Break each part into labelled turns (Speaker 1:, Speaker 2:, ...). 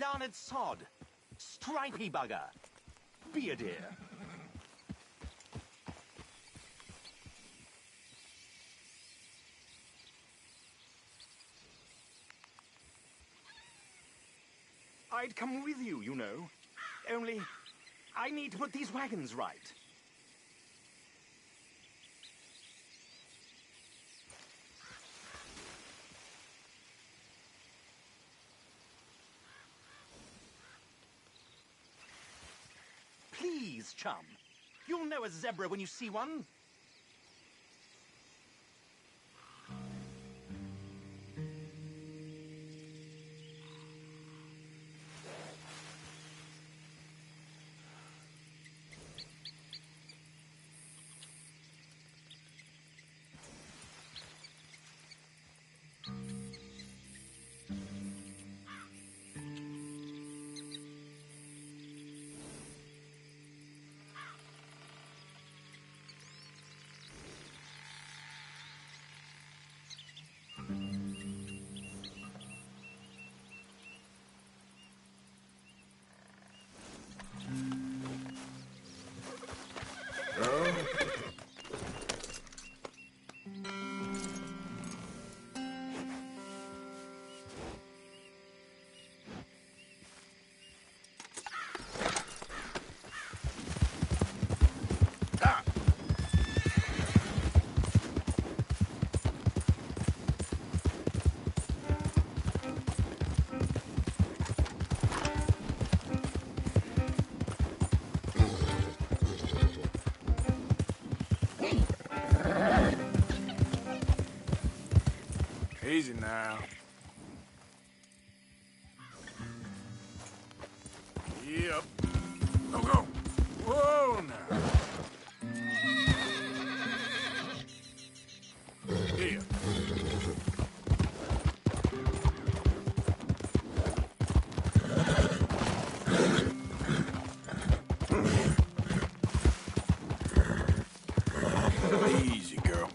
Speaker 1: Larned sod. Stripy bugger. Be a dear. I'd come with you, you know. Only, I need to put these wagons right. Please, chum. You'll know a zebra when you see one.
Speaker 2: Easy now. Yep. Go, go. Whoa, now. Here. Easy, girl.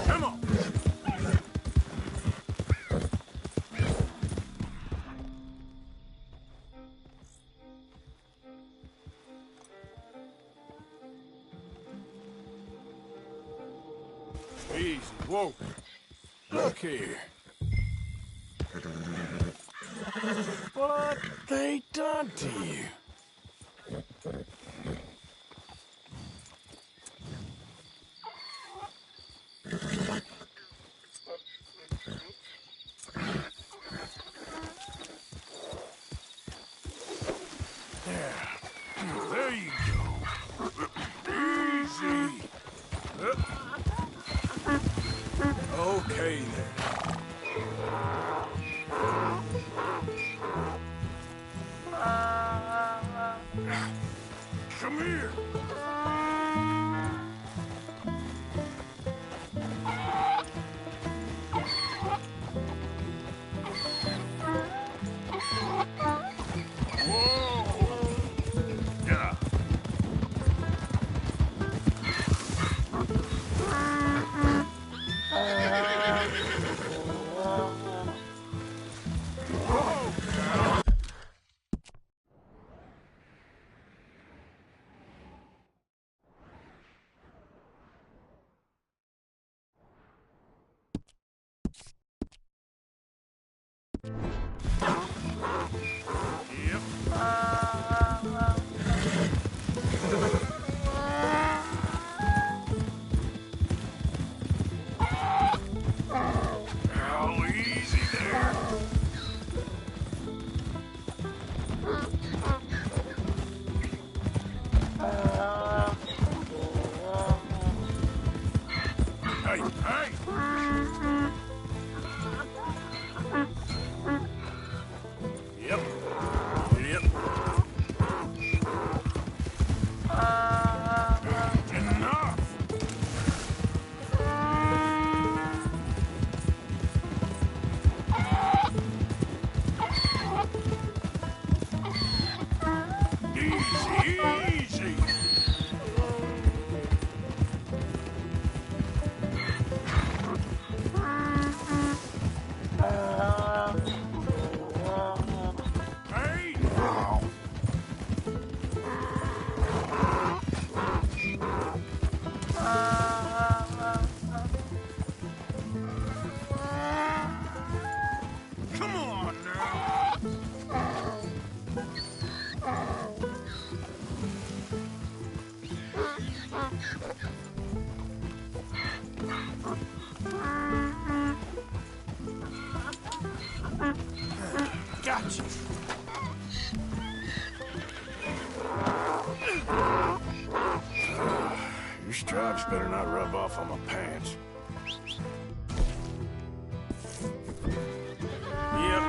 Speaker 2: Come on. Easy. Whoa. Look here. What they done to you? There you go. Easy. Okay then. Come here. These stripes better not rub off on my pants. Yep.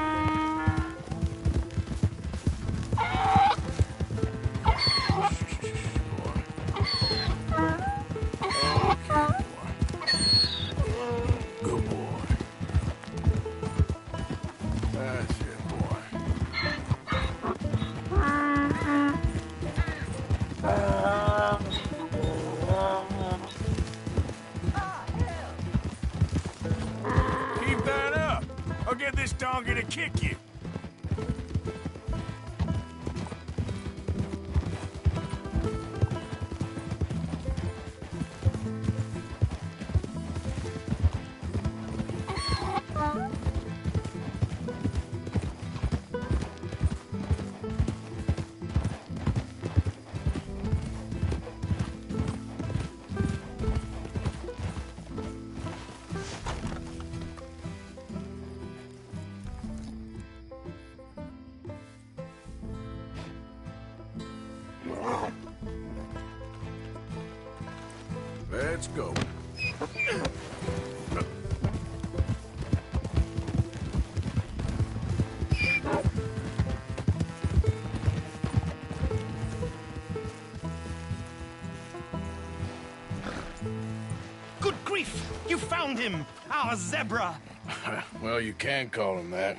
Speaker 2: Good boy. That's it, boy. Keep that up. I'll get this donkey to kick you. Let's go.
Speaker 1: Good grief! You found him! Our zebra!
Speaker 2: Well, you can call him that.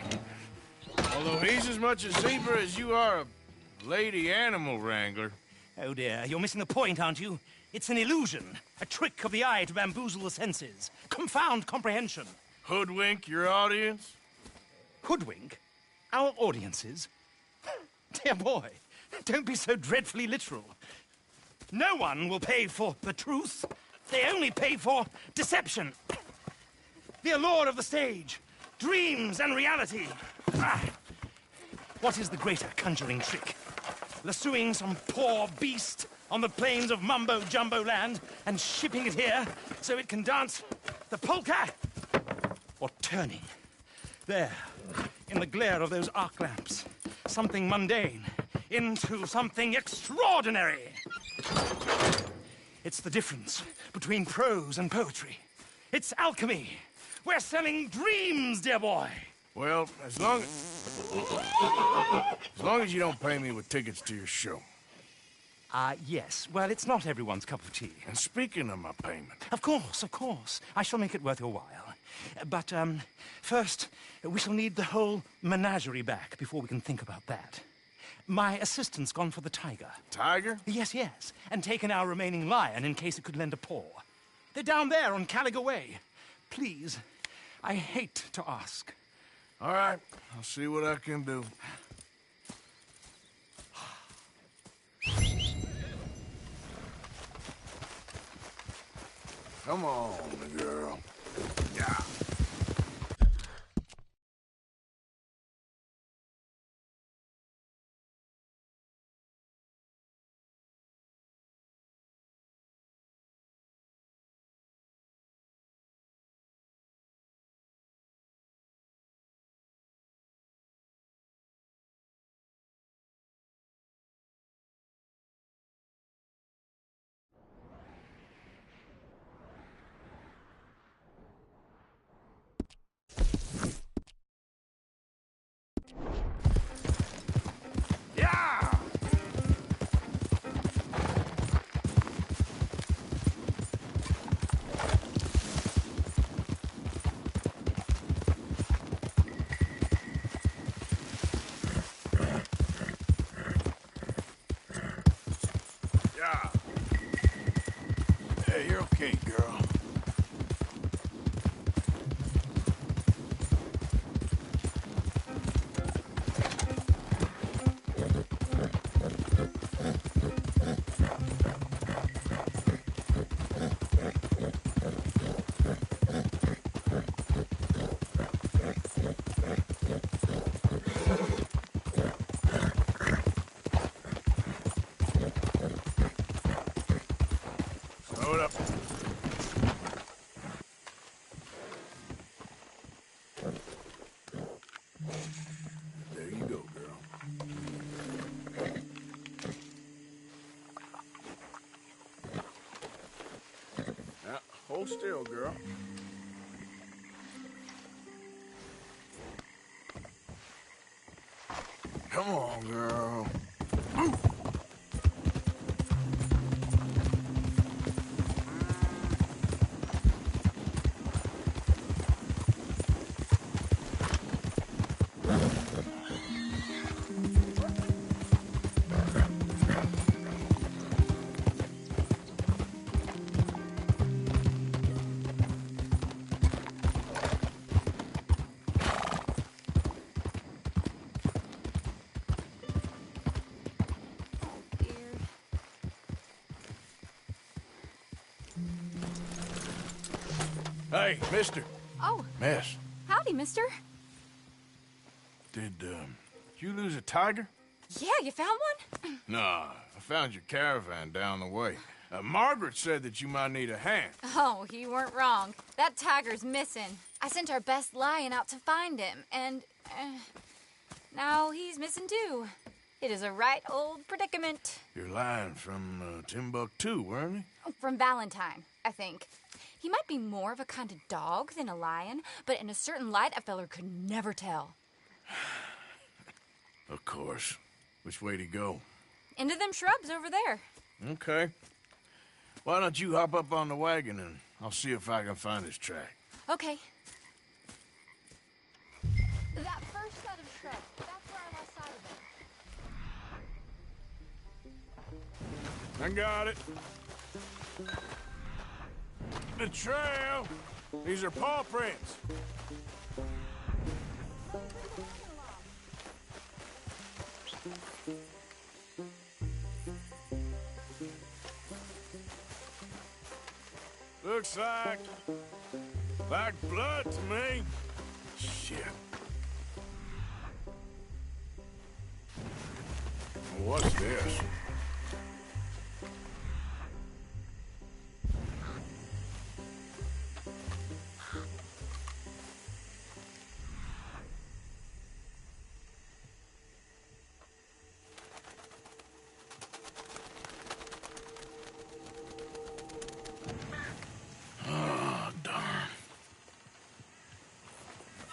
Speaker 2: Although he's as much a zebra as you are a lady animal wrangler.
Speaker 1: Oh dear, you're missing the point, aren't you? It's an illusion. A trick of the eye to bamboozle the senses. Confound comprehension.
Speaker 2: Hoodwink your audience?
Speaker 1: Hoodwink? Our audiences? Dear boy, don't be so dreadfully literal. No one will pay for the truth. They only pay for deception. The allure of the stage, dreams and reality. Ah. What is the greater conjuring trick? Lassoing some poor beast on the plains of mumbo-jumbo land and shipping it here so it can dance the polka? Or turning, there, in the glare of those arc lamps, something mundane into something extraordinary? It's the difference between prose and poetry. It's alchemy. We're selling dreams, dear boy.
Speaker 2: Well, as long as you don't pay me with tickets to your show.
Speaker 1: Yes. Well, it's not everyone's cup of tea.
Speaker 2: And speaking of my payment...
Speaker 1: Of course, of course. I shall make it worth your while. But, first, we shall need the whole menagerie back before we can think about that. My assistant's gone for the tiger.
Speaker 2: Tiger?
Speaker 1: Yes, yes. And taken our remaining lion in case it could lend a paw. They're down there on Caliga Way. Please, I hate to ask.
Speaker 2: All right, I'll see what I can do. Come on, girl. Yeah. Hey, you're okay, girl. Hold up. There you go, girl. still, girl. Come on, girl. Move. Hey, mister.
Speaker 3: Oh,
Speaker 2: Miss,
Speaker 3: howdy, mister.
Speaker 2: did you lose a tiger?
Speaker 3: Yeah, you found one?
Speaker 2: Nah, I found your caravan down the way. Margaret said that you might need a hand.
Speaker 3: Oh, you weren't wrong. That tiger's missing. I sent our best lion out to find him, and now he's missing too. It is a right old predicament.
Speaker 2: You're lying from Timbuktu, weren't you?
Speaker 3: From Valentine, I think. He might be more of a kind of dog than a lion, but in a certain light, a feller could never tell.
Speaker 2: Of course. Which way to go?
Speaker 3: Into them shrubs over there.
Speaker 2: Okay. Why don't you hop up on the wagon and I'll see if I can find his track.
Speaker 3: Okay. That first set of shrubs, that's where I lost sight of him.
Speaker 2: I got it. The trail. These are paw prints. Looks like blood to me. Shit. What's this?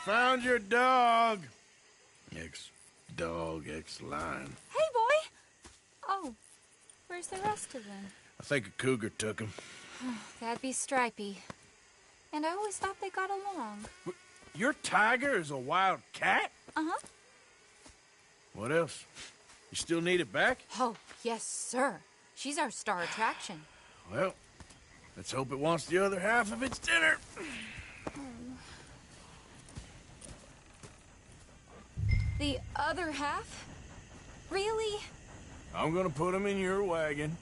Speaker 2: Found your dog. Ex-dog, ex-lion.
Speaker 3: Hey, boy! Oh, where's the rest of them?
Speaker 2: I think a cougar took him.
Speaker 3: That'd be Stripey. And I always thought they got along.
Speaker 2: Your tiger is a wild cat?
Speaker 3: Uh-huh.
Speaker 2: What else? You still need it back?
Speaker 3: Oh, yes, sir. She's our star attraction.
Speaker 2: Well, let's hope it wants the other half of its dinner.
Speaker 3: The other half? Really?
Speaker 2: I'm gonna put him in your wagon.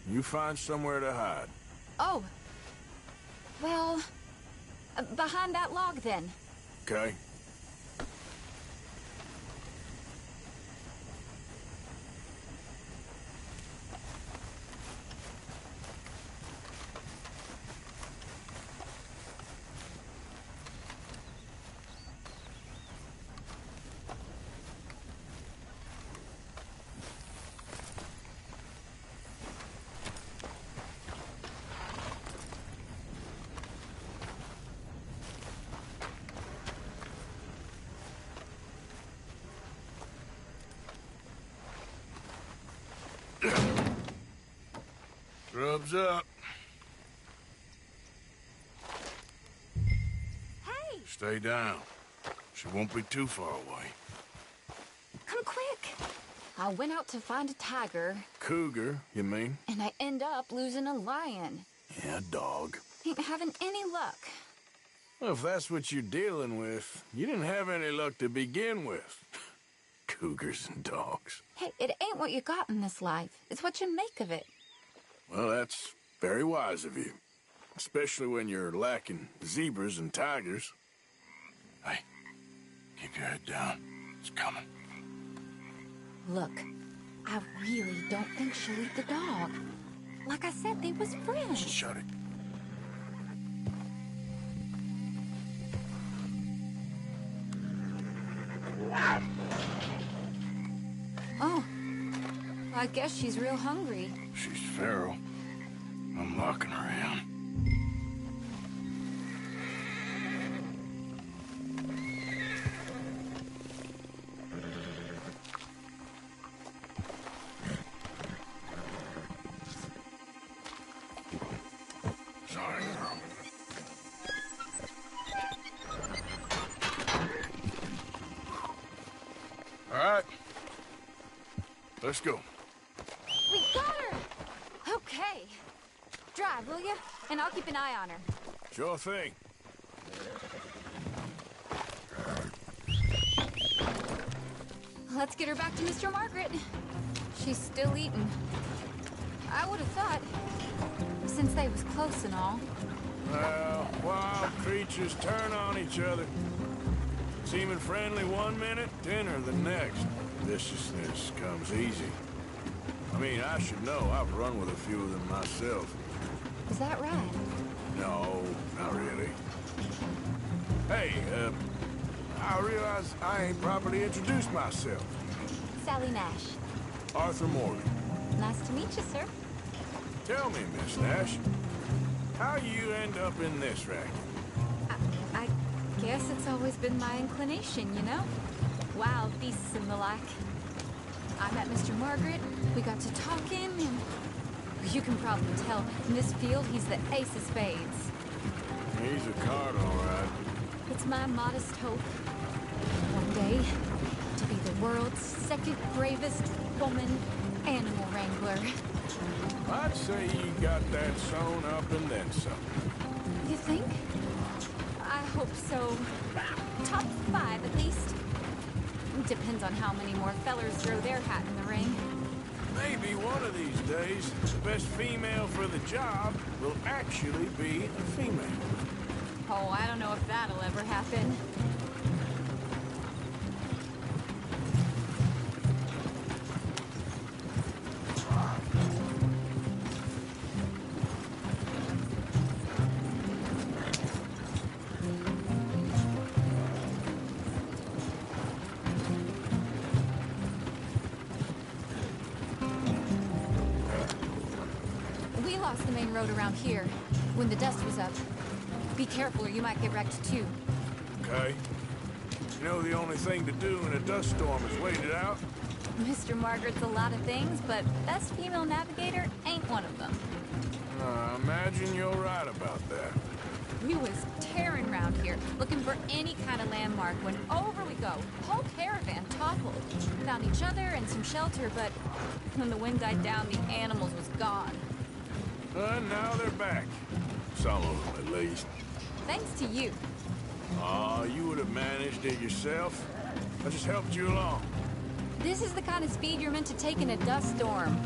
Speaker 2: You find somewhere to hide.
Speaker 3: Oh. Well, behind that log, then.
Speaker 2: Okay? Rubs up.
Speaker 3: Hey,
Speaker 2: Stay down. She won't be too far away.
Speaker 3: come quick. I went out to find a tiger,
Speaker 2: Cougar, you mean?
Speaker 3: and I end up losing a lion.
Speaker 2: Yeah, dog.
Speaker 3: Ain't having any luck.
Speaker 2: Well, if that's what you're dealing with, you didn't have any luck to begin with. Cougars and dogs.
Speaker 3: Hey, it ain't what you got in this life. It's what you make of it.
Speaker 2: Well, that's very wise of you. Especially when you're lacking zebras and tigers. Hey, keep your head down. It's coming.
Speaker 3: Look, I really don't think she'll eat the dog. Like I said, they was friends.
Speaker 2: Shut it.
Speaker 3: Oh, I guess she's real hungry.
Speaker 2: She's feral. I'm locking her in. Let's go.
Speaker 3: We got her! Okay. Drive, will you? And I'll keep an eye on her.
Speaker 2: Sure thing.
Speaker 3: Let's get her back to Mr. Margaret. She's still eating. I would have thought, since they was close and all.
Speaker 2: Well, wild creatures turn on each other. Seeming friendly one minute, dinner the next. Viciousness comes easy. I mean, I should know. I've run with a few of them myself.
Speaker 3: Is that right?
Speaker 2: No, not really. Hey, I realize I ain't properly introduced myself.
Speaker 3: Sally Nash.
Speaker 2: Arthur Morgan.
Speaker 3: Nice to meet you, sir.
Speaker 2: Tell me, Miss Nash, how you end up in this racket?
Speaker 3: I guess it's always been my inclination, you know? Wild beasts and the like. I met Mr. Margaret, we got to talking, and you can probably tell, in this field, he's the ace of spades.
Speaker 2: He's a card, all right.
Speaker 3: It's my modest hope, one day, to be the world's second bravest woman animal wrangler.
Speaker 2: I'd say you got that sewn up and then some.
Speaker 3: You think? I hope so. Top 5, at least. Depends on how many more fellers throw their hat in the ring.
Speaker 2: Maybe one of these days, the best female for the job will actually be a female.
Speaker 3: Oh, I don't know if that'll ever happen. We lost the main road around here when the dust was up. Be careful or you might get wrecked too.
Speaker 2: Okay? You know the only thing to do in a dust storm is wait it out?
Speaker 3: Mr. Margaret's a lot of things, but best female navigator ain't one of them.
Speaker 2: I imagine you're right about that.
Speaker 3: We was tearing around here, looking for any kind of landmark when over we go. Whole caravan toppled. Found each other and some shelter, but when the wind died down, the animals was gone.
Speaker 2: And now they're back. Some of them, at least.
Speaker 3: Thanks to you.
Speaker 2: Aw, you would have managed it yourself. I just helped you along.
Speaker 3: This is the kind of speed you're meant to take in a dust storm.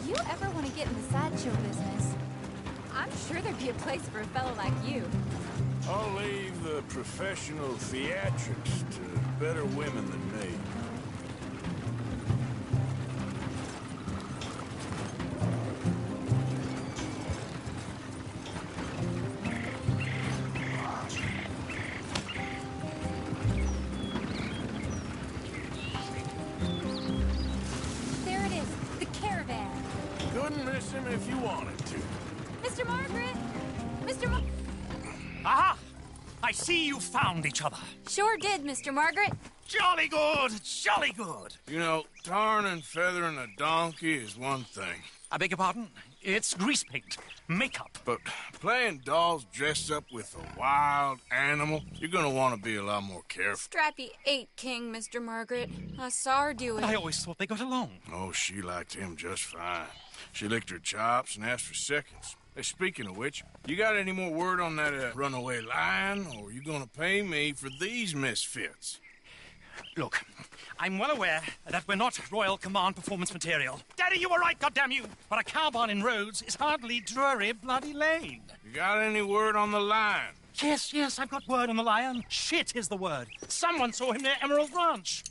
Speaker 3: You ever want to get in the sideshow business? I'm sure there'd be a place for a fellow like you.
Speaker 2: I'll leave the professional theatrics to better women than me.
Speaker 3: There it is, the caravan.
Speaker 2: Couldn't miss him if you wanted to.
Speaker 3: Mr. Margaret!
Speaker 1: Aha! I see you found each other.
Speaker 3: Sure did, Mr. Margaret.
Speaker 1: Jolly good, jolly good.
Speaker 2: You know, tarring and feathering a donkey is one thing.
Speaker 1: I beg your pardon? It's grease paint, makeup.
Speaker 2: But playing dolls dressed up with a wild animal, you're gonna want to be a lot more careful.
Speaker 3: Strappy ate King, Mr. Margaret. I saw her do it.
Speaker 1: I always thought they got along.
Speaker 2: Oh, she liked him just fine. She licked her chops and asked for seconds. Hey, speaking of which, you got any more word on that runaway lion, or are you gonna pay me for these misfits?
Speaker 1: Look, I'm well aware that we're not Royal Command performance material. Daddy, you were right, goddammit! But a cow barn in Rhodes is hardly Drury Bloody Lane.
Speaker 2: You got any word on the lion?
Speaker 1: Yes, I've got word on the lion. Shit is the word. Someone saw him near Emerald Ranch.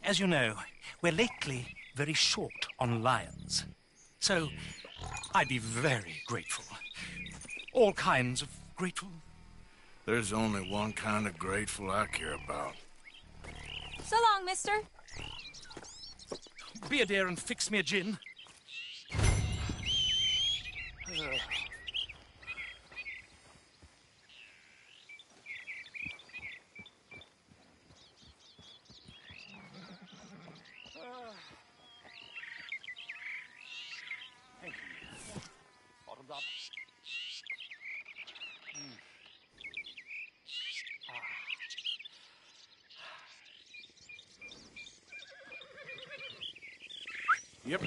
Speaker 1: As you know, we're lately very short on lions. So, I'd be very grateful. All kinds of grateful.
Speaker 2: There's only one kind of grateful I care about.
Speaker 3: So long, mister.
Speaker 1: Be a dear and fix me a gin. Bottoms up.
Speaker 2: Yep.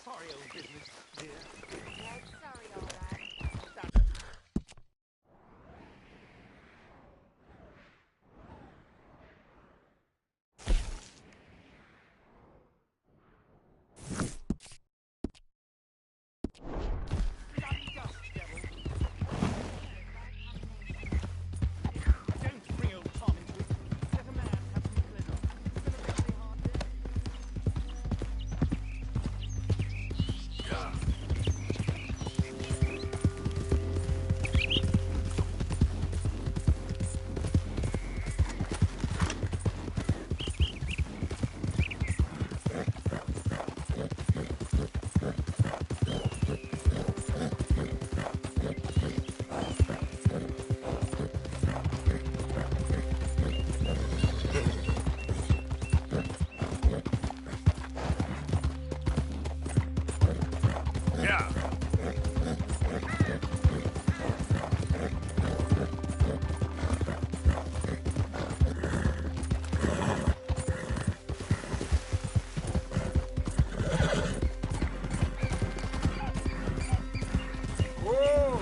Speaker 1: Sorry, old business, dear.
Speaker 3: Yeah, sorry, all right.
Speaker 1: Don't bring old Tom into it. Let a man have some pleasure. It's been a very hard day.
Speaker 2: Yeah. Whoa!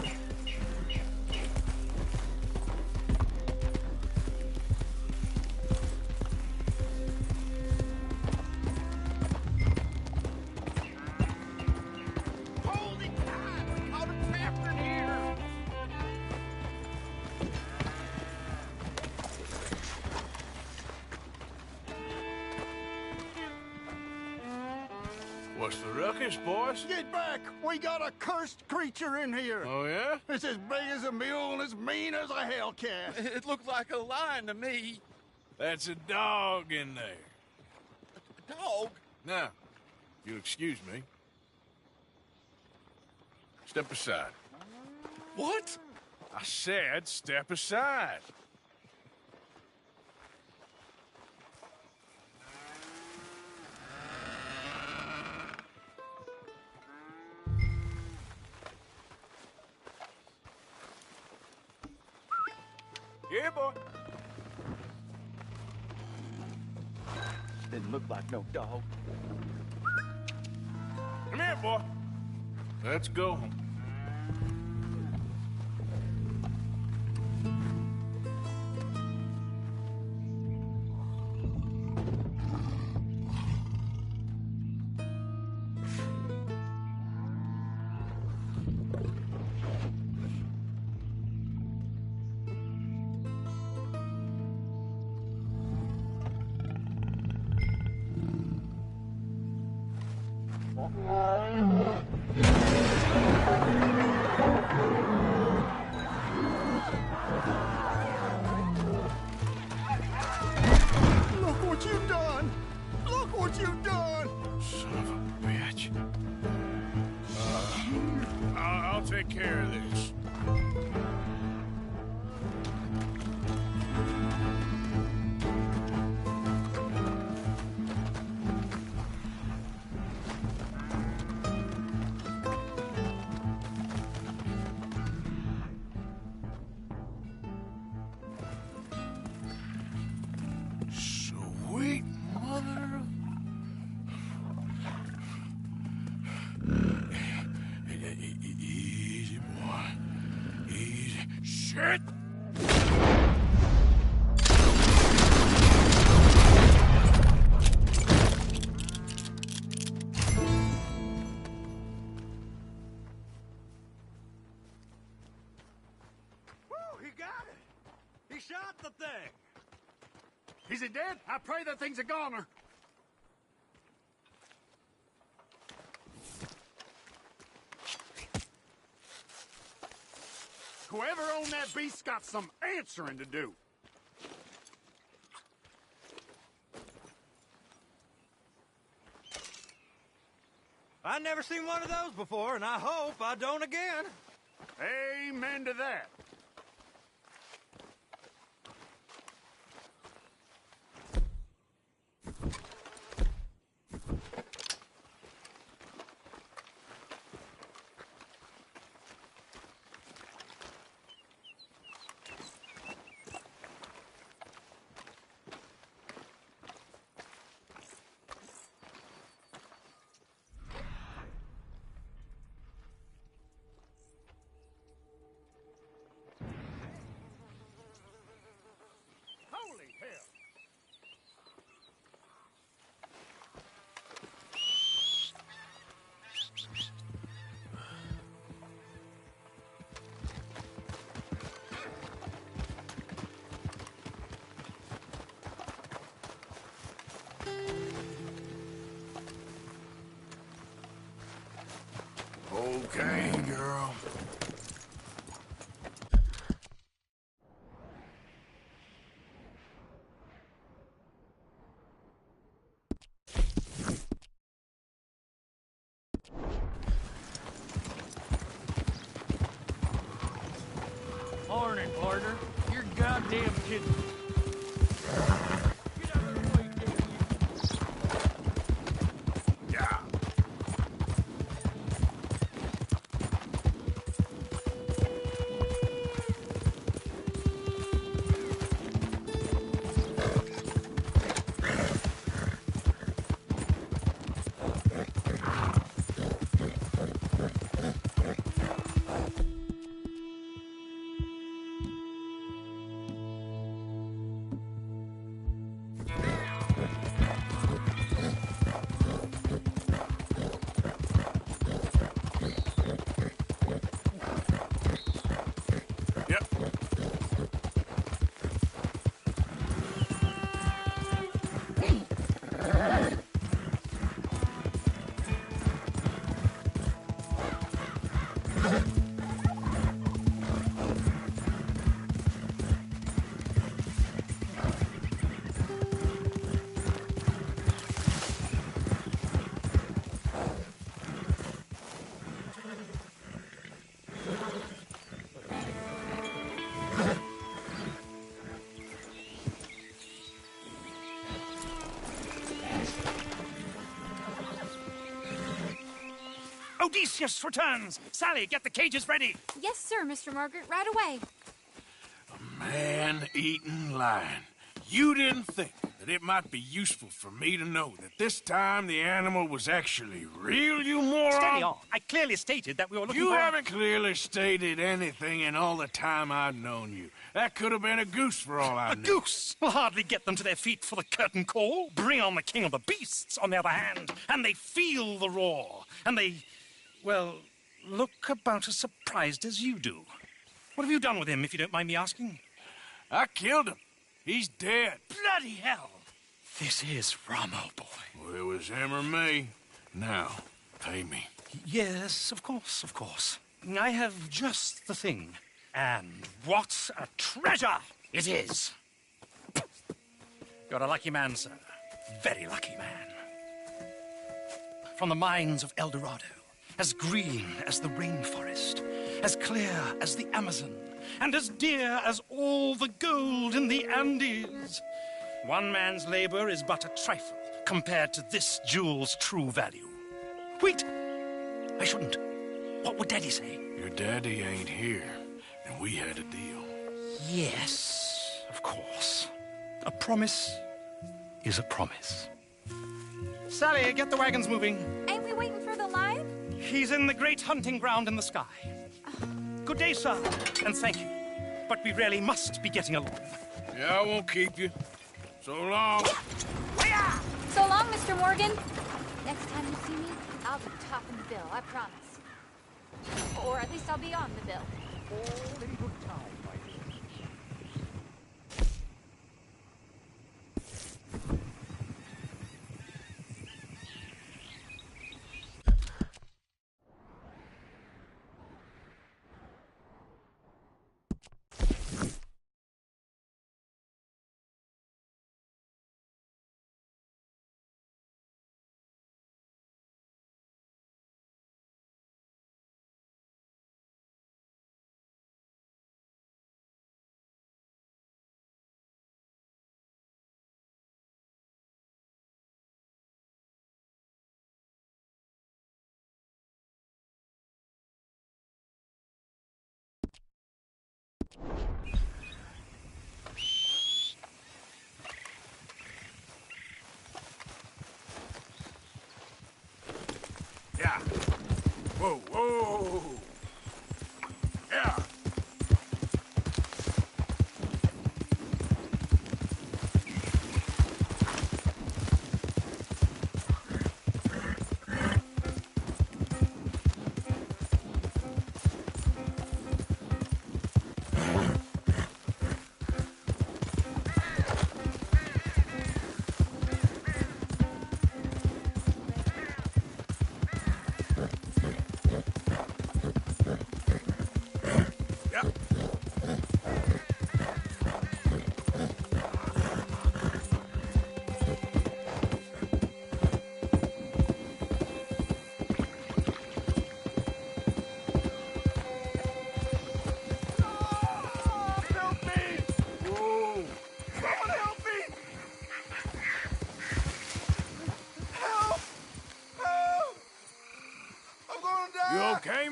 Speaker 1: Holy cow! We caught a crafter here!
Speaker 2: What's the ruckus, boys?
Speaker 4: Get back! We got a cursed creature in here!
Speaker 2: Oh, yeah?
Speaker 4: It's as big as a mule and as mean as a hellcat.
Speaker 5: It looked like a lion to me.
Speaker 2: That's a dog in there.
Speaker 5: A dog?
Speaker 2: Now, if you'll excuse me. Step aside.
Speaker 5: What?
Speaker 2: I said step aside. Yeah, boy.
Speaker 5: Didn't look like no dog.
Speaker 2: Come here, boy. Let's go home.
Speaker 4: Look what you've done! Look what you've done!
Speaker 2: Son of a bitch. I'll take care of this. Sweet mother of... Easy, boy. Easy. Shit!
Speaker 4: Woo, he got it! He shot the thing! Is he dead? I pray that thing's a goner. Whoever owned that beast's got some answering to do.
Speaker 1: I never seen one of those before, and I hope I don't again.
Speaker 4: Amen to that.
Speaker 2: Okay, girl.
Speaker 4: Morning, partner. You're goddamn kidding me. Get out of the way, damn you.
Speaker 2: Yeah. Yep.
Speaker 1: Odysseus returns! Sally, get the cages ready!
Speaker 3: Yes, sir, Mr. Margaret, right away.
Speaker 2: Man-eating lion. You didn't think that it might be useful for me to know that this time the animal was actually real, you moron?
Speaker 1: Steady on. I clearly stated that we were looking
Speaker 2: You
Speaker 1: for...
Speaker 2: haven't clearly stated anything in all the time I've known you. That could have been a goose for all I
Speaker 1: A
Speaker 2: knew.
Speaker 1: goose will hardly get them to their feet for the curtain call. Bring on the king of the beasts, on the other hand, and they feel the roar. And they, well, look about as surprised as you do. What have you done with him, if you don't mind me asking?
Speaker 2: I killed him. He's dead.
Speaker 1: Bloody hell! This is Ramo, boy.
Speaker 2: Well, it was him or me. Now, pay me.
Speaker 1: Yes, of course, of course. I have just the thing. And what a treasure it is! You're a lucky man, sir. Very lucky man. From the mines of El Dorado, as green as the rainforest, as clear as the Amazon, and as dear as all the gold in the Andes. One man's labor is but a trifle compared to this jewel's true value. Wait! I shouldn't. What would Daddy say?
Speaker 2: Your daddy ain't here, and we had a deal.
Speaker 1: Yes, of course. A promise is a promise. Sally, get the wagons moving.
Speaker 3: Ain't we waiting for the lion?
Speaker 1: He's in the great hunting ground in the sky. Good day, sir, and thank you. But we really must be getting along.
Speaker 2: Yeah, I won't keep you. So long.
Speaker 3: So long, Mr. Morgan. Next time you see me, I'll be topping the bill, I promise. Or at least I'll be on the bill.
Speaker 4: All in good time.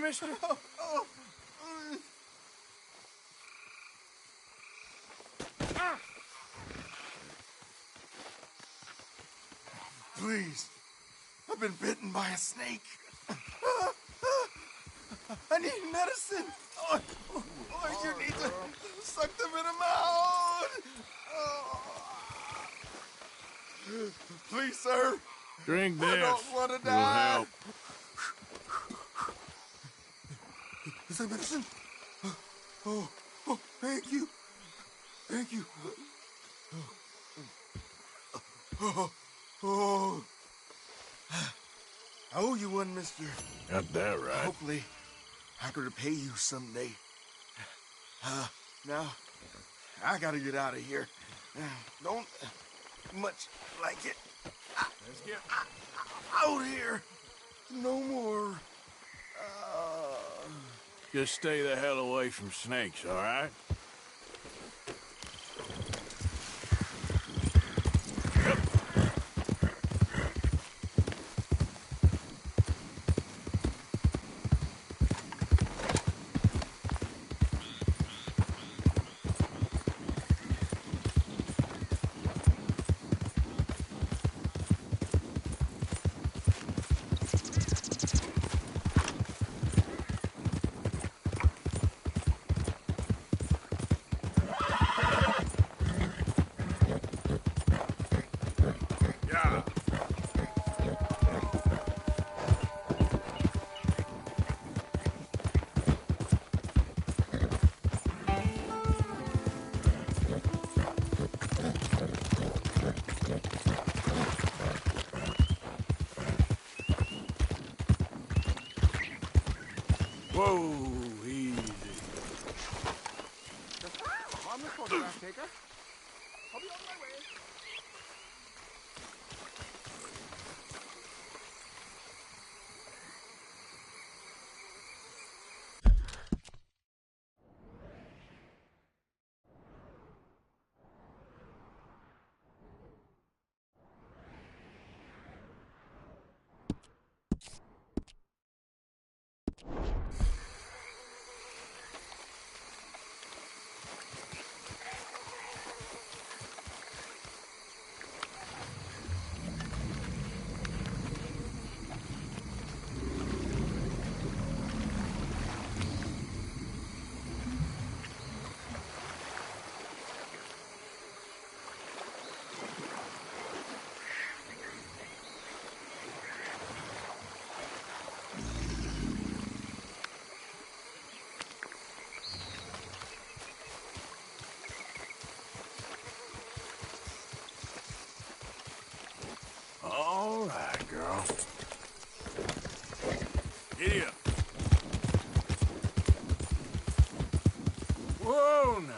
Speaker 2: mister?
Speaker 6: Please. I've been bitten by a snake. I need medicine. You need to suck the venom out. Please, sir.
Speaker 2: Drink this.
Speaker 6: I don't want to
Speaker 2: It'll
Speaker 6: die.
Speaker 2: help.
Speaker 6: Is that medicine? Oh, thank you. Thank you. Oh. I owe you one, mister.
Speaker 2: Got that right.
Speaker 6: Hopefully, I can repay you someday. Now, I gotta get out of here. Don't much like it.
Speaker 2: Let's get...
Speaker 6: Out here. No more.
Speaker 2: Just stay the hell away from snakes, all right? Yeah. Whoa, easy.
Speaker 6: I'm the photograph taker. I'll be on my way. All right, girl. Giddy up. Whoa, now.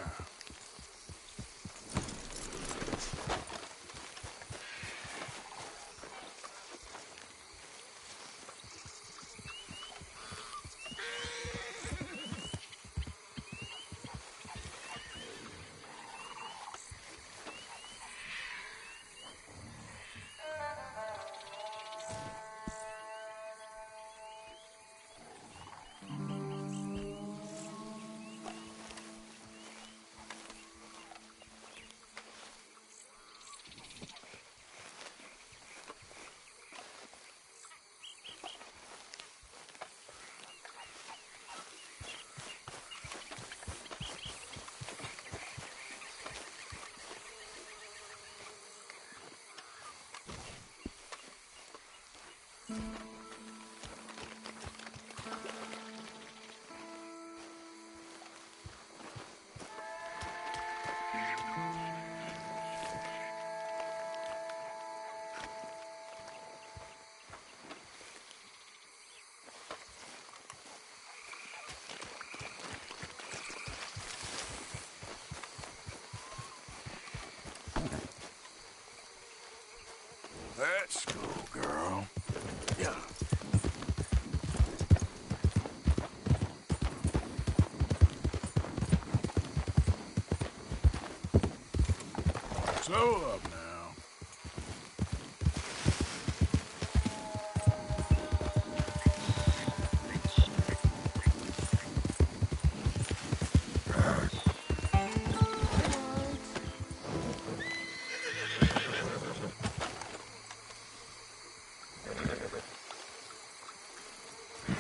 Speaker 6: Let's go, girl. Yeah. Slow up now.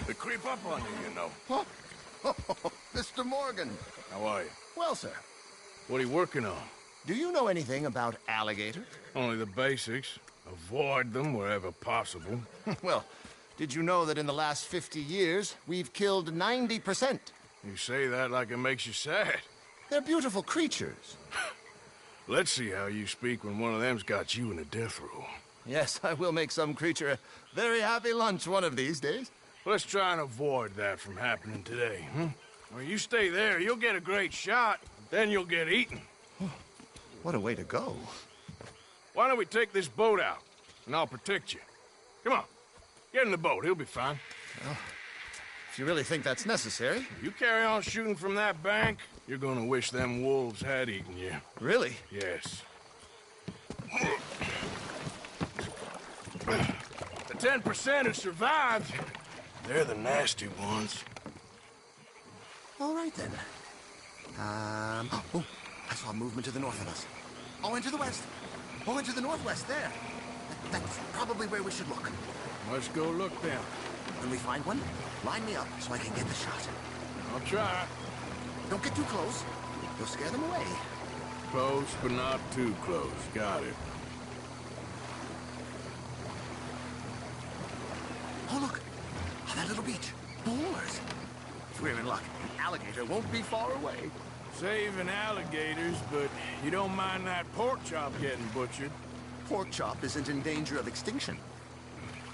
Speaker 2: They creep up on you, you know.
Speaker 6: Huh? Mr. Morgan.
Speaker 2: How are you?
Speaker 6: Well, sir,
Speaker 2: What are you working on?
Speaker 6: do you know anything about alligators?
Speaker 2: Only the basics. Avoid them wherever possible.
Speaker 6: Well, did you know that in the last 50 years, we've killed 90%?
Speaker 2: You say that like it makes you sad.
Speaker 6: They're beautiful creatures.
Speaker 2: Let's see how you speak when one of them's got you in a death row.
Speaker 6: Yes, I will make some creature a very happy lunch one of these days.
Speaker 2: Let's try and avoid that from happening today, huh? Well, you stay there, you'll get a great shot, then you'll get eaten.
Speaker 6: What a way to go.
Speaker 2: Why don't we take this boat out, and I'll protect you. Come on, get in the boat, he'll be fine.
Speaker 6: If you really think that's necessary.
Speaker 2: You carry on shooting from that bank, you're gonna wish them wolves had eaten you.
Speaker 6: Really?
Speaker 2: Yes. The 10% who survived, they're the nasty ones.
Speaker 6: All right, then. Oh, I saw movement to the north of us. Oh, and to the west. Oh, and to the northwest, there. That's probably where we should look.
Speaker 2: Let's go look then.
Speaker 6: When we find one, line me up so I can get the shot.
Speaker 2: I'll try.
Speaker 6: Don't get too close. You'll scare them away.
Speaker 2: Close, but not too close. Got it.
Speaker 6: Oh, look. Oh, that little beach. Boars. If we're in luck, an alligator won't be far away.
Speaker 2: Saving alligators, but you don't mind that pork chop getting butchered.
Speaker 6: Pork chop isn't in danger of extinction.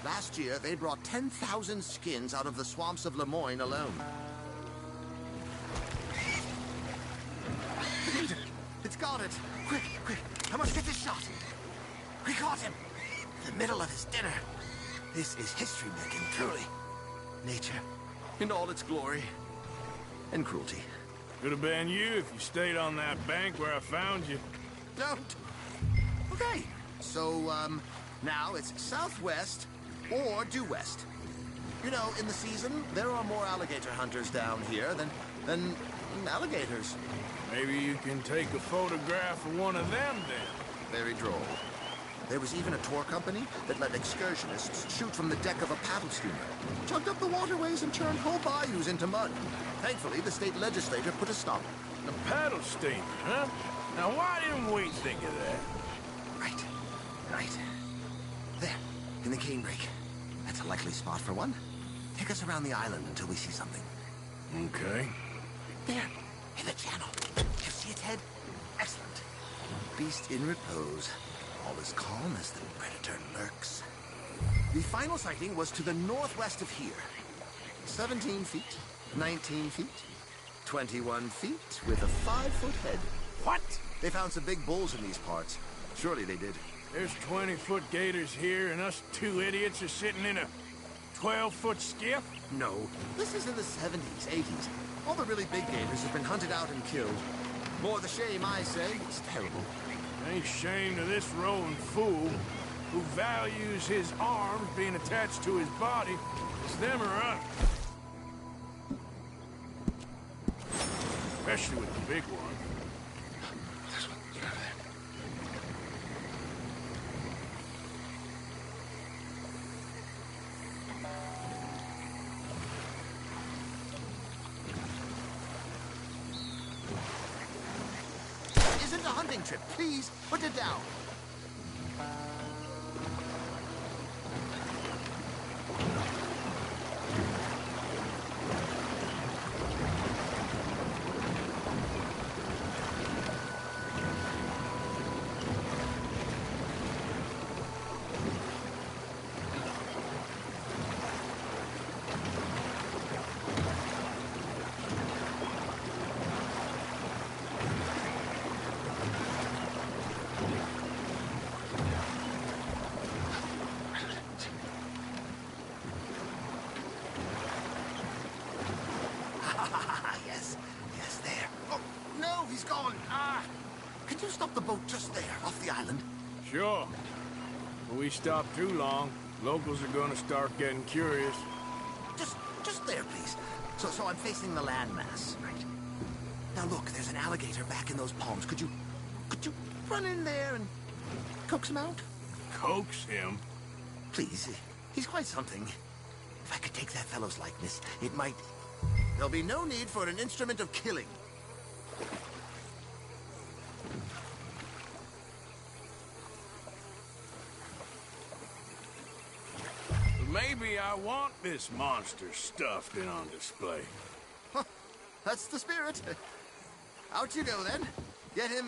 Speaker 6: Last year, they brought 10,000 skins out of the swamps of Lemoyne alone. It's got it. Quick, quick. I must get this shot. We caught him. In the middle of his dinner. This is history-making, truly. Nature, in all its glory and cruelty.
Speaker 2: Could have been you if you stayed on that bank where I found you.
Speaker 6: Don't. Okay. So, now it's southwest or due west. You know, in the season, there are more alligator hunters down here than alligators.
Speaker 2: Maybe you can take a photograph of one of them then.
Speaker 6: Very droll. There was even a tour company that let excursionists shoot from the deck of a paddle steamer, chugged up the waterways and turned whole bayous into mud. Thankfully, the state legislature put a stop.
Speaker 2: The paddle steamer, huh? Now why didn't we think of that?
Speaker 6: Right. There, in the canebrake. That's a likely spot for one. Take us around the island until we see something.
Speaker 2: Okay.
Speaker 6: There, in the channel. You see its head? Excellent. Beast in repose. All as calm as the predator lurks. The final sighting was to the northwest of here. 17 feet, 19 feet, 21 feet with a 5-foot head.
Speaker 2: What?
Speaker 6: They found some big bulls in these parts. Surely they did.
Speaker 2: There's 20-foot gators here, and us two idiots are sitting in a 12-foot skiff?
Speaker 6: No, this is in the 70s, 80s. All the really big gators have been hunted out and killed. More the shame, I say. It's terrible.
Speaker 2: Ain't shame to this rolling fool who values his arms being attached to his body. It's them or us. Especially with the big one.
Speaker 6: This one, get out of there. Isn't a hunting trip. Please, put it down. Yes, there. Oh, no, he's gone. Can you stop the boat just there, off the island?
Speaker 2: Sure. If we stop too long, locals are gonna start getting curious.
Speaker 6: Just there, please. So I'm facing the landmass, right? Now look, there's an alligator back in those palms. Could you run in there and coax him out?
Speaker 2: Coax him?
Speaker 6: Please, he's quite something. If I could take that fellow's likeness, it might... There'll be no need for an instrument of killing.
Speaker 2: Maybe I want this monster stuffed and on display.
Speaker 6: That's the spirit. Out you go, then. Get him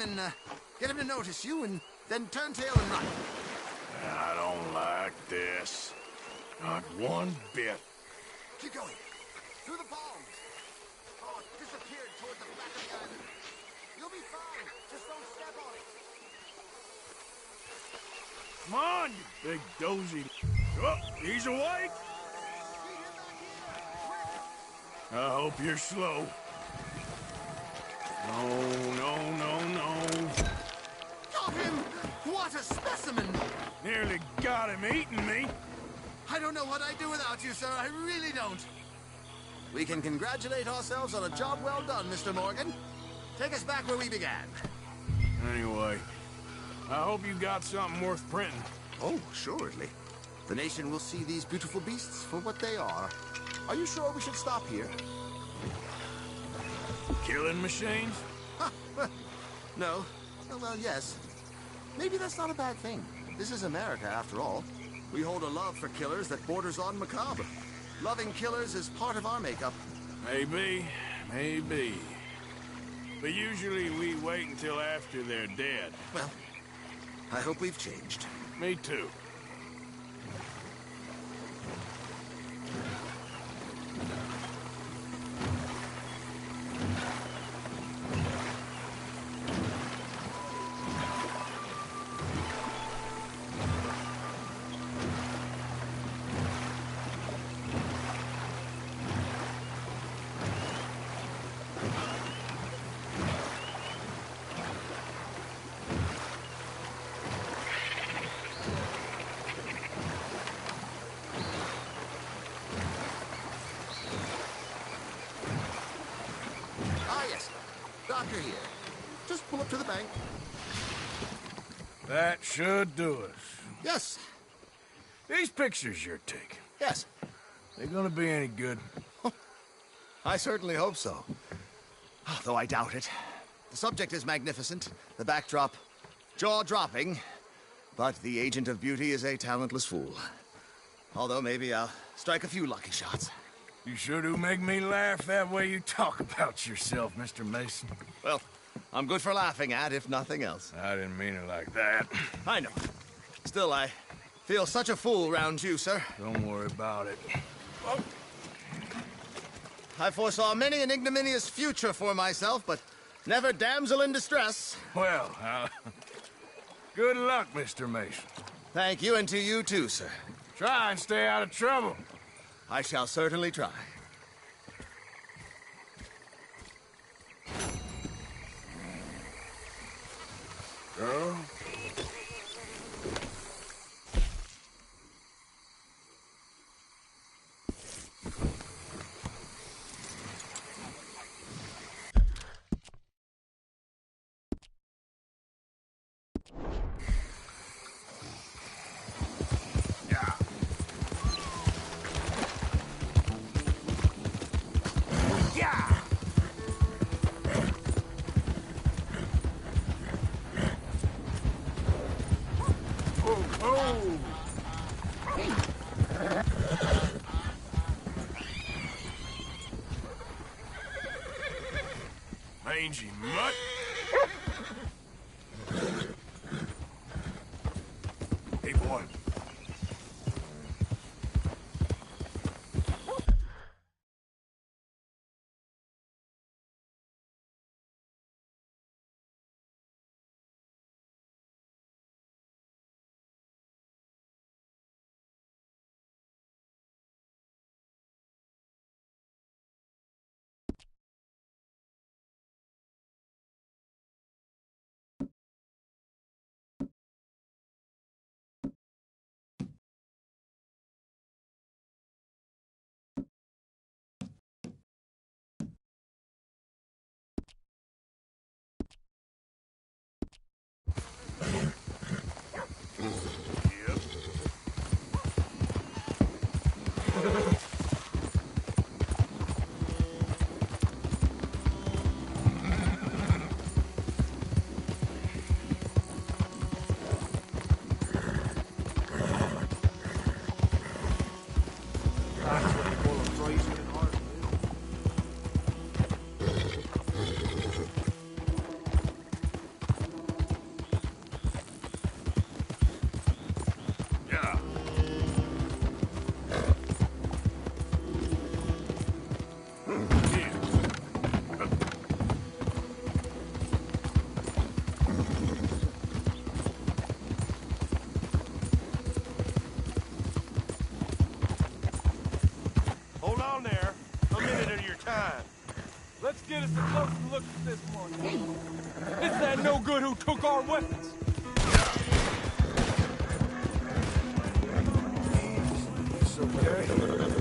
Speaker 6: to notice you, and then turn tail and run.
Speaker 2: I don't like this. Not one bit.
Speaker 6: Keep going. Through the palms. Oh, it disappeared toward the back of the island. You'll be fine. Just don't step on it.
Speaker 2: Come on, you big dozy. Oh, he's awake. I hope you're slow. No.
Speaker 6: Got him! What a specimen!
Speaker 2: Nearly got him eating me.
Speaker 6: I don't know what I'd do without you, sir. I really don't. We can congratulate ourselves on a job well done, Mr. Morgan. Take us back where we began.
Speaker 2: Anyway, I hope you got something worth printing.
Speaker 6: Oh, assuredly. The nation will see these beautiful beasts for what they are. Are you sure we should stop here?
Speaker 2: Killing machines?
Speaker 6: No. Oh, well, yes. Maybe that's not a bad thing. This is America, after all. We hold a love for killers that borders on macabre. Loving killers is part of our makeup.
Speaker 2: Maybe. But usually we wait until after they're dead.
Speaker 6: Well, I hope we've changed.
Speaker 2: Me too.
Speaker 6: Doctor here. Just pull up to the bank.
Speaker 2: That should do it.
Speaker 6: Yes.
Speaker 2: These pictures you're taking,
Speaker 6: Yes.
Speaker 2: they gonna be any good?
Speaker 6: I certainly hope so. Though I doubt it. The subject is magnificent, the backdrop jaw-dropping, but the agent of beauty is a talentless fool. Although maybe I'll strike a few lucky shots.
Speaker 2: You sure do make me laugh that way you talk about yourself, Mr. Mason.
Speaker 6: Well, I'm good for laughing at, if nothing else.
Speaker 2: I didn't mean it like that.
Speaker 6: I know. Still, I feel such a fool round you, sir.
Speaker 2: Don't worry about it.
Speaker 6: I foresaw many an ignominious future for myself, but never damsel in distress.
Speaker 2: Well, good luck, Mr. Mason.
Speaker 6: Thank you, and to you too, sir.
Speaker 2: Try and stay out of trouble.
Speaker 6: I shall certainly try.
Speaker 2: Girl? Mangy mutt. Hey, boy. Yep.
Speaker 7: get us a closer look at this one. It's that no good who took our weapons.
Speaker 2: It's okay.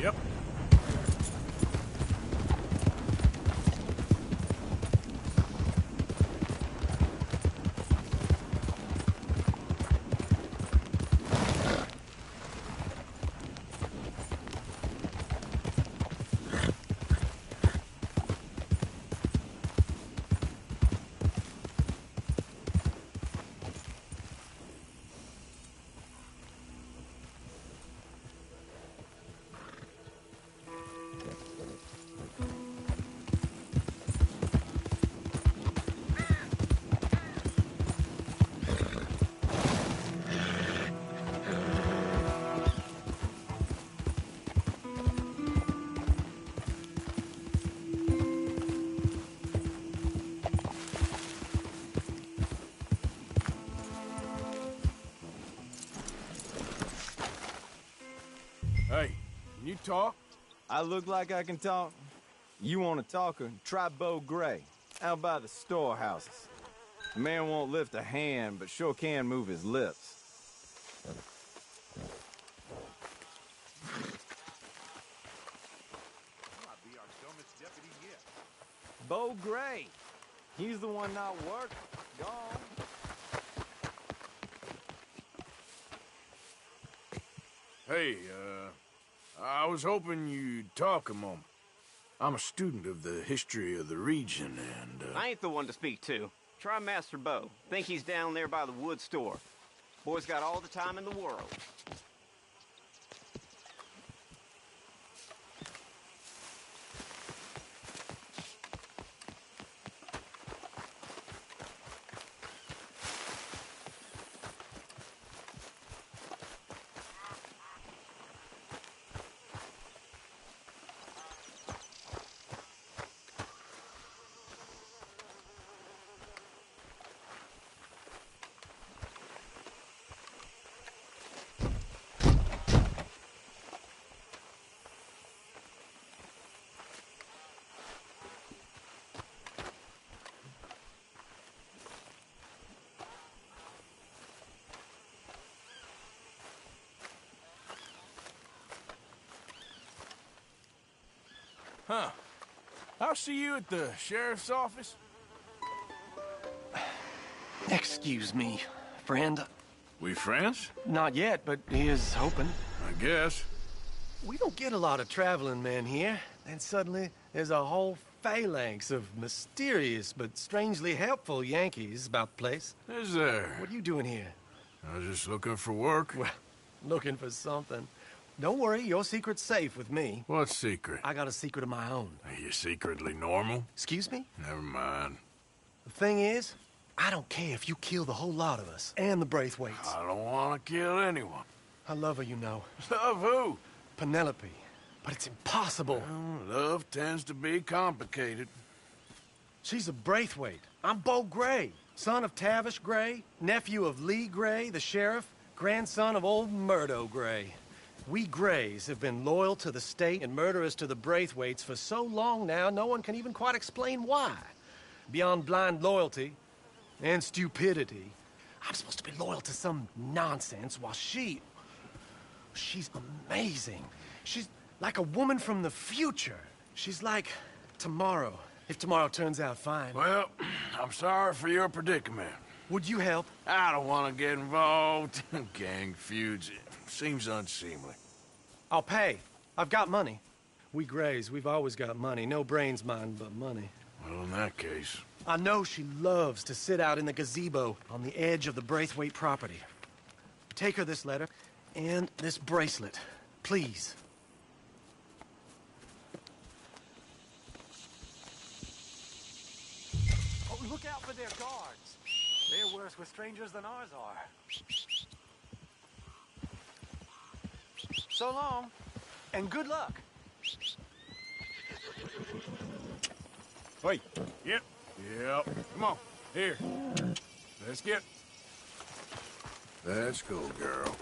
Speaker 2: Yep. Hey, can you talk?
Speaker 7: I look like I can talk? You want a talker? Try Bo Gray, out by the storehouses. The man won't lift a hand, but sure can move his lips. Bo Gray. He's the one not working. Gone.
Speaker 2: Hey, I was hoping you'd talk a moment. I'm a student of the history of the region, and,
Speaker 8: I ain't the one to speak to. Try Master Bo. Think he's down there by the wood store. Boy's got all the time in the world.
Speaker 2: huh. I'll see you at the sheriff's office.
Speaker 9: Excuse me, friend.
Speaker 2: We friends?
Speaker 9: Not yet, but he is hoping.
Speaker 2: I guess.
Speaker 9: We don't get a lot of traveling men here. Then suddenly, there's a whole phalanx of mysterious but strangely helpful Yankees about the place.
Speaker 2: Is there?
Speaker 9: What are you doing here?
Speaker 2: I was just looking for work.
Speaker 9: Well, looking for something. Don't worry, your secret's safe with me.
Speaker 2: What secret?
Speaker 9: I got a secret of my own.
Speaker 2: Are you secretly normal?
Speaker 9: Excuse me?
Speaker 2: Never mind.
Speaker 9: The thing is, I don't care if you kill the whole lot of us, and the Braithwaites.
Speaker 2: I don't want to kill anyone.
Speaker 9: I love her, you know.
Speaker 2: Love who?
Speaker 9: Penelope. But it's impossible.
Speaker 2: Well, love tends to be complicated.
Speaker 9: She's a Braithwaite. I'm Bo Gray, son of Tavish Gray, nephew of Lee Gray, the sheriff, grandson of old Murdo Gray. We Grays have been loyal to the state and murderous to the Braithwaites for so long now, no one can even quite explain why. Beyond blind loyalty and stupidity, I'm supposed to be loyal to some nonsense while she she's amazing. She's like a woman from the future. She's like tomorrow, if tomorrow turns out fine.
Speaker 2: Well, I'm sorry for your predicament.
Speaker 9: Would you help?
Speaker 2: I don't want to get involved in gang feuds. It seems unseemly.
Speaker 9: I'll pay. I've got money. We Grays, we've always got money. No brains, mind, but money.
Speaker 2: Well, in that case...
Speaker 9: I know she loves to sit out in the gazebo on the edge of the Braithwaite property. Take her this letter and this bracelet, please.
Speaker 4: Oh, look out for their guards. They're worse with strangers than ours are. So long, and good luck.
Speaker 2: Wait. Yep. Come on. Here. Let's get... Let's go, girl.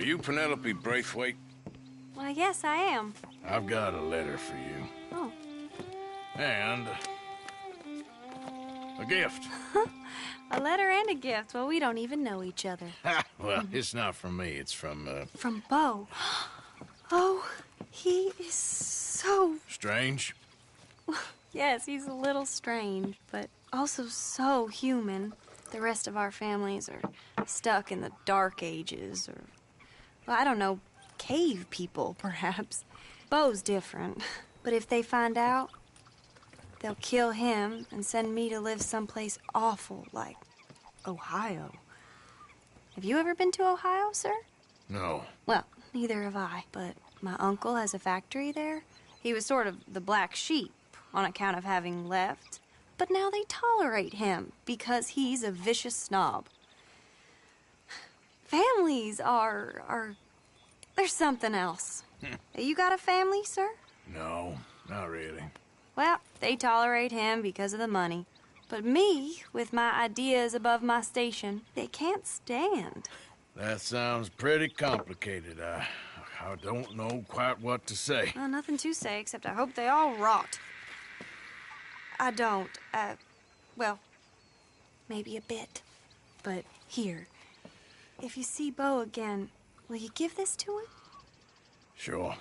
Speaker 2: you Penelope Braithwaite?
Speaker 10: Well, yes, I am.
Speaker 2: I've got a letter for you.
Speaker 10: Oh.
Speaker 2: And a gift.
Speaker 10: A letter and a gift. Well, we don't even know each other.
Speaker 2: Well, it's not from me. It's from,
Speaker 10: From Beau. Oh, he is so...
Speaker 2: Strange?
Speaker 10: Yes, he's a little strange, but also so human. The rest of our families are stuck in the Dark Ages, or, well, I don't know, cave people, perhaps. Beau's different. But if they find out, they'll kill him and send me to live someplace awful like Ohio. Have you ever been to Ohio, sir?
Speaker 2: No.
Speaker 10: Well, neither have I, but my uncle has a factory there. He was sort of the black sheep on account of having left, but now they tolerate him because he's a vicious snob. Families are there's something else. You got a family, sir?
Speaker 2: No, not really.
Speaker 10: Well, they tolerate him because of the money. But me, with my ideas above my station, they can't stand.
Speaker 2: That sounds pretty complicated. I don't know quite what to say.
Speaker 10: Well, nothing to say, except I hope they all rot. I don't, well, maybe a bit. But here, if you see Beau again, will you give this to him?
Speaker 2: Sure.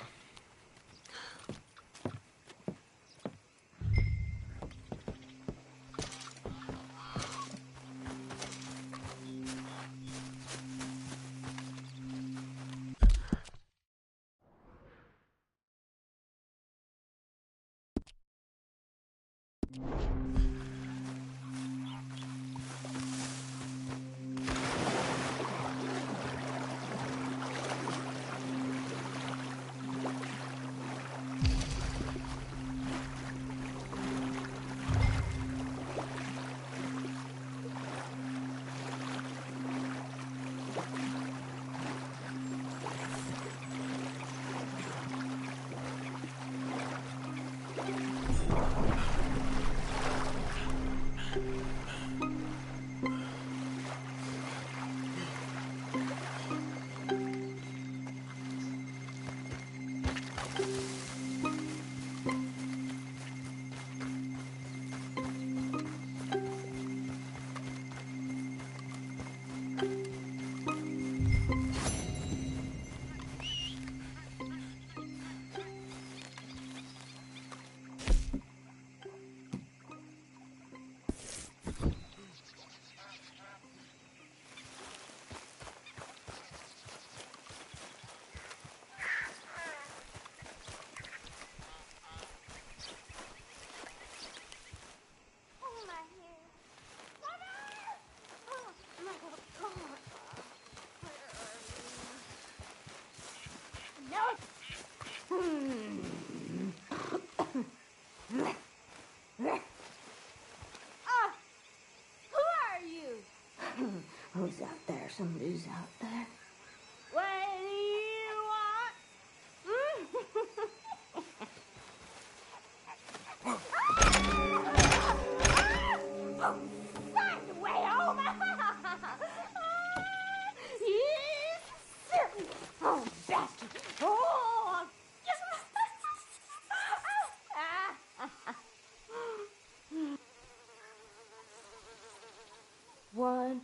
Speaker 11: Who's out there? Somebody's out there. What do you want? Find a way home! Yes, sir! Oh, bastard! Oh, yes! 1,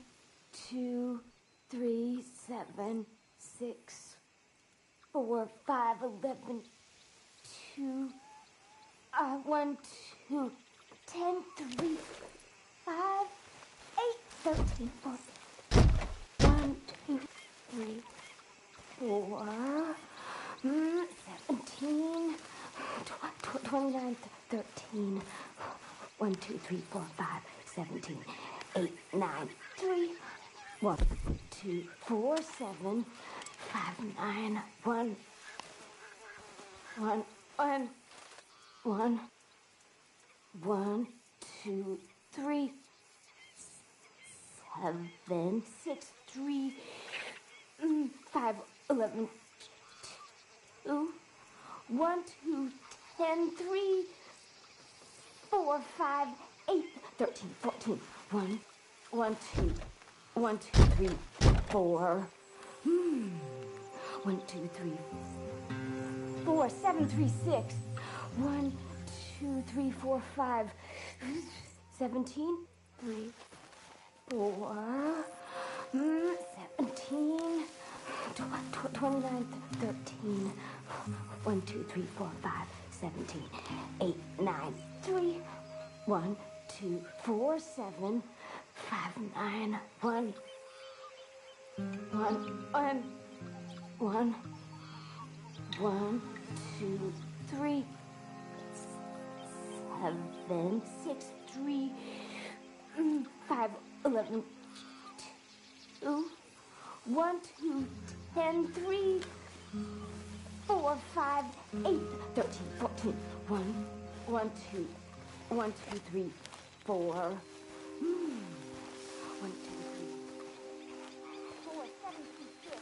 Speaker 11: 2, 3, 7, 6, 4, 5, 11, 2, 1, 2, 10, 3, 5, 8, 13, 14, 1, 2, 3, 4, 17, 29, 13, 1, 2, 3, 4, 5, 17, 8, 9, 3, 1, 2, 4, 7, 5, 9, 1, 1, 1, 1, 1, 2, 3, 7, 6, 3, 5, 11, 2, 1, 2, 10, 3, 4, 5, 8, 13, 14, 1, 1, 2, 1, 2, 3, 4, 1, 2, 3, 4, 7, 3, 6. 1, 2, 3, 4, 5. 17, 3, 4, 17, 29, 13. 1, 2, 3, 4, 5, 17, 8, 9, 3. 1, 2, 4, 7, 5, 9, 1. 1, 2, 3, 7, 6, 3, 5, 11, 2, 1, 2, 10, 3, 4, 5, 8, 13, 14, 1, 1, 2, 1, 2, 3, 4. 1, 2, 3, 4, 7, 6.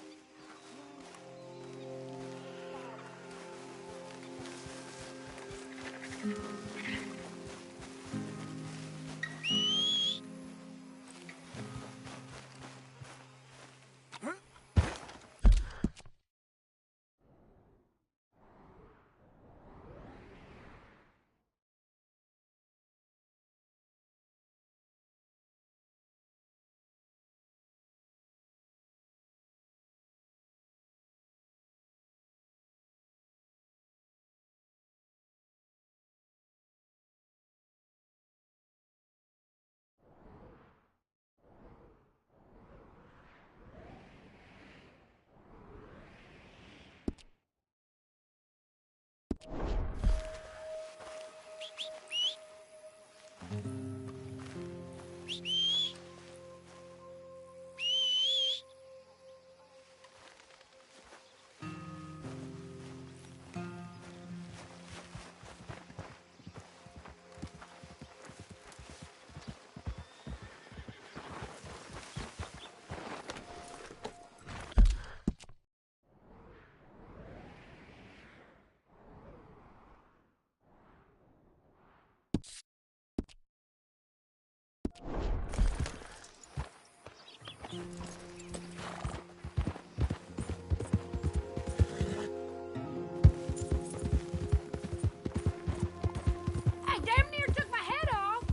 Speaker 12: I damn near took my head off.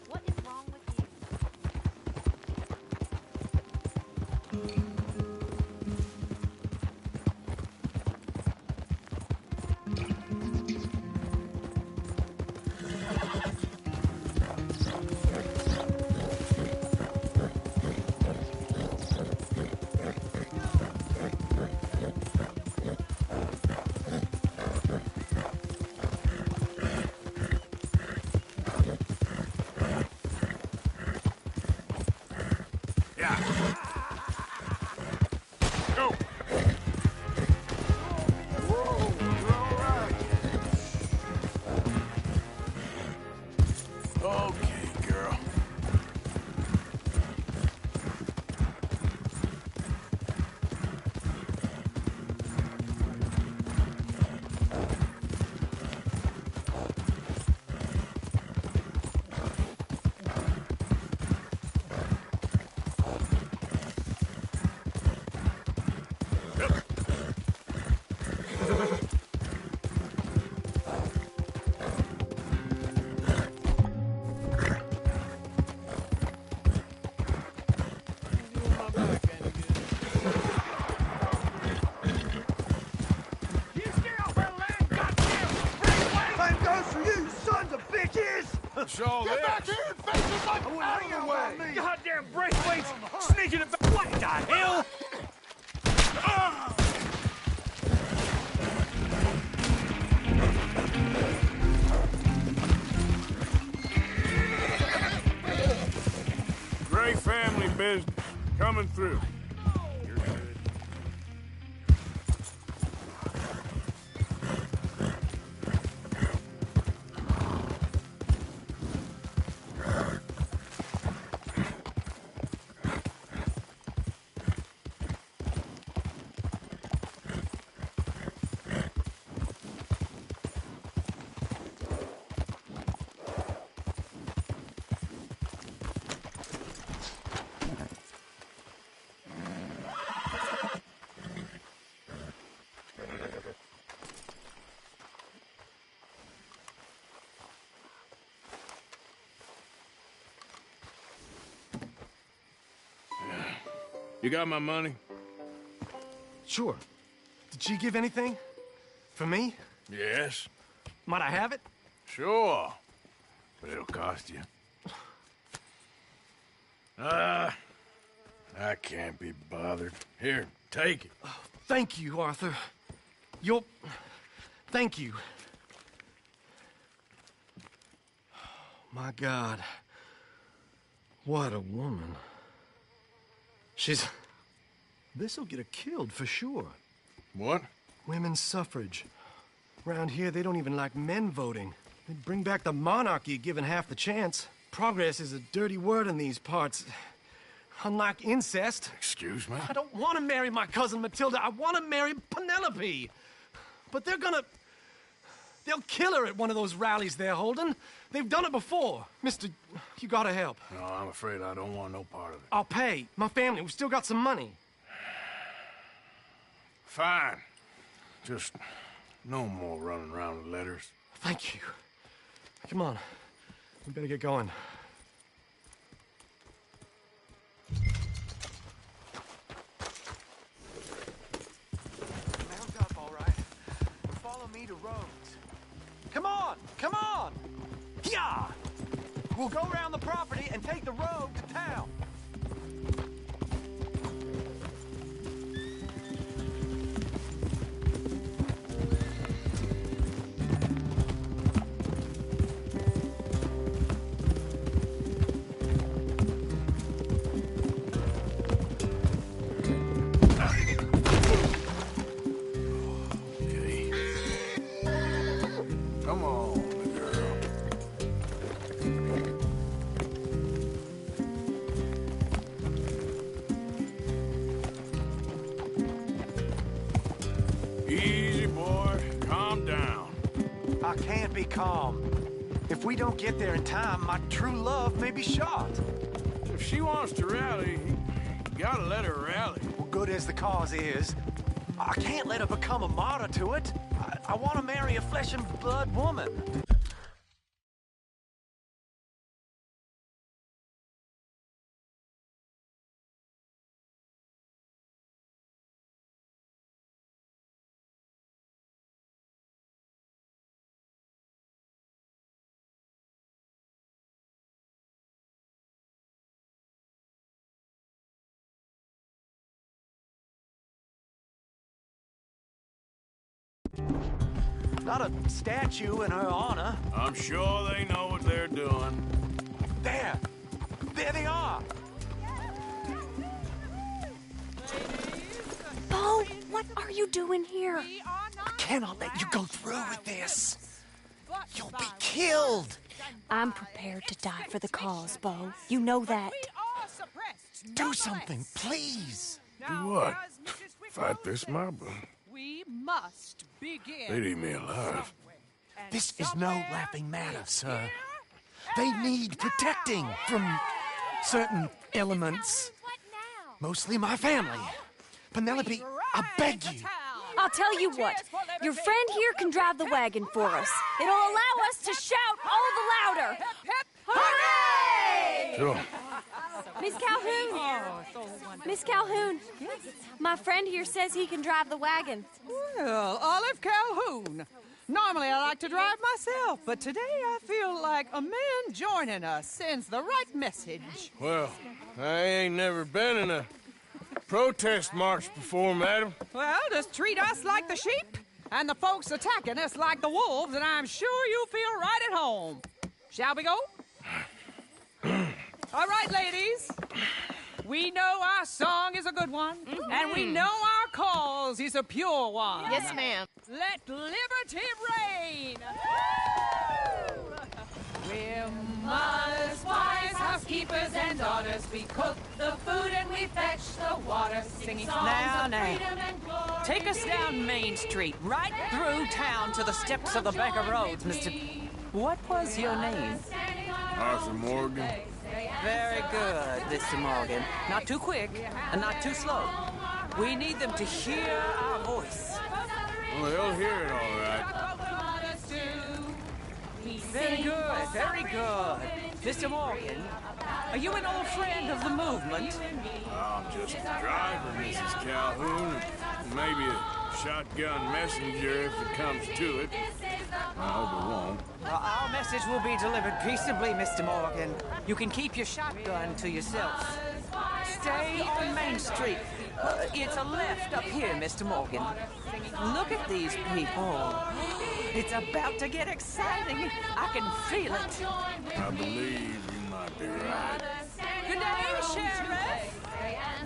Speaker 12: What is wrong with you?
Speaker 2: Okay, girl.
Speaker 4: Show Get back here and face it like out of the way!
Speaker 1: Goddamn Braithwaite's sneaking about. What the hell?
Speaker 2: Gray family business. Coming through. You got my money?
Speaker 9: Sure. Did she give anything? For me?
Speaker 2: Yes.
Speaker 9: Might I have it?
Speaker 2: Sure. But it'll cost you. I can't be bothered. Here, take it.
Speaker 9: Oh, thank you, Arthur. Thank you. My God. What a woman. This'll get her killed for sure.
Speaker 2: What?
Speaker 9: Women's suffrage. Around here, they don't even like men voting. They'd bring back the monarchy given half the chance. Progress is a dirty word in these parts. Unlike incest.
Speaker 2: Excuse me?
Speaker 9: I don't want to marry my cousin Matilda. I want to marry Penelope. But they'll kill her at one of those rallies they're holding. They've done it before. Mister, you gotta help.
Speaker 2: No, I'm afraid I don't want no part of it.
Speaker 9: I'll pay. My family, we've still got some money.
Speaker 2: Fine. Just no more running around with letters.
Speaker 9: Thank you. Come on. We better get going. Mount up, all right. Follow me to Rhodes. Come on! Come on! Yeah! We'll go around the property and take the road to town.
Speaker 2: Come on, girl. Easy, boy. Calm down.
Speaker 9: I can't be calm. If we don't get there in time, my true love may be shot.
Speaker 2: If she wants to rally, you gotta let her rally.
Speaker 9: Well, good as the cause is, I can't let her become a martyr to it. I want to marry a flesh and blood woman. Not a statue in her honor.
Speaker 2: I'm sure they know what they're doing.
Speaker 9: There! There they are!
Speaker 10: Bo, what are you doing here?
Speaker 9: I cannot let you go through with this. You'll be killed.
Speaker 10: I'm prepared to die for the cause, Bo. You know that.
Speaker 9: Do something, please.
Speaker 2: Do what? Fight this mob?
Speaker 13: We must begin.
Speaker 2: They'd eat me alive.
Speaker 9: This is no laughing matter, sir. They need protecting from certain elements. Mostly my family. Penelope, I beg you.
Speaker 10: I'll tell you what. Your friend here can drive the wagon for us. It'll allow us to shout all the louder. Hooray!
Speaker 2: Sure.
Speaker 10: Miss Calhoun! Miss Calhoun! My friend here says he can drive the wagon.
Speaker 13: Well, Olive Calhoun. Normally I like to drive myself, but today I feel like a man joining us sends the right message.
Speaker 2: Well, I ain't never been in a protest march before, madam.
Speaker 13: Well, just treat us like the sheep, and the folks attacking us like the wolves, and I'm sure you feel right at home. Shall we go? All right, ladies. We know our song is a good one, and we know our cause is a pure one.
Speaker 12: Yes, ma'am.
Speaker 13: Let liberty reign! We're mothers, wives, housekeepers, and daughters. We cook the food and we fetch the water, singing songs of freedom and glory.
Speaker 14: Take us down Main Street, right through town to the steps of the Bank of Rhodes, Mr. What was your name?
Speaker 2: Arthur Morgan.
Speaker 14: Very good, Mr. Morgan. Not too quick and not too slow. We need them to hear our voice.
Speaker 2: Well, they'll hear it all right.
Speaker 14: Very good, very good. Mr. Morgan, are you an old friend of the movement?
Speaker 2: I'm just a driver, Mrs. Calhoun, and maybe a shotgun messenger if it comes to it. I hope it won't.
Speaker 14: Our message will be delivered peaceably, Mr. Morgan. You can keep your shotgun to yourself. Stay on Main Street. It's a left up here, Mr. Morgan. Look at these people. It's about to get exciting. I can feel it.
Speaker 2: I believe you might be right.
Speaker 14: Good day, Sheriff.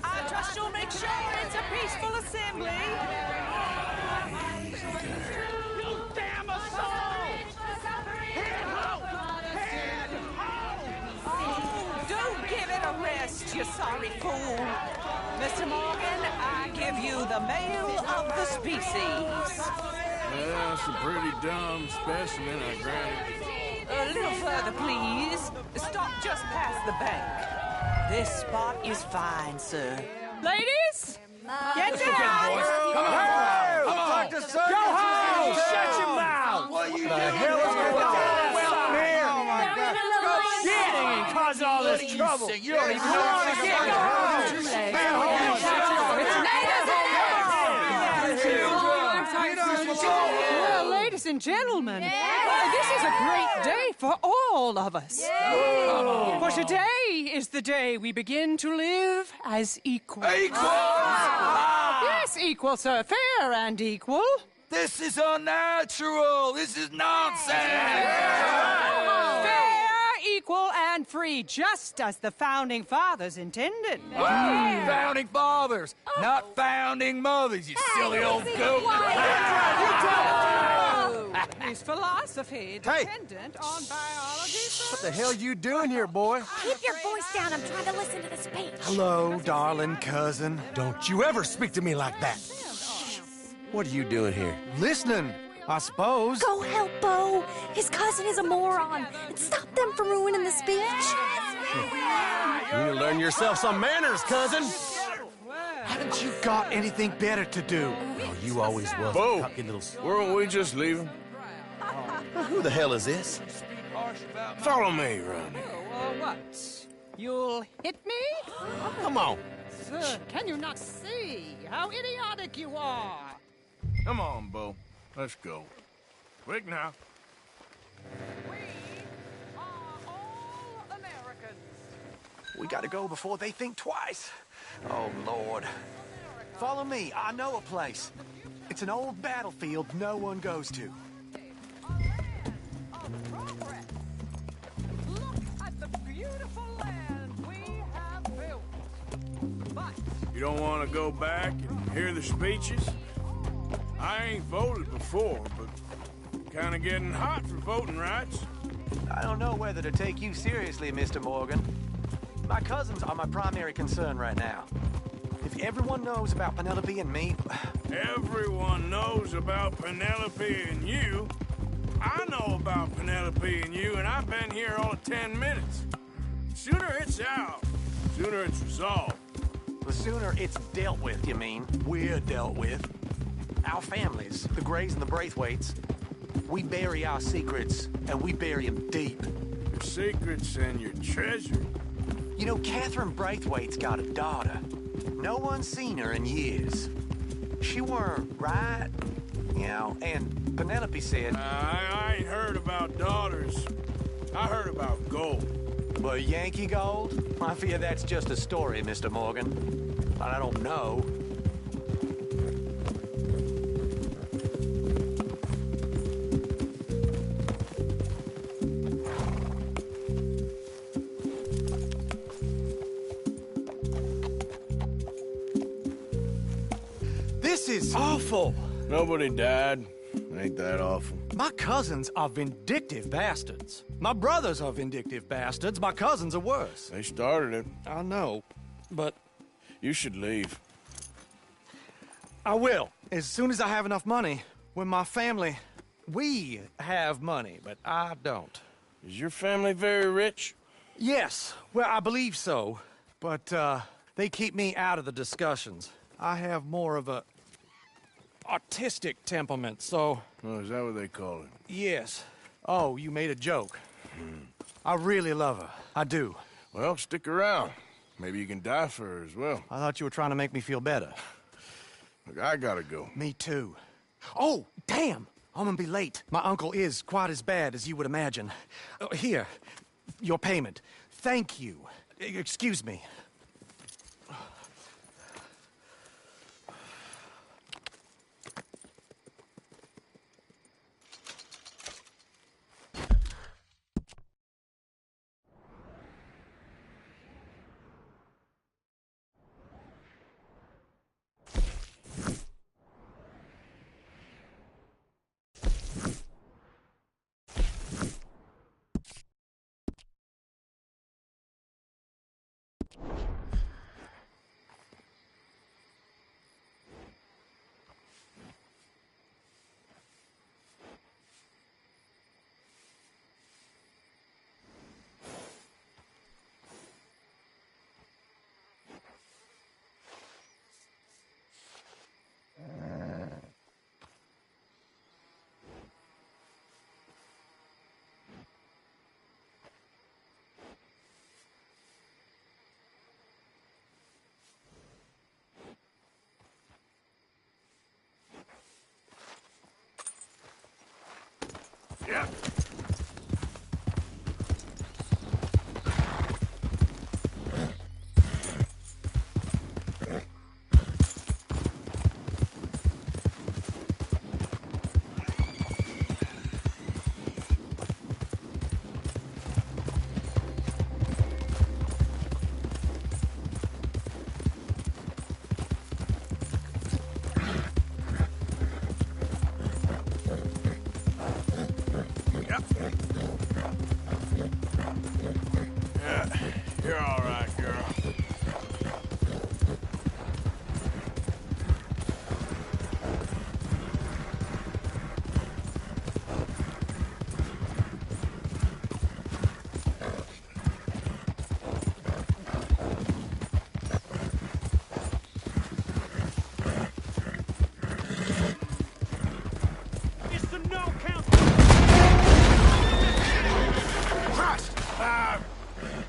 Speaker 14: I trust you'll make sure it's a peaceful assembly.
Speaker 1: You damn assault! Head ho! Head ho!
Speaker 14: Oh, don't give it a rest, you sorry fool. Mr. Morgan, I give you the male of the species.
Speaker 2: Yeah, that's a pretty dumb specimen, I grant it.
Speaker 14: A little further, please. Stop just past the bank. This spot is fine, sir. Ladies, get down!
Speaker 9: Come on! Go home! Shut your mouth!
Speaker 6: What are you
Speaker 9: The
Speaker 6: doing?
Speaker 9: hell is going on here?
Speaker 6: Oh, my God.
Speaker 9: Shit! And cause all this trouble.
Speaker 6: You don't even know what's going on.
Speaker 14: Well, ladies and gentlemen, this is a great day for all of us. For today is the day we begin to live as equals. Yes, equal, sir. Fair and equal.
Speaker 5: This is unnatural. This is nonsense.
Speaker 14: Fair, equal, and free, just as the Founding Fathers intended.
Speaker 5: Founding fathers, not founding mothers, you silly old goat.
Speaker 14: Is philosophy dependent on biology?
Speaker 9: What the hell you doing here, boy?
Speaker 12: Keep your voice down. I'm trying to listen to the speech.
Speaker 9: Hello, darling cousin. Don't you ever speak to me like that.
Speaker 6: What are you doing here?
Speaker 9: Listening, I suppose.
Speaker 12: Go help Bo. His cousin is a moron. And stop them from ruining the speech.
Speaker 9: You need to learn yourself some manners, cousin. Haven't you got anything better to do? Oh, you always was
Speaker 2: Bo,
Speaker 9: a cocky little...
Speaker 2: weren't we just leaving?
Speaker 6: Who the hell is this?
Speaker 2: Follow me, Ronnie.
Speaker 14: What? You'll hit me?
Speaker 9: Come on.
Speaker 14: Sir, can you not see how idiotic you are?
Speaker 2: Come on, Bo. Let's go. Quick now.
Speaker 14: We are all Americans.
Speaker 9: We gotta go before they think twice. Oh, Lord. Follow me. I know a place. It's an old battlefield no one goes to.
Speaker 14: Progress. Look at the beautiful land we have built. But
Speaker 2: You don't want to go back and hear the speeches? I ain't voted before, but kind of getting hot for voting rights.
Speaker 9: I don't know whether to take you seriously, Mr. Morgan. My cousins are my primary concern right now. If everyone knows about Penelope and me...
Speaker 2: Everyone knows about Penelope and you. I know about Penelope and you, and I've been here all of 10 minutes. Sooner it's out, sooner it's resolved.
Speaker 9: The sooner it's dealt with, you mean? We're dealt with. Our families, the Grays and the Braithwaites, we bury our secrets, and we bury them deep.
Speaker 2: Your secrets and your treasure.
Speaker 9: You know, Catherine Braithwaite's got a daughter. No one's seen her in years. She weren't right, you know, and Penelope said...
Speaker 2: I ain't heard about daughters. I heard about gold.
Speaker 9: Well, Yankee gold? I fear that's just a story, Mr. Morgan. But I don't know. This is awful.
Speaker 2: Nobody died. Ain't that awful?
Speaker 9: My cousins are vindictive bastards. My brothers are vindictive bastards. My cousins are worse.
Speaker 2: They started it.
Speaker 9: I know, but...
Speaker 2: You should leave.
Speaker 9: I will, as soon as I have enough money. When my family... We have money, but I don't.
Speaker 2: Is your family very rich?
Speaker 9: Yes, well, I believe so. But, they keep me out of the discussions. I have more of a... artistic temperament, so...
Speaker 2: Oh, is that what they call it?
Speaker 9: Yes. Oh, you made a joke. I really love her. I do.
Speaker 2: Well, stick around. Maybe you can die for her as well.
Speaker 9: I thought you were trying to make me feel better.
Speaker 2: Look, I gotta go.
Speaker 9: Me too. Oh, damn! I'm gonna be late. My uncle is quite as bad as you would imagine. Here, your payment. Thank you. Excuse me.
Speaker 2: Yeah. You're all right, girl.
Speaker 1: It's the no count.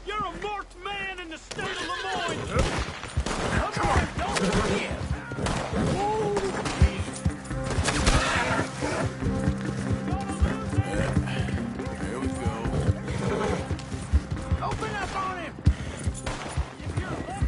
Speaker 1: You're a marked man in the state of Lemoyne. Come on, don't forget.
Speaker 2: Here we go.
Speaker 1: Open up on him. If you're lucky,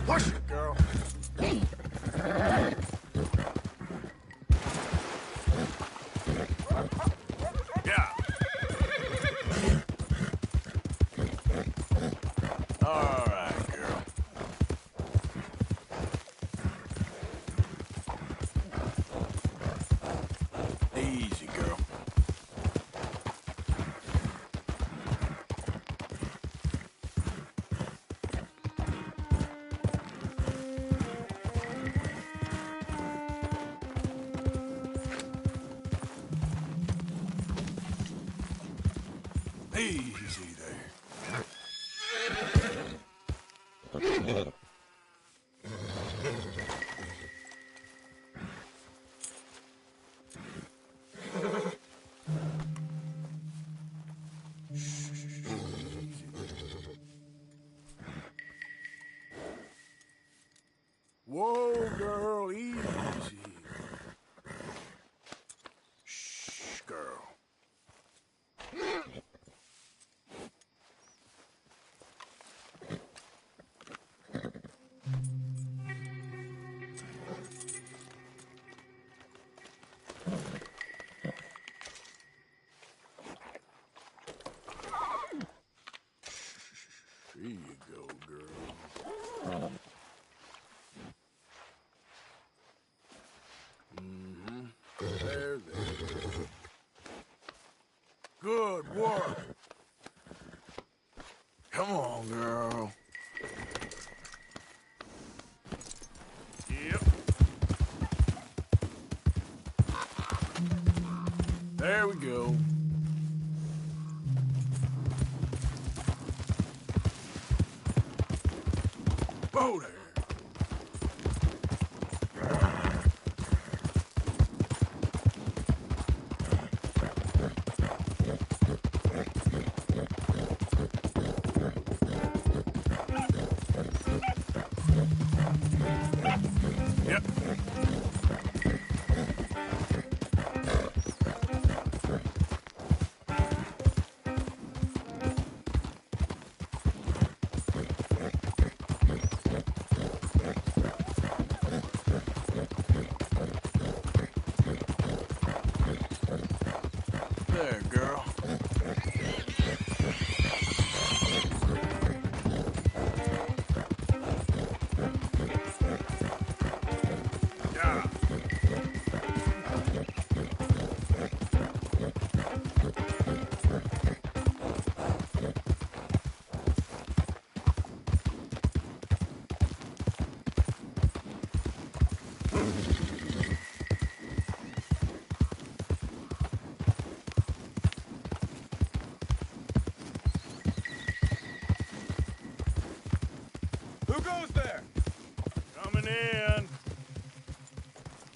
Speaker 2: Push it, girl. Yeah. All right, girl. Easy, girl. Easy there. Whoa, girl, easy. Shh, girl. Good work. Come on, girl. Yep. There we go. Whoa there. Yep. There, girl. Yeah.
Speaker 5: Who goes there?
Speaker 2: Coming in.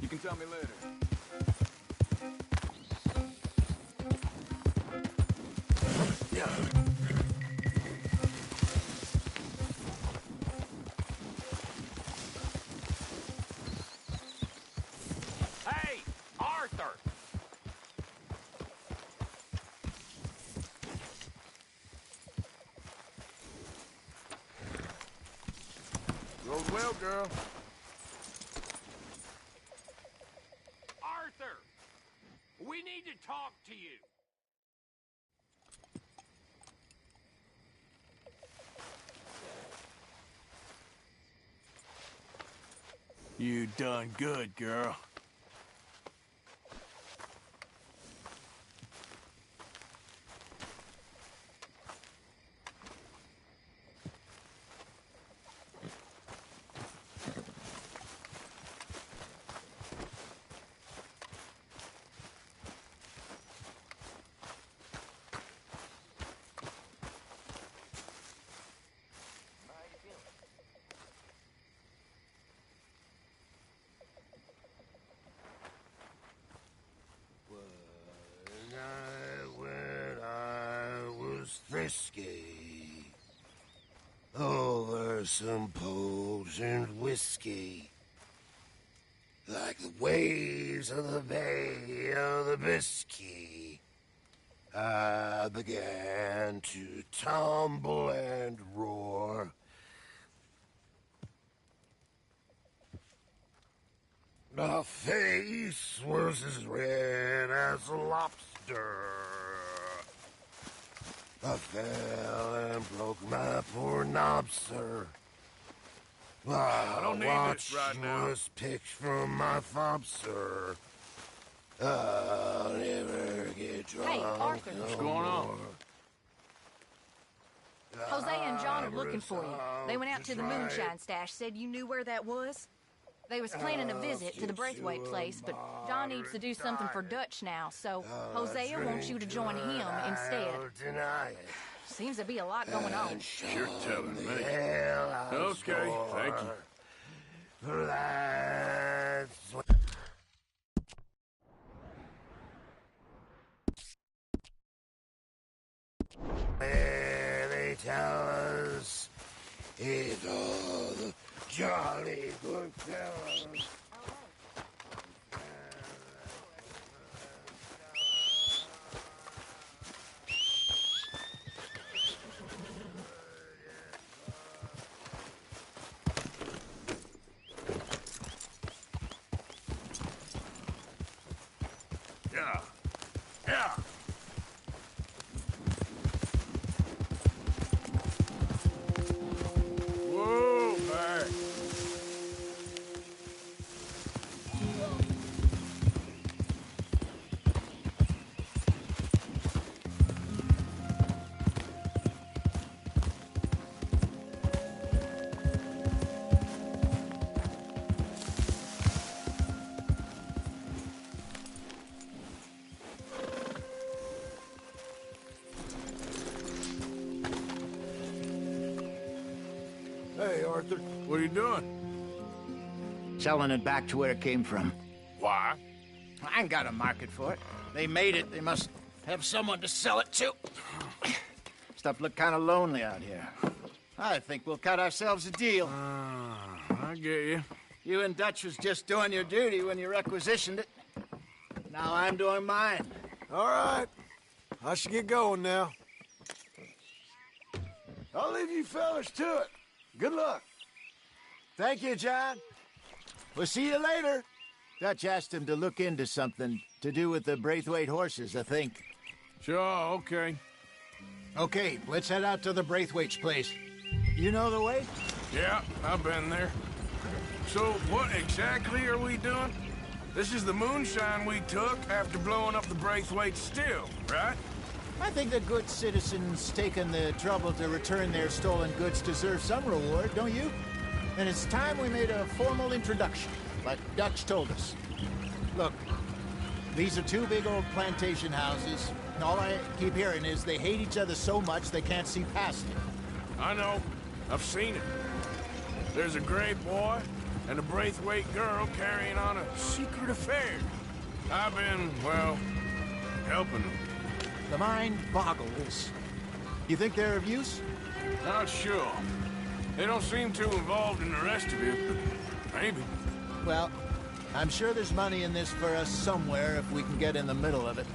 Speaker 5: You can tell me later.
Speaker 2: Yeah.
Speaker 5: Hey, Arthur!
Speaker 2: Rolled well, girl.
Speaker 5: Arthur! We need to talk to you.
Speaker 2: You done good, girl.
Speaker 15: When I was frisky, over some potent whiskey, like the waves of the Bay of the Biscay, I began to tumble and roar. My face was as red as a lobster. I fell and broke my poor knob, sir.
Speaker 2: I don't need this right now.
Speaker 15: Was picked from my fob, sir. I'll never get drunk.
Speaker 12: Hey, Arthur.
Speaker 2: What's going on?
Speaker 12: Jose and John are looking for you. They went out to the moonshine stash, said you knew where that was. They was planning a visit to the Braithwaite place, but John needs to do something for Dutch now, so Hosea wants you to join him instead. Seems to be a lot going on.
Speaker 2: You're telling me. Okay, thank you.
Speaker 15: That's what... Where they tell us it's all the jolly good fellas.
Speaker 2: Yeah. Yeah. Whoa, back. Arthur? What are you doing?
Speaker 16: Selling it back to where it came from.
Speaker 2: Why?
Speaker 16: I ain't got a market for it. They made it. They must have someone to sell it to. Stuff look kind of lonely out here. I think we'll cut ourselves a deal.
Speaker 2: I get you.
Speaker 16: You and Dutch was just doing your duty when you requisitioned it. Now I'm doing mine.
Speaker 9: All right. I should get going now. I'll leave you fellas to it. Good luck.
Speaker 16: Thank you, John. We'll see you later. Dutch asked him to look into something to do with the Braithwaite horses, I think.
Speaker 2: Sure, okay.
Speaker 16: Okay, let's head out to the Braithwaite's place. You know the way?
Speaker 2: Yeah, I've been there. So what exactly are we doing? This is the moonshine we took after blowing up the Braithwaite still, right?
Speaker 16: I think the good citizens taking the trouble to return their stolen goods deserve some reward, don't you? And it's time we made a formal introduction, like Dutch told us. Look, these are two big old plantation houses. And all I keep hearing is they hate each other so much they can't see past it.
Speaker 2: I know. I've seen it. There's a gray boy and a Braithwaite girl carrying on a secret affair. I've been, well, helping them.
Speaker 16: The mind boggles. You think they're of use?
Speaker 2: Not sure. They don't seem too involved in the rest of it, but maybe.
Speaker 16: Well, I'm sure there's money in this for us somewhere if we can get in the middle of it.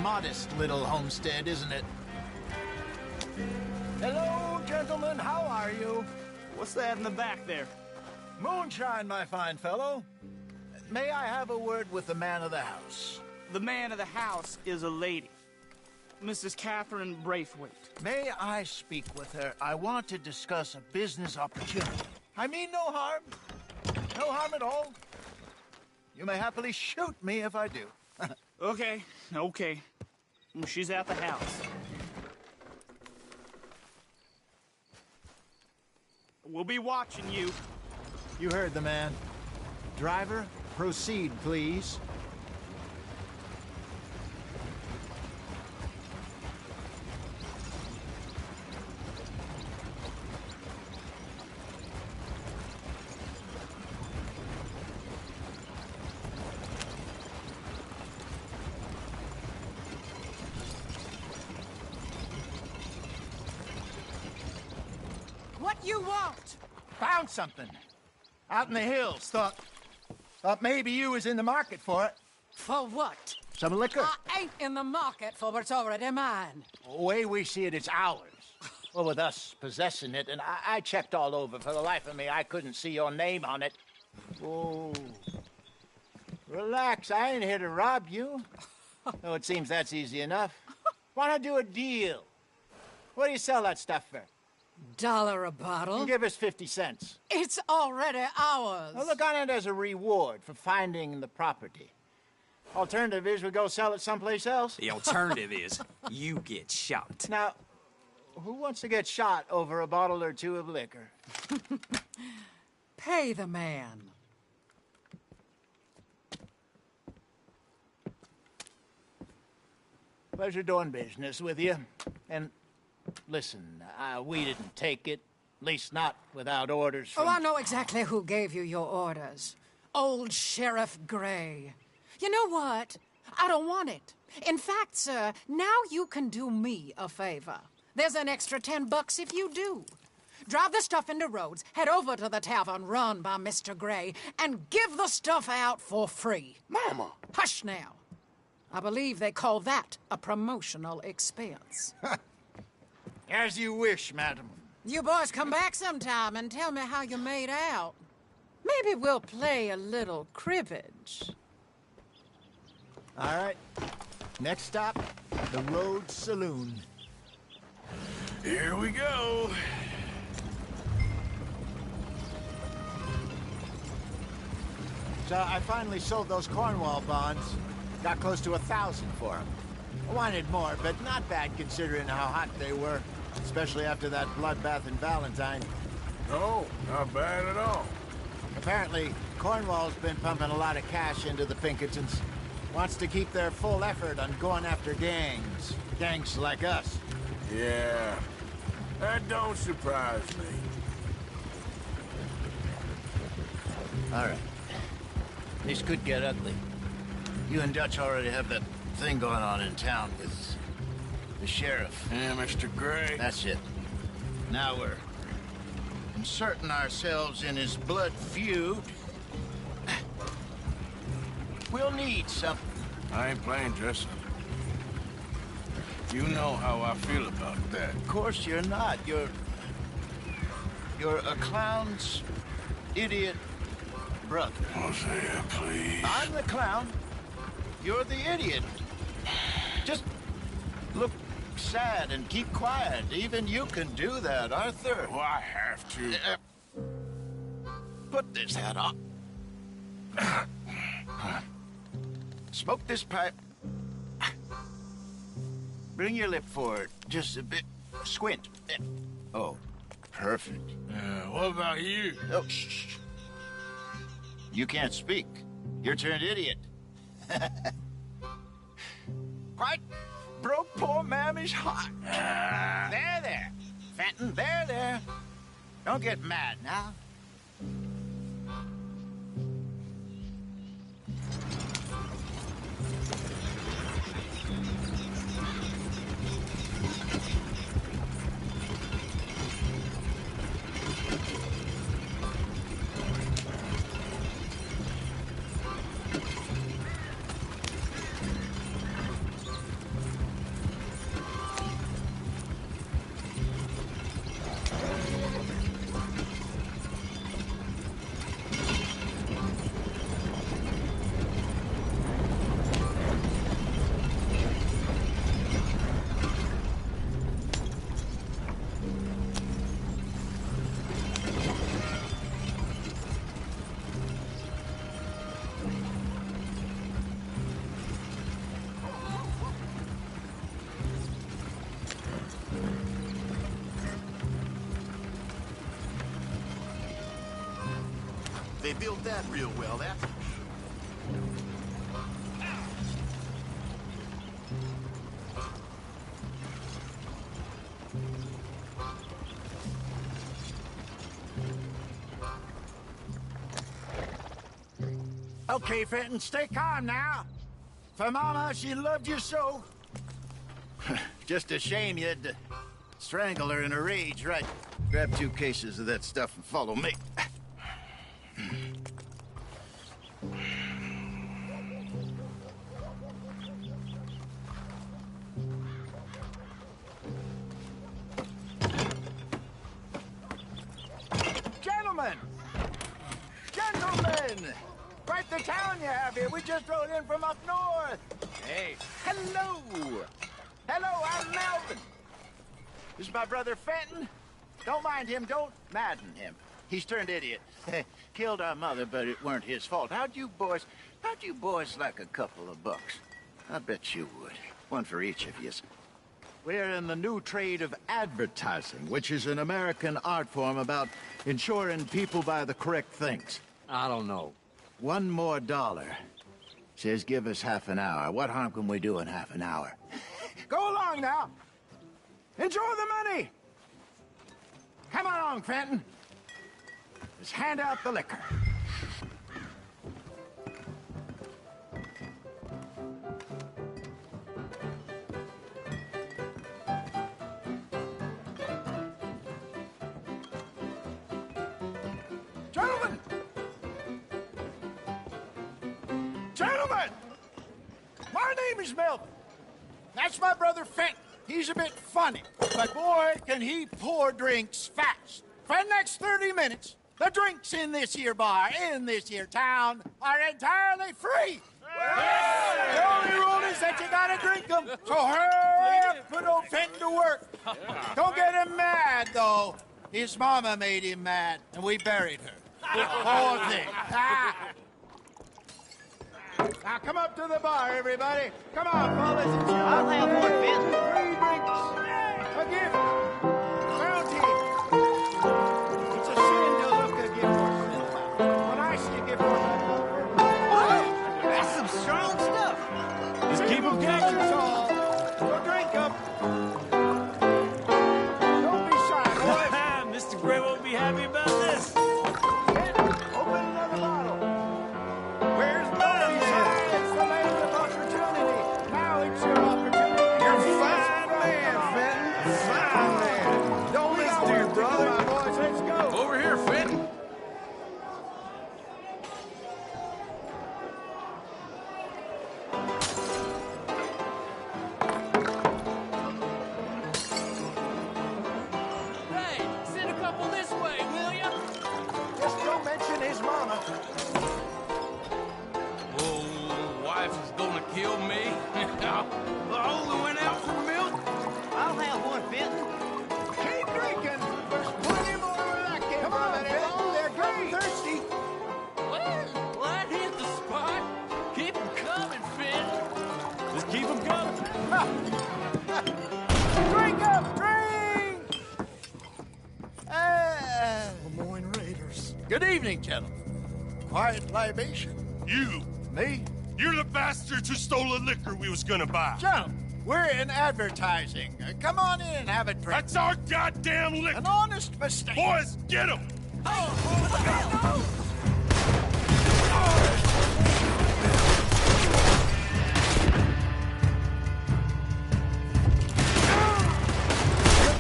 Speaker 16: Modest little homestead, isn't it? Hello, gentlemen. How are you?
Speaker 17: What's that in the back there?
Speaker 16: Moonshine, my fine fellow. May I have a word with the man of the house?
Speaker 17: The man of the house is a lady. Mrs. Catherine Braithwaite.
Speaker 16: May I speak with her? I want to discuss a business opportunity. I mean no harm. No harm at all. You may happily shoot me if I do.
Speaker 17: Okay. She's at the house. We'll be watching you.
Speaker 16: You heard the man. Driver, proceed, please.
Speaker 14: What you want?
Speaker 16: Found something. Out in the hills. Thought maybe you was in the market for it.
Speaker 14: For what?
Speaker 16: Some liquor.
Speaker 14: I ain't in the market for what's already mine.
Speaker 16: The way we see it, it's ours. Well, with us possessing it, and I checked all over. For the life of me, I couldn't see your name on it. Oh. Relax, I ain't here to rob you. Though it seems that's easy enough. Wanna do a deal? What do you sell that stuff for?
Speaker 14: $1 a bottle?
Speaker 16: Give us 50 cents.
Speaker 14: It's already ours.
Speaker 16: Well, look on it as a reward for finding the property. Alternative is we go sell it someplace else.
Speaker 18: The alternative is you get shot.
Speaker 16: Now, who wants to get shot over a bottle or two of liquor?
Speaker 14: Pay the man.
Speaker 16: Pleasure doing business with you. And listen, we didn't take it. At least not without orders from...
Speaker 14: Oh, I know exactly who gave you your orders. Old Sheriff Gray. You know what? I don't want it. In fact, sir, now you can do me a favor. There's an extra $10 if you do. Drive the stuff into Rhodes, head over to the tavern run by Mr. Gray, and give the stuff out for free.
Speaker 15: Mama!
Speaker 14: Hush now. I believe they call that a promotional expense.
Speaker 16: As you wish, madam.
Speaker 14: You boys come back sometime and tell me how you made out.
Speaker 13: Maybe we'll play a little cribbage.
Speaker 16: All right. Next stop, the Rhodes Saloon.
Speaker 2: Here we go.
Speaker 16: So I finally sold those Cornwall bonds. Got close to 1,000 for them. I wanted more, but not bad considering how hot they were. Especially after that bloodbath in Valentine.
Speaker 2: No, not bad at all.
Speaker 16: Apparently, Cornwall's been pumping a lot of cash into the Pinkertons. Wants to keep their full effort on going after gangs. Gangs like us.
Speaker 2: Yeah, that don't surprise me.
Speaker 16: All right. This could get ugly. You and Dutch already have that thing going on in town with the sheriff.
Speaker 2: Yeah, Mr. Gray.
Speaker 16: That's it. Now we're inserting ourselves in his blood feud. We'll need something.
Speaker 2: I ain't playing dress-up. You know how I feel about that.
Speaker 16: Of course you're not. You're a clown's idiot brother.
Speaker 2: Hosea, please.
Speaker 16: I'm the clown. You're the idiot. Just look sad and keep quiet. Even you can do that, Arthur.
Speaker 2: Oh, I have to.
Speaker 16: Put this hat on. Smoke this pipe. Bring your lip forward just a bit. Squint. Oh, perfect.
Speaker 2: What about you?
Speaker 16: Oh, shh. You can't speak. You're turned idiot. Quite broke poor Mammy's heart. There. Fenton, there. Don't get mad now.
Speaker 6: They built that real well, that's for sure.
Speaker 16: Okay, Fenton, stay calm now. For Mama, she loved you so. Just a shame you had to strangle her in a rage, right? Grab 2 cases of that stuff and follow me. Gentlemen! Quite the town you have here. We just rode in from up north. Hey, hello! Hello, I'm Melvin. This is my brother Fenton. Don't mind him, don't madden him. He's turned idiot. Killed our mother, but it weren't his fault. How'd you boys like a couple of bucks? I bet you would. One for each of yous. We're in the new trade of advertising, which is an American art form about ensuring people buy the correct things.
Speaker 18: I don't know.
Speaker 16: $1 more. Says give us half an hour. What harm can we do in half an hour? Go along now. Enjoy the money. Come along, Fenton. Let's hand out the liquor. Gentlemen! My name is Melvin. That's my brother Fenton. He's a bit funny, but boy, can he pour drinks fast. For the next 30 minutes, The drinks in this here bar, in this here town, are entirely free. The only rule is that you gotta drink them. So hurry up, put old Fenton to work. Don't get him mad, though. His mama made him mad, and we buried her. Poor thing. Now come up to the bar, everybody. Come on, fellas.
Speaker 14: I'll have one, Fenton.
Speaker 16: 3 drinks. A gift. Bounty. It's a sin to look a gift horse in the mouth. When I see a gift horse,
Speaker 14: That's some strong stuff.
Speaker 16: just keep them catchers all. So drink up. Don't be shy, boys.
Speaker 4: Mr. Gray won't be happy about this.
Speaker 16: Open another bottle. Where's mine? It's the land of opportunity. Now it's your opportunity.
Speaker 7: You're a fine man, Fenton. Fine man. Don't listen to your brother.
Speaker 16: Boys, let's go.
Speaker 5: Over here, Fenton.
Speaker 17: Hey, send a couple this way, will ya?
Speaker 16: Just don't mention his mama.
Speaker 5: Oh, wife is gonna kill me. I only went out for milk.
Speaker 14: I'll have one, Fenton.
Speaker 16: Keep drinking. There's plenty more where that came from. Come on, Fenton. They're getting thirsty.
Speaker 17: Well, that hit the spot. Keep 'em coming, Fenton.
Speaker 4: Just keep them coming.
Speaker 16: Drink up, drink!
Speaker 15: Lemoyne Raiders.
Speaker 16: Good evening, gentlemen. Quiet libation.
Speaker 15: You.
Speaker 16: Me?
Speaker 15: You're the bastards who stole the liquor we was gonna buy.
Speaker 16: Gentlemen, we're in advertising. Come on in and have a drink.
Speaker 15: That's our goddamn liquor.
Speaker 16: An honest mistake.
Speaker 15: Boys, get him!
Speaker 16: Good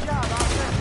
Speaker 16: job, Arthur.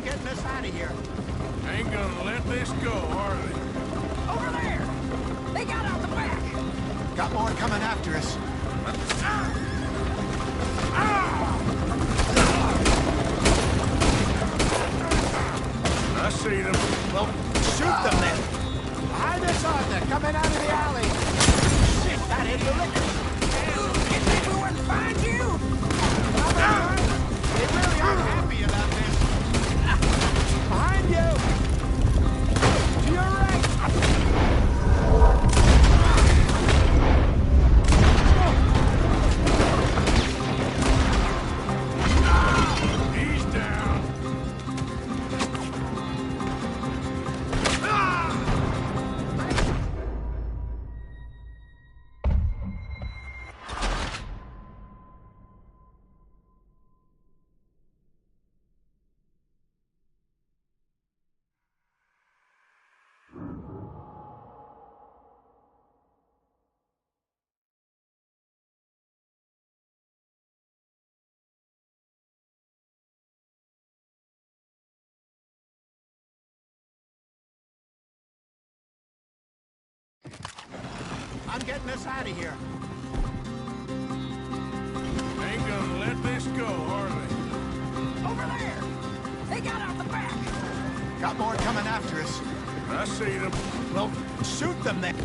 Speaker 16: I'm getting us out of here.
Speaker 2: Ain't gonna let this go, are they?
Speaker 14: Over there! They got out the back!
Speaker 16: Got more coming after us.
Speaker 2: I see them.
Speaker 16: Well, shoot them then. Behind us, Arthur, coming out of the alley. Shit, that hit the liquor.
Speaker 14: You think we wouldn't find you?
Speaker 16: They really aren't happy about this. Behind you! To your right!
Speaker 2: He's down.
Speaker 16: I'm getting us out of here.
Speaker 2: Ain't gonna let this go, are they?
Speaker 14: Over there! They got out the back!
Speaker 16: Got more coming after us.
Speaker 2: I see them.
Speaker 16: Well, shoot them then.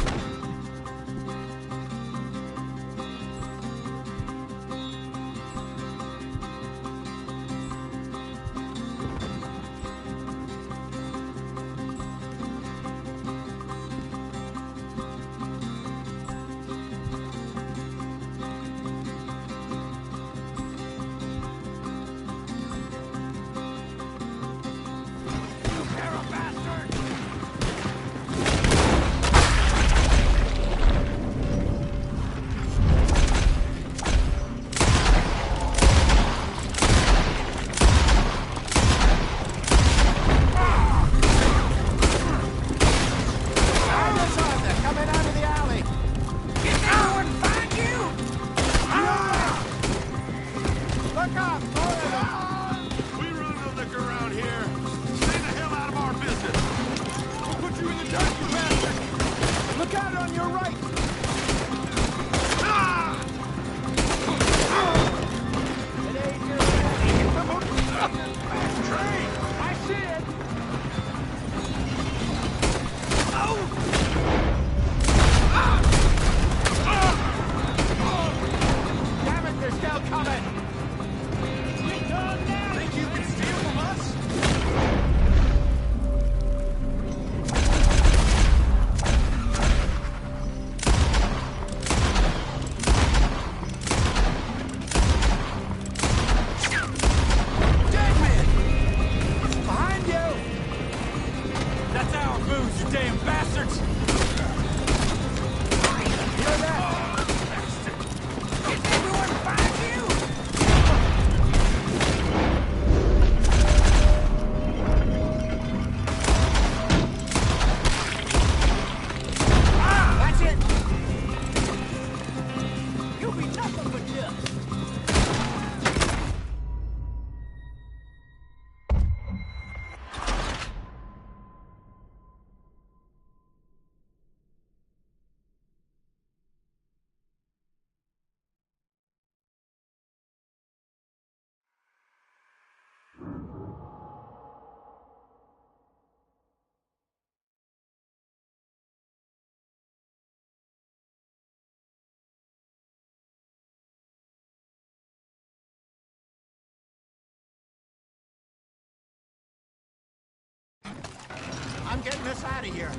Speaker 16: I'm getting us out of here.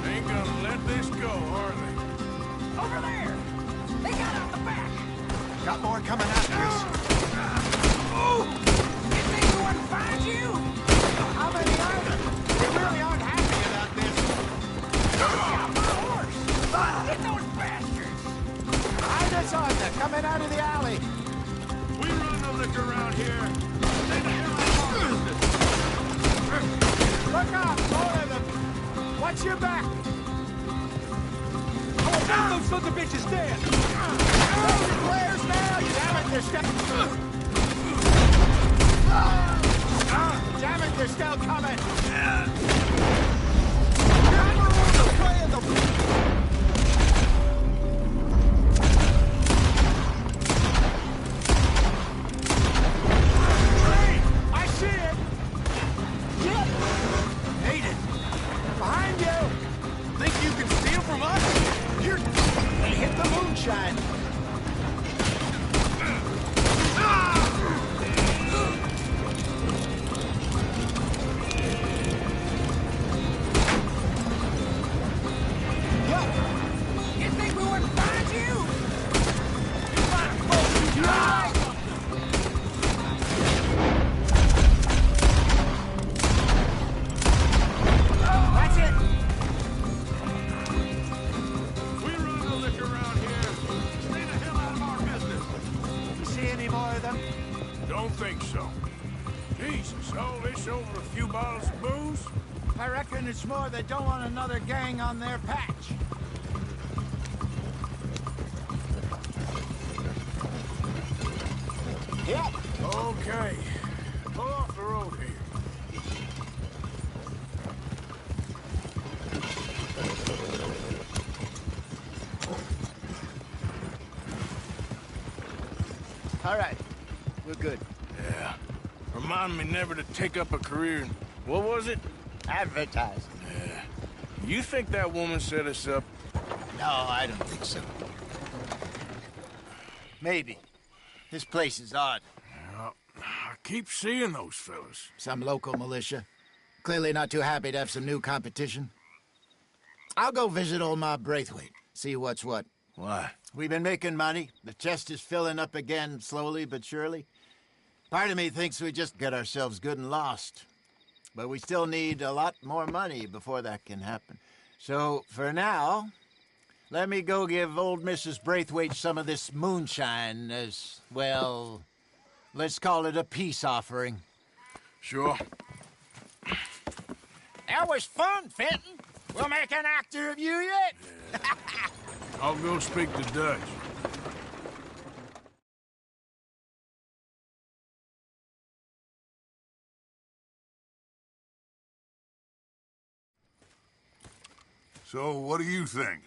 Speaker 2: Ain't gonna let this go, are they?
Speaker 14: Over there! They got out the back!
Speaker 16: Got more coming after us.
Speaker 14: Oh! You think we wouldn't find you?
Speaker 16: How many are there? They really aren't happy about this.
Speaker 14: Got my horse! Get those bastards!
Speaker 16: Behind us, Arthur, coming out of the alley.
Speaker 2: We run no liquor around here. Stay the hell out of our business.
Speaker 16: Look out, more of them. Watch your back.
Speaker 4: I will make those sons of bitches dead.
Speaker 16: They're still... Damn it, they're still coming! I see it! Get! Aiden! Behind you! Think you can steal from us? You're... They hit the moonshine!
Speaker 14: You think we wouldn't find you?
Speaker 16: That's it!
Speaker 2: We run the liquor around here. Stay the hell out of our business.
Speaker 16: You see any more of them?
Speaker 2: Don't think so. Jesus, all this over a few bottles of booze?
Speaker 16: I reckon it's more they don't want another gang on their patch. Yep.
Speaker 2: Okay. Pull off the road here.
Speaker 16: All right. We're good.
Speaker 2: Yeah. Remind me never to take up a career in... What was it?
Speaker 16: Advertising.
Speaker 2: Yeah. You think that woman set us up?
Speaker 16: No, I don't think so. Maybe. This place is odd.
Speaker 2: Yeah, I keep seeing those fellas.
Speaker 16: Some local militia. Clearly not too happy to have some new competition. I'll go visit old Ma Braithwaite, see what's what.
Speaker 2: Why?
Speaker 16: We've been making money. The chest is filling up again, slowly but surely. Part of me thinks we just get ourselves good and lost. But we still need a lot more money before that can happen. So, for now, let me go give old Mrs. Braithwaite some of this moonshine as, well, let's call it a peace offering.
Speaker 2: Sure.
Speaker 16: That was fun, Fenton. We'll make an actor of you yet.
Speaker 2: Yeah. I'll go speak to Dutch.
Speaker 15: So, what do you think?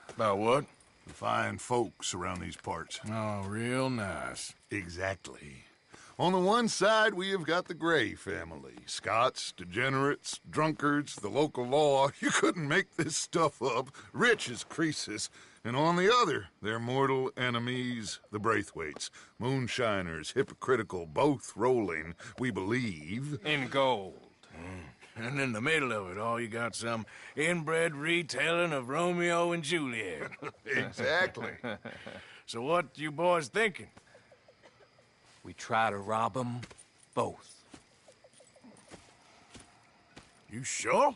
Speaker 2: About what?
Speaker 15: The fine folks around these parts.
Speaker 2: Oh, real nice.
Speaker 15: Exactly. On the one side, we have got the Gray family. Scots, degenerates, drunkards, the local law. You couldn't make this stuff up. Rich as Croesus. And on the other, their mortal enemies, the Braithwaites. Moonshiners, hypocritical, both rolling, we believe...
Speaker 5: in gold.
Speaker 2: And in the middle of it all, you got some inbred retelling of Romeo and Juliet.
Speaker 15: Exactly.
Speaker 2: So what you boys thinking?
Speaker 5: We try to rob them both.
Speaker 2: You sure?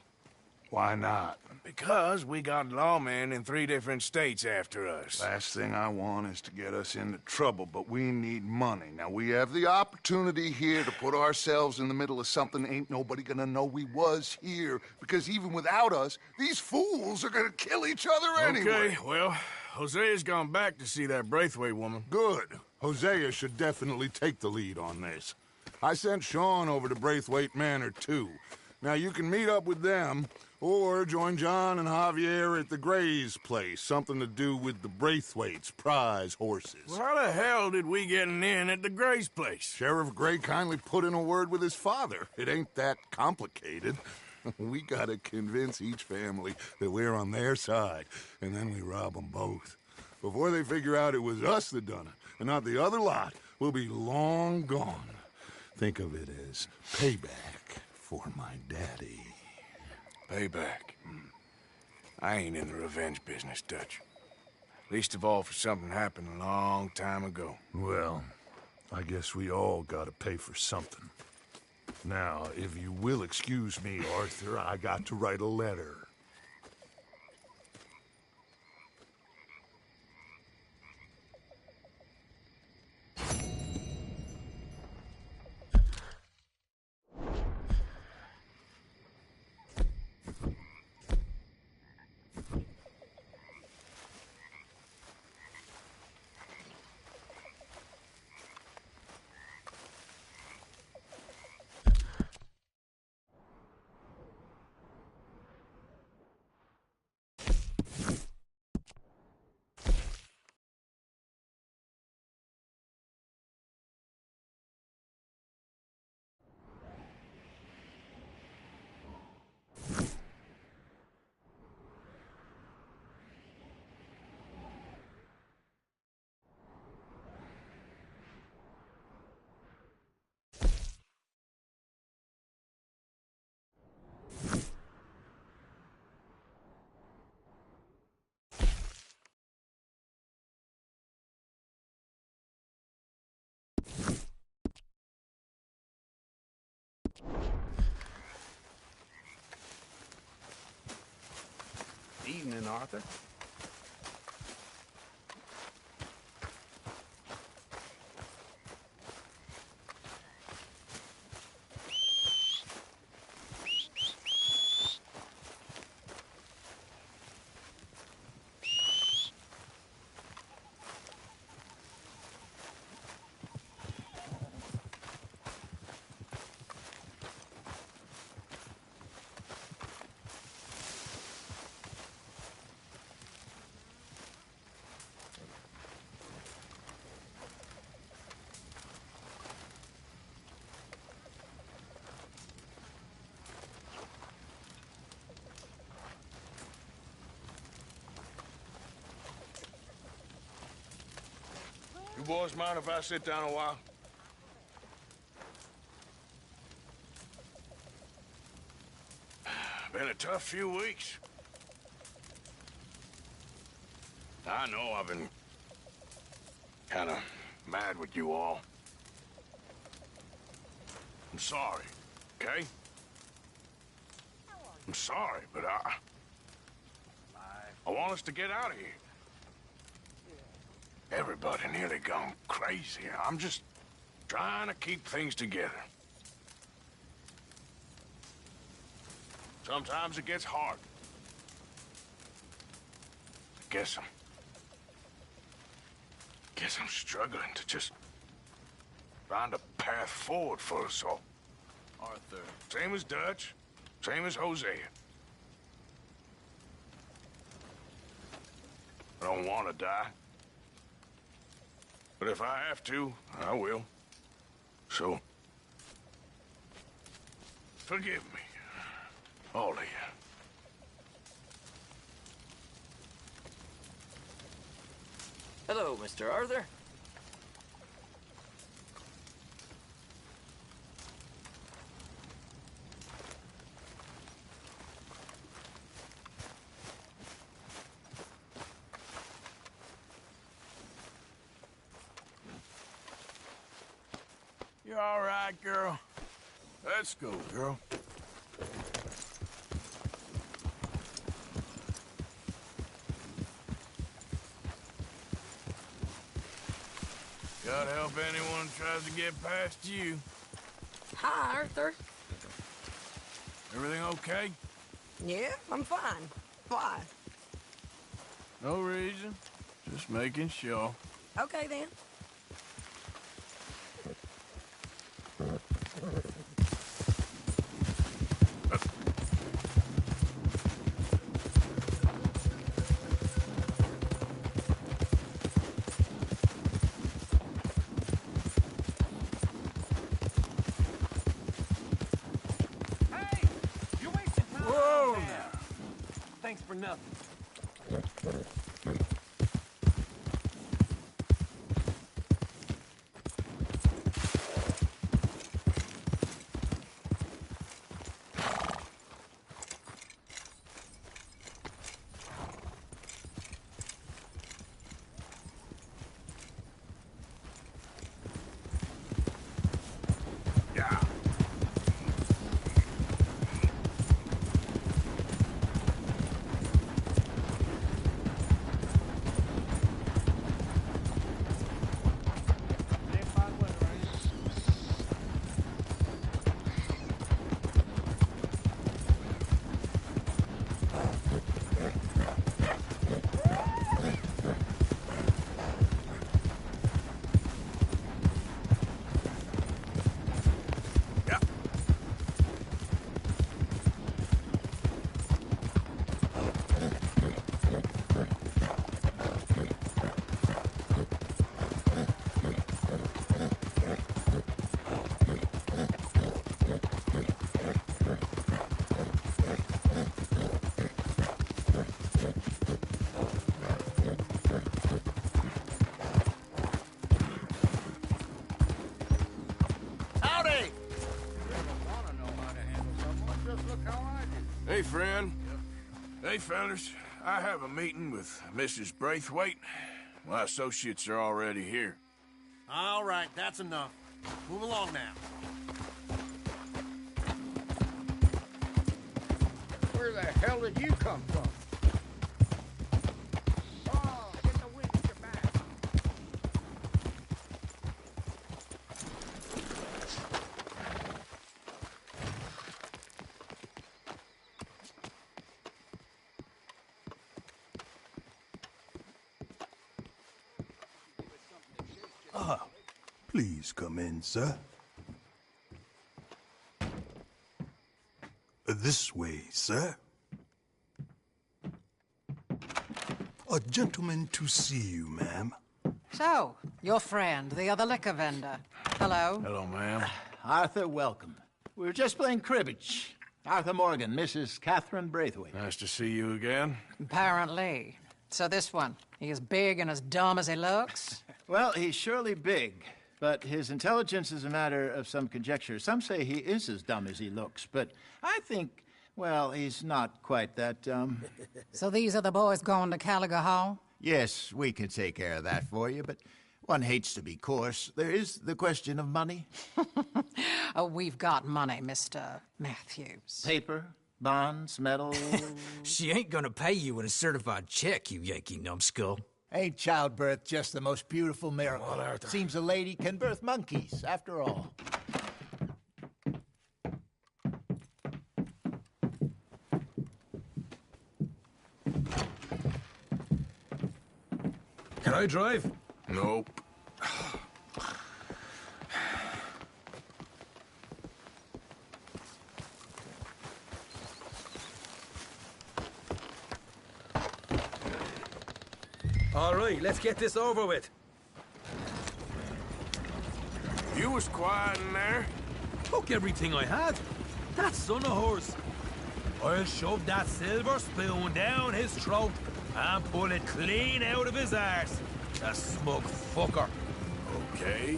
Speaker 15: Why not?
Speaker 2: Because we got lawmen in 3 different states after us.
Speaker 15: Last thing I want is to get us into trouble, but we need money. Now, we have the opportunity here to put ourselves in the middle of something ain't nobody gonna know we was here, because even without us, these fools are gonna kill each other anyway.
Speaker 2: Okay, well, Hosea's gone back to see that Braithwaite woman.
Speaker 15: Good. Hosea should definitely take the lead on this. I sent Sean over to Braithwaite Manor, too. Now, you can meet up with them, or join John and Javier at the Gray's place. Something to do with the Braithwaite's prize horses.
Speaker 2: Well, how the hell did we get in at the Gray's place?
Speaker 15: Sheriff Gray kindly put in a word with his father. It ain't that complicated. We gotta convince each family that we're on their side, and then we rob them both. Before they figure out it was us that done it, and not the other lot, we'll be long gone. Think of it as payback for my daddy.
Speaker 2: Payback. I ain't in the revenge business, Dutch. Least of all for something happened a long time ago.
Speaker 15: Well, I guess we all gotta pay for something. Now, if you will excuse me, Arthur, I got to write a letter.
Speaker 2: evening, Arthur. You boys mind if I sit down a while? Been a tough few weeks. I know I've been kind of mad with you all. I'm sorry, okay? I'm sorry, but I want us to get out of here. Everybody nearly gone crazy. I'm just trying to keep things together. Sometimes it gets hard. Guess I'm struggling to just find a path forward for us all. Arthur. Same as Dutch, same as Hosea. I don't want to die. But if I have to, I will. So, forgive me, all of you.
Speaker 17: Hello, Mr. Arthur.
Speaker 2: You all right, girl? Let's go, girl. God help anyone who tries to get past you.
Speaker 19: Hi, Arthur.
Speaker 2: Everything okay?
Speaker 19: Yeah, I'm fine. Why?
Speaker 2: No reason. Just making sure.
Speaker 19: Okay, then.
Speaker 9: Thanks for nothing.
Speaker 2: Hey, friend. Hey, fellas. I have a meeting with Mrs. Braithwaite. My associates are already here.
Speaker 9: All right, that's enough. Move along now.
Speaker 20: Where the hell did you come from? Please come in, sir. This way, sir. A gentleman to see you, ma'am.
Speaker 14: So, your friend, the other liquor vendor. Hello.
Speaker 2: Hello, ma'am.
Speaker 16: Arthur, welcome. We were just playing cribbage. Arthur Morgan, Mrs. Catherine Braithwaite.
Speaker 2: Nice to see you again.
Speaker 14: Apparently. So this one, he is big and as dumb as he looks?
Speaker 16: Well, he's surely big, but his intelligence is a matter of some conjecture. Some say he is as dumb as he looks, but I think, well, he's not quite that dumb.
Speaker 14: So these are the boys going to Caliga Hall?
Speaker 16: Yes, we can take care of that for you, but one hates to be coarse. There is the question of money.
Speaker 14: Oh, we've got money, Mr. Matthews.
Speaker 16: Paper, bonds, metal.
Speaker 18: She ain't gonna pay you in a certified check, you Yankee numbskull.
Speaker 16: Ain't childbirth just the most beautiful miracle? Seems a lady can birth monkeys, after all.
Speaker 5: Can I drive?
Speaker 2: Nope.
Speaker 5: All right, let's get this over with.
Speaker 2: You was quiet in there.
Speaker 5: Took everything I had. That son of hers. I'll shove that silver spoon down his throat and pull it clean out of his arse. The smug fucker.
Speaker 2: Okay.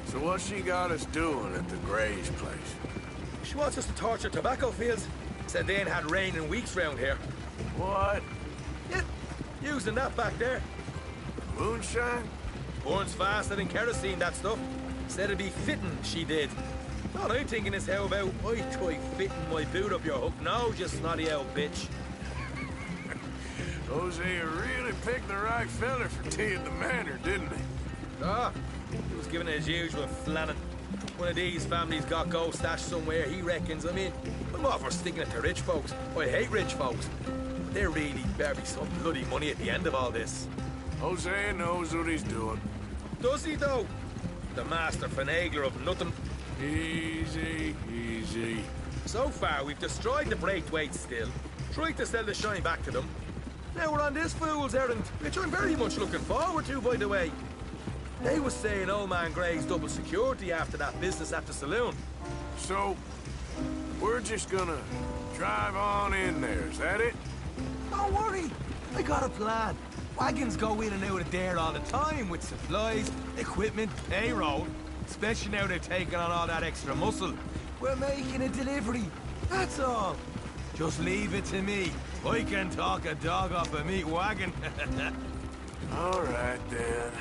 Speaker 2: So what she got us doing at the Gray's place?
Speaker 5: She wants us to torture tobacco fields. Said they ain't had rain in weeks round here.
Speaker 2: What?
Speaker 5: Yeah, using that back there.
Speaker 2: Moonshine?
Speaker 5: Burns faster than kerosene, that stuff. Said it'd be fitting, she did. All I'm thinking is how about I try fitting my boot up your hook now, you snotty old bitch.
Speaker 2: Hosea really picked the right fella for tea at the manor, didn't he?
Speaker 5: Ah, he was giving it his usual flannin'. One of these families got gold stashed somewhere, he reckons. I mean, I'm all for sticking it to rich folks. I hate rich folks. But there really better be some bloody money at the end of all this.
Speaker 2: Hosea knows what he's doing.
Speaker 5: Does he, though? The master finagler of nothing.
Speaker 2: Easy, easy.
Speaker 5: So far, we've destroyed the Braithwaites still, tried to sell the shine back to them. Now we're on this fool's errand, which I'm very much looking forward to, by the way. They was saying Old Man Gray's double security after that business at the saloon.
Speaker 2: So, we're just gonna drive on in there, is that it?
Speaker 5: Don't worry, I got a plan. Wagons go in and out of there all the time with supplies, equipment, payroll. Especially now they're taking on all that extra muscle. We're making a delivery, that's all. Just leave it to me. I can talk a dog off a meat wagon.
Speaker 2: All right, then.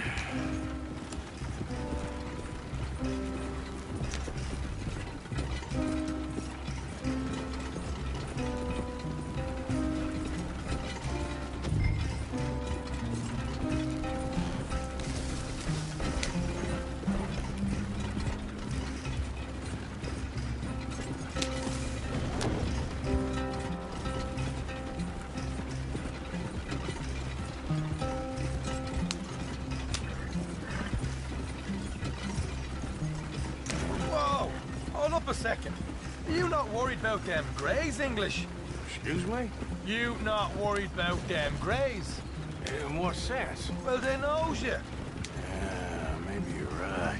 Speaker 5: Up a second. Are you not worried about them Greys, English?
Speaker 2: Excuse me?
Speaker 5: You not worried about them Greys?
Speaker 2: In what sense?
Speaker 5: Well, they knows you.
Speaker 2: Yeah, maybe you're right.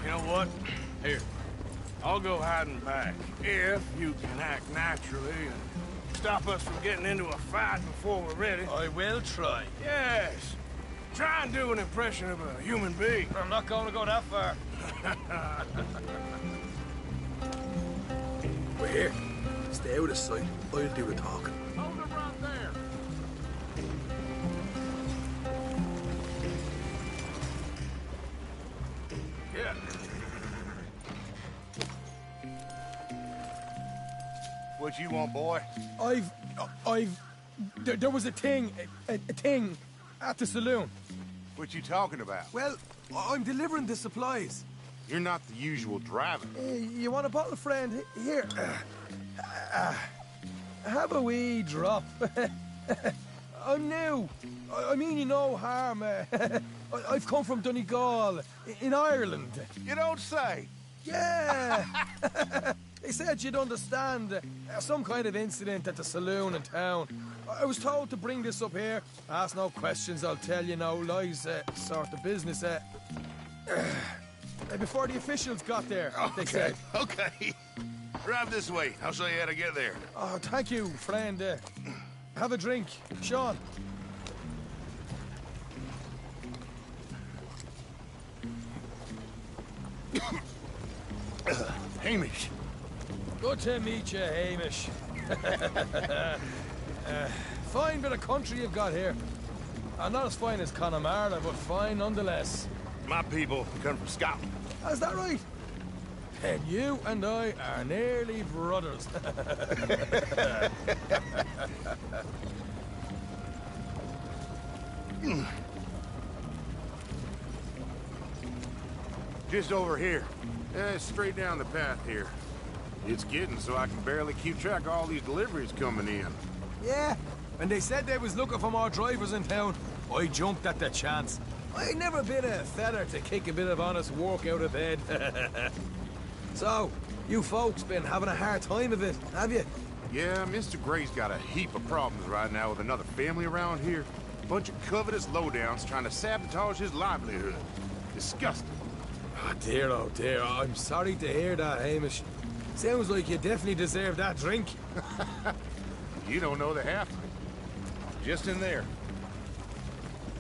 Speaker 2: You know what? Here, I'll go hiding back. If you can act naturally and stop us from getting into a fight before we're ready.
Speaker 5: I will try.
Speaker 2: Yes. Try and do an impression of a human being.
Speaker 5: I'm not going to go that far. We're here. Stay out of sight. I'll do the talking.
Speaker 2: Hold it right there. Yeah.
Speaker 4: What you want, boy?
Speaker 5: There was a thing at the saloon.
Speaker 4: What you talking about?
Speaker 5: Well, I'm delivering the supplies.
Speaker 4: You're not the usual driver.
Speaker 5: You want a bottle, friend? Here. Have a wee drop. I'm new. I mean you no harm. I've come from Donegal, in Ireland.
Speaker 15: You don't say.
Speaker 5: Yeah! They said you'd understand. Some kind of incident at the saloon in town. I was told to bring this up here. Ask no questions, I'll tell you no lies, sort of business. Before the officials got there, they said.
Speaker 15: Okay. Drive this way. I'll show you how to get there.
Speaker 5: Oh, thank you, friend. Have a drink. Sean.
Speaker 15: Hamish.
Speaker 5: Good to meet you, Hamish. Fine bit of country you've got here. Not as fine as Connemara, but fine nonetheless.
Speaker 15: My people come from Scotland.
Speaker 5: Is that right? And you and I are nearly brothers.
Speaker 2: Just over here. Straight down the path here. It's getting so I can barely keep track of all these deliveries coming in.
Speaker 5: Yeah, and they said they was looking for more drivers in town. I jumped at the chance. I never been a feather to kick a bit of honest work out of bed. So, you folks been having a hard time of it, have you?
Speaker 2: Yeah, Mr. Gray's got a heap of problems right now with another family around here. Bunch of covetous lowdowns trying to sabotage his livelihood. Disgusting.
Speaker 5: Oh dear, I'm sorry to hear that, Hamish. Sounds like you definitely deserve that drink.
Speaker 2: You don't know the half of it. Just in there.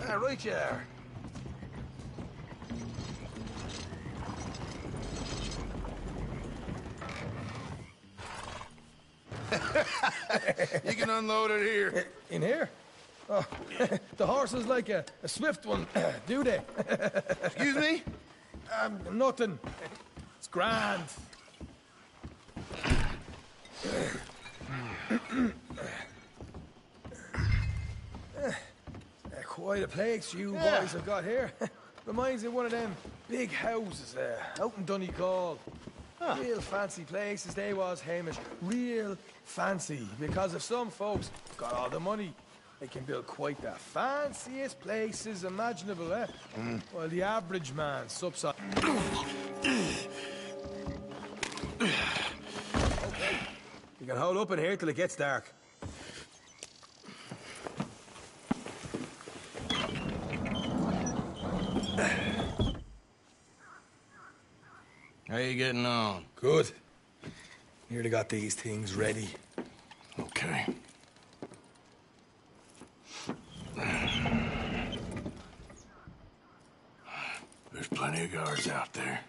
Speaker 5: Right you are.
Speaker 2: You can unload it here.
Speaker 5: In here? Oh, the horse is like a swift one, do they?
Speaker 2: Excuse me?
Speaker 5: Nothing. It's grand. Quite a place you boys have got here. Reminds me of one of them big houses out in Donegal. Real fancy places they was, Hamish. Real fancy. Because if some folks got all the money, they can build quite the fanciest places imaginable, eh? While the average man subsides. Okay. You can hold up in here till it gets dark.
Speaker 2: How you getting on?
Speaker 5: Good. Nearly got these things ready.
Speaker 2: Okay. There's plenty of guards out there.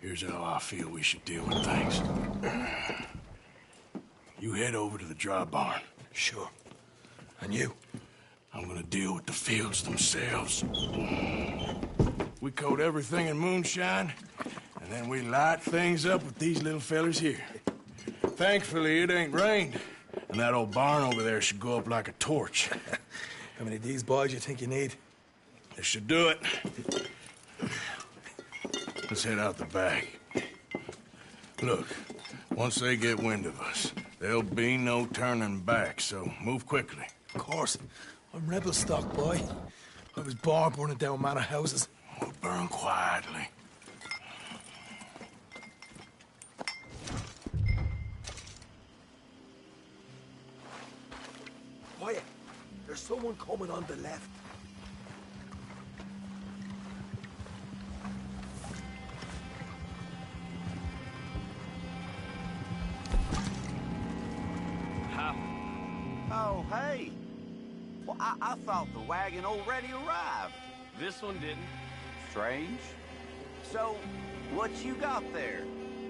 Speaker 2: Here's how I feel we should deal with things. You head over to the dry barn.
Speaker 5: Sure. And you?
Speaker 2: I'm gonna deal with the fields themselves. We coat everything in moonshine, and then we light things up with these little fellers here. Thankfully, it ain't rained, and that old barn over there should go up like a torch.
Speaker 5: How many of these boys you think you need?
Speaker 2: This should do it. Let's head out the back. Look, once they get wind of us, there'll be no turning back, so move quickly.
Speaker 5: Of course. I'm rebel stock, boy. I was born burning down manor houses.
Speaker 2: We'll burn quietly.
Speaker 5: Quiet. There's someone coming on the left.
Speaker 21: Oh, hey. Well, I thought the wagon already arrived.
Speaker 8: This one didn't.
Speaker 21: Strange. So, what you got there?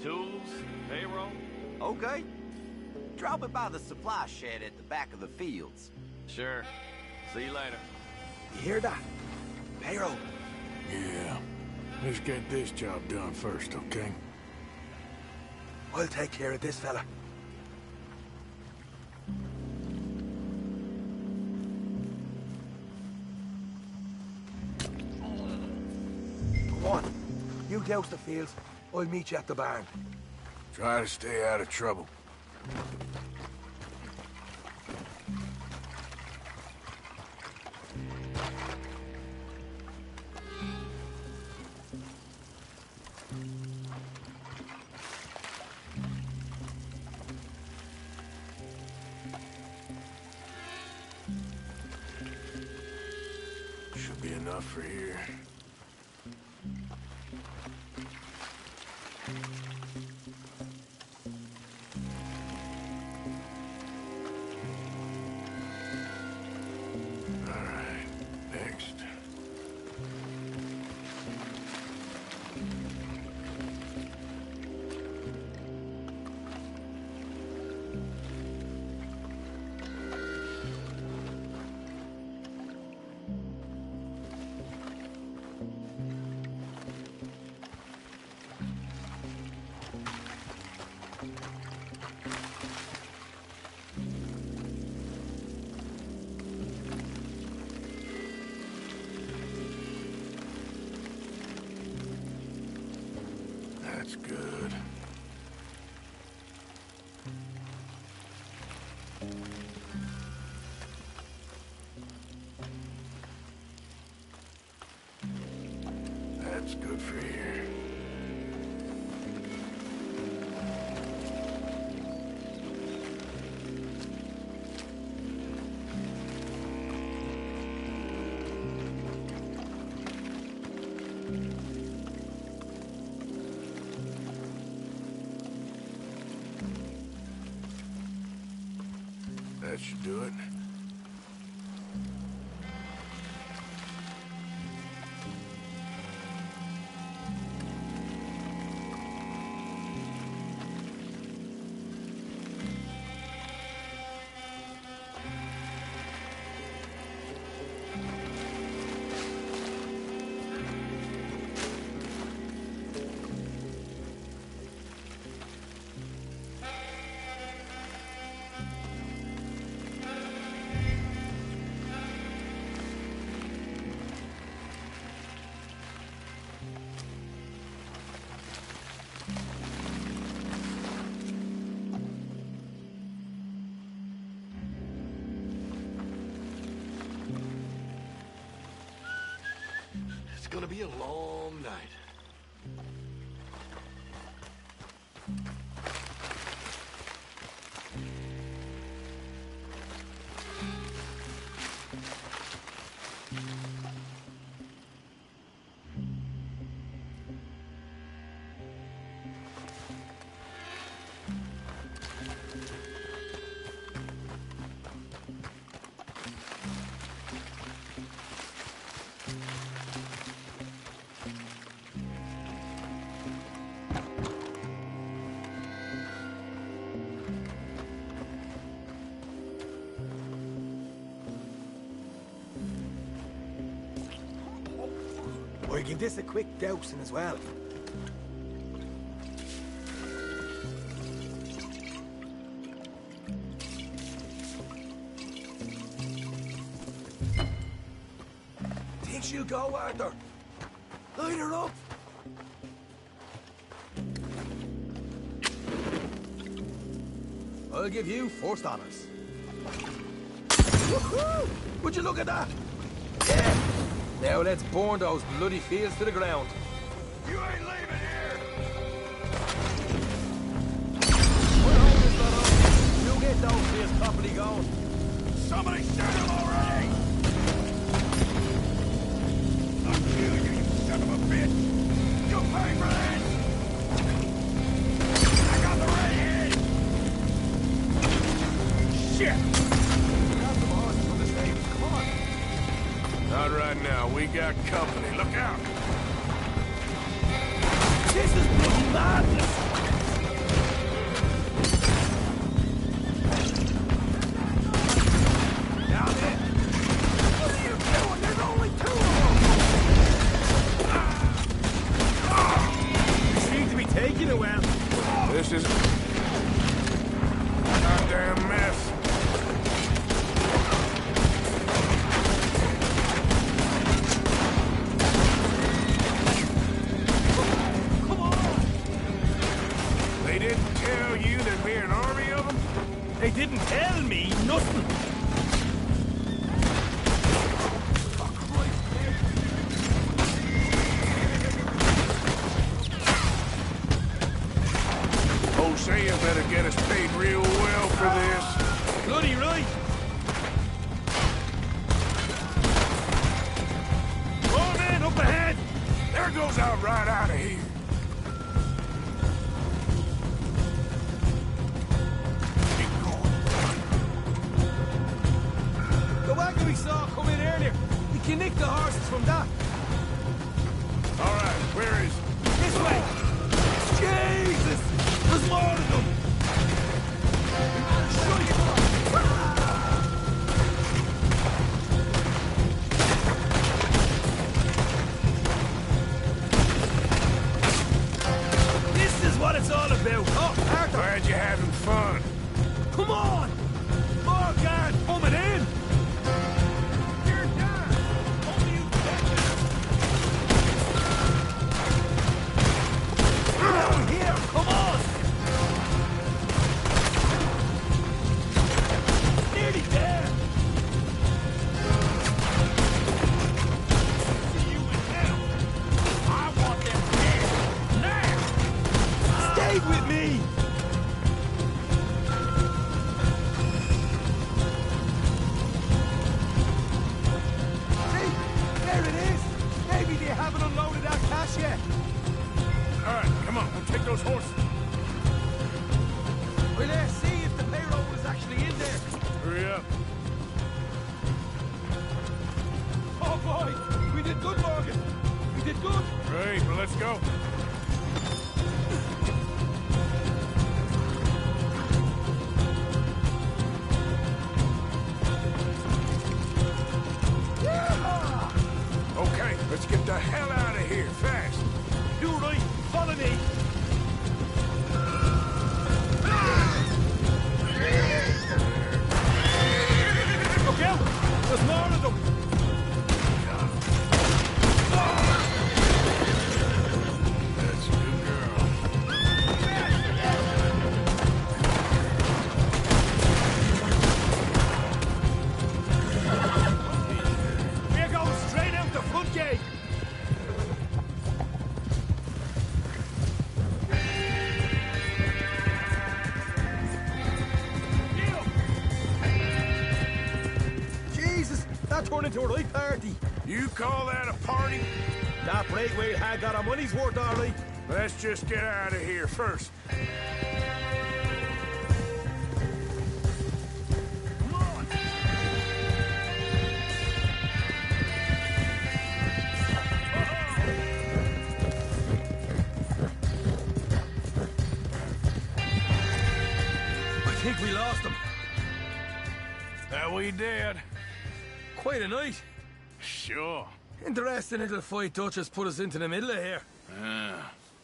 Speaker 8: Tools, payroll.
Speaker 21: Okay. Drop it by the supply shed at the back of the fields.
Speaker 8: Sure. See you later.
Speaker 5: You hear that? Payroll.
Speaker 2: Yeah. Let's get this job done first, okay?
Speaker 5: I'll take care of this fella. Go on. You douse the fields. I'll meet you at the barn.
Speaker 2: Try to stay out of trouble. Should be enough for here. All right, next. That's good. That's good for here. That should do it.
Speaker 4: It's gonna be a long night.
Speaker 5: Or give this a quick dousing as well. Think she'll go, Arthur? Light her up! I'll give you first honors. Woohoo! Would you look at that? Yeah! Now let's burn those bloody fields to the ground.
Speaker 4: You ain't leaving here!
Speaker 5: What hole is that on? You get those fields properly going.
Speaker 4: Somebody shoot him already! I'll kill you, you son of a bitch! You'll pay for that! I got the right head! Shit!
Speaker 5: Grab some horses from the stable. Come on.
Speaker 2: Not right now. We got company. Look out!
Speaker 5: This is bloody madness! Down there! What are you doing? There's only two of them! You seem to be taking it well.
Speaker 2: This is a goddamn mess. They didn't tell you there'd be an army of them?
Speaker 5: They didn't tell me nothing.
Speaker 2: Hosea better get us paid real well for this.
Speaker 5: Bloody right.
Speaker 2: Oh, man, up ahead! There goes out right out of here.
Speaker 5: The wagon we saw come in earlier. We can nick the horses from that.
Speaker 2: All right, where is it?
Speaker 5: This way. Jesus! There's more of them. This is what it's all about. Oh, Arthur.
Speaker 2: Glad you're having fun.
Speaker 5: Come on! More guards coming in! You're done! Only you down here! Come on! Nearly there! See you in hell! I want them dead! Now! Stay with me! Haven't unloaded that cash yet.
Speaker 2: All right, come on, we'll take those horses.
Speaker 5: We'll see if the payroll is actually in there.
Speaker 2: Hurry up.
Speaker 5: Oh boy, we did good, Morgan. We did good.
Speaker 2: Great, well, let's go. Okay, let's get the hell out of here, fast.
Speaker 5: You right, follow me. Look out! There's more of them!
Speaker 2: That's a good girl.
Speaker 5: We're going straight out the front gate! Jesus, that turned into a right party.
Speaker 2: You call that a party?
Speaker 5: That Braithwaite had got our money's worth, all right.
Speaker 2: Let's just get out of here first.
Speaker 5: Come on! I think we lost them.
Speaker 2: That we did.
Speaker 5: Quite a night.
Speaker 2: Sure.
Speaker 5: Interesting little fight Dutch put us into the middle of here.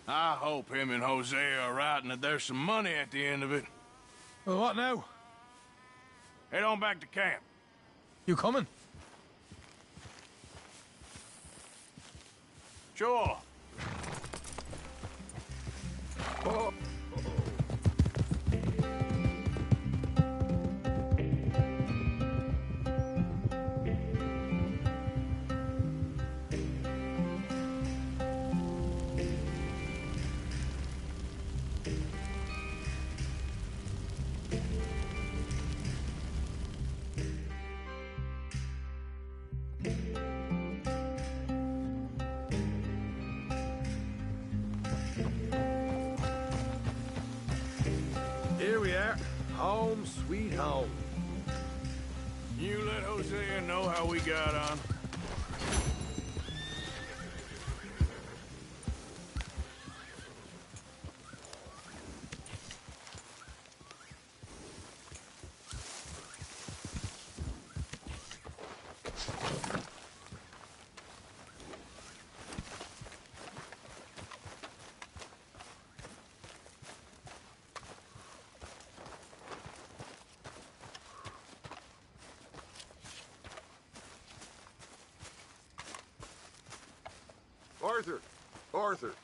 Speaker 2: I hope him and Hosea are right and that there's some money at the end of it.
Speaker 5: Well, what now?
Speaker 2: Head on back to camp.
Speaker 5: You coming?
Speaker 2: Sure.
Speaker 5: Oh. Here we are. Home sweet home.
Speaker 2: You let Hosea know how we got on.
Speaker 15: Arthur! Arthur!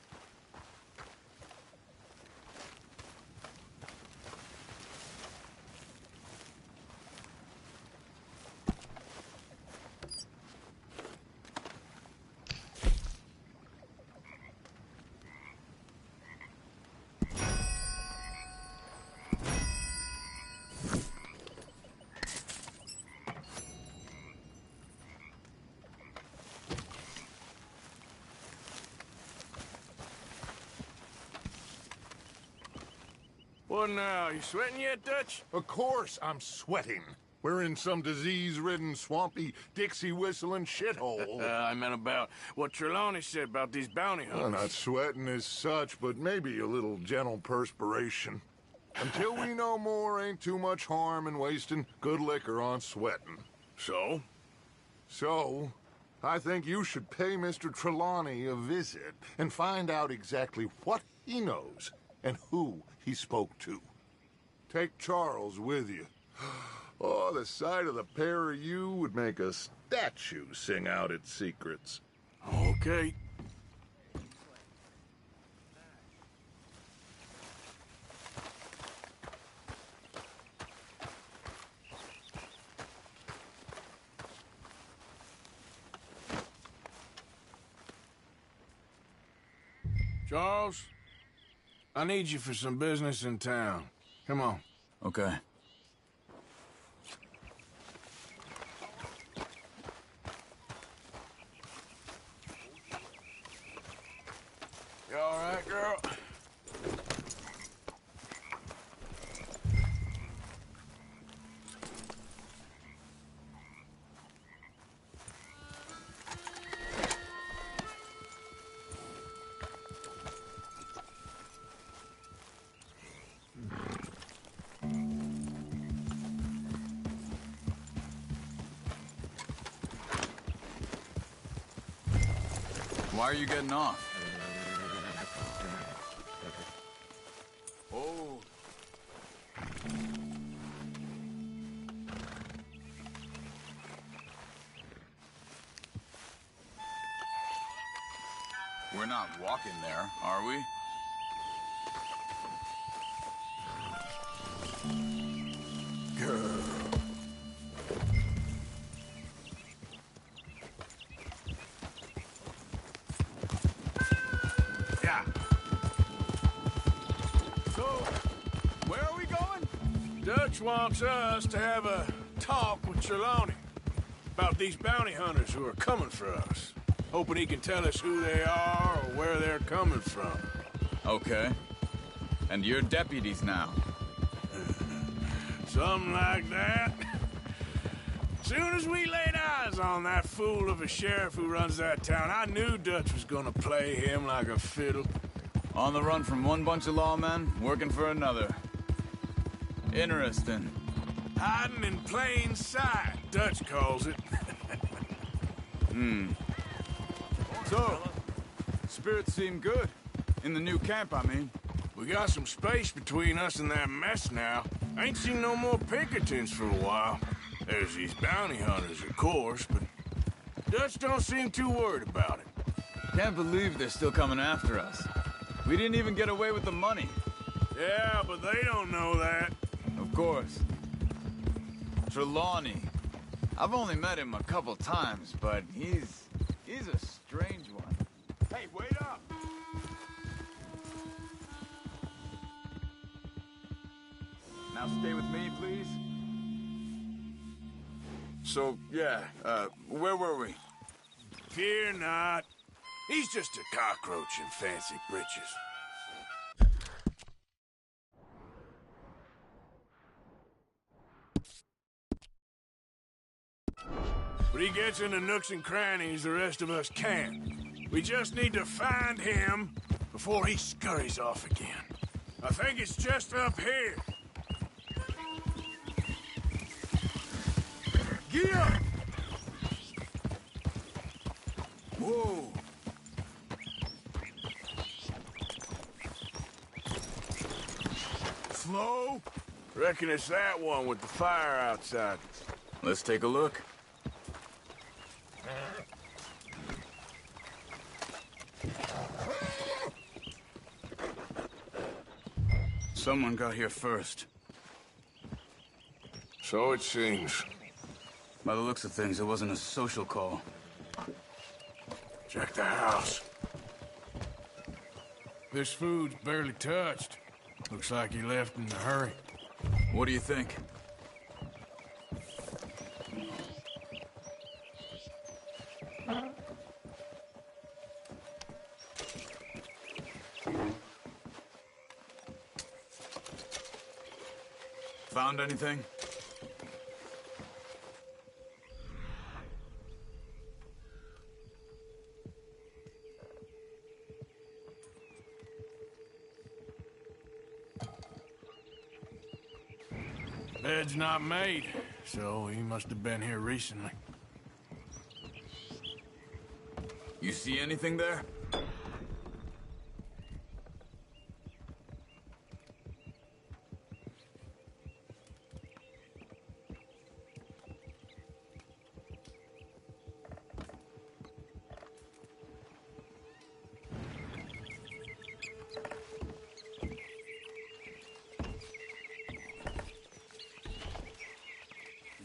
Speaker 2: What now? You sweating yet, Dutch?
Speaker 15: Of course I'm sweating. We're in some disease-ridden, swampy, Dixie-whistling shithole.
Speaker 2: I meant about what Trelawney said about these bounty hunters.
Speaker 15: Well, not sweating as such, but maybe a little gentle perspiration. Until we know more, ain't too much harm in wasting good liquor on sweating.
Speaker 2: So?
Speaker 15: So, I think you should pay Mr. Trelawney a visit and find out exactly what he knows and who he spoke to. Take Charles with you. Oh, the sight of the pair of you would make a statue sing out its secrets.
Speaker 2: Okay. Charles, I need you for some business in town. Come on.
Speaker 3: Okay.
Speaker 2: You all right, girl?
Speaker 3: Why are you getting off? Oh. We're not walking there, are we?
Speaker 15: Girl.
Speaker 2: Yeah.
Speaker 3: So, where are we going?
Speaker 2: Dutch wants us to have a talk with Trelawney about these bounty hunters who are coming for us. Hoping he can tell us who they are or where they're coming from.
Speaker 3: Okay. And you're deputies now.
Speaker 2: Something like that. Soon as we laid eyes on that fool of a sheriff who runs that town, I knew Dutch was gonna play him like a fiddle.
Speaker 3: On the run from one bunch of lawmen, working for another. Interesting.
Speaker 2: Hiding in plain sight, Dutch calls it.
Speaker 3: So, spirits seem good. In the new camp, I mean.
Speaker 2: We got some space between us and that mess now. Ain't seen no more Pinkertons for a while. There's these bounty hunters, of course, but Dutch don't seem too worried about it.
Speaker 3: Can't believe they're still coming after us. We didn't even get away with the money.
Speaker 2: Yeah, but they don't know that.
Speaker 3: Of course. Trelawney. I've only met him a couple times, but he's a strange one.
Speaker 2: Hey, wait up!
Speaker 3: Now stay with me, please.
Speaker 2: So, yeah, where were we? Fear not. He's just a cockroach in fancy breeches. But he gets into nooks and crannies the rest of us can't. We just need to find him before he scurries off again. I think it's just up here. Gear!
Speaker 3: Whoa!
Speaker 2: Slow? Reckon it's that one with the fire outside.
Speaker 3: Let's take a look. Someone got here first.
Speaker 2: So it seems.
Speaker 3: By the looks of things, it wasn't a social call.
Speaker 2: Check the house. This food's barely touched. Looks like he left in a hurry.
Speaker 3: What do you think? Found anything?
Speaker 2: Bed's not made, so he must have been here recently.
Speaker 3: You see anything there?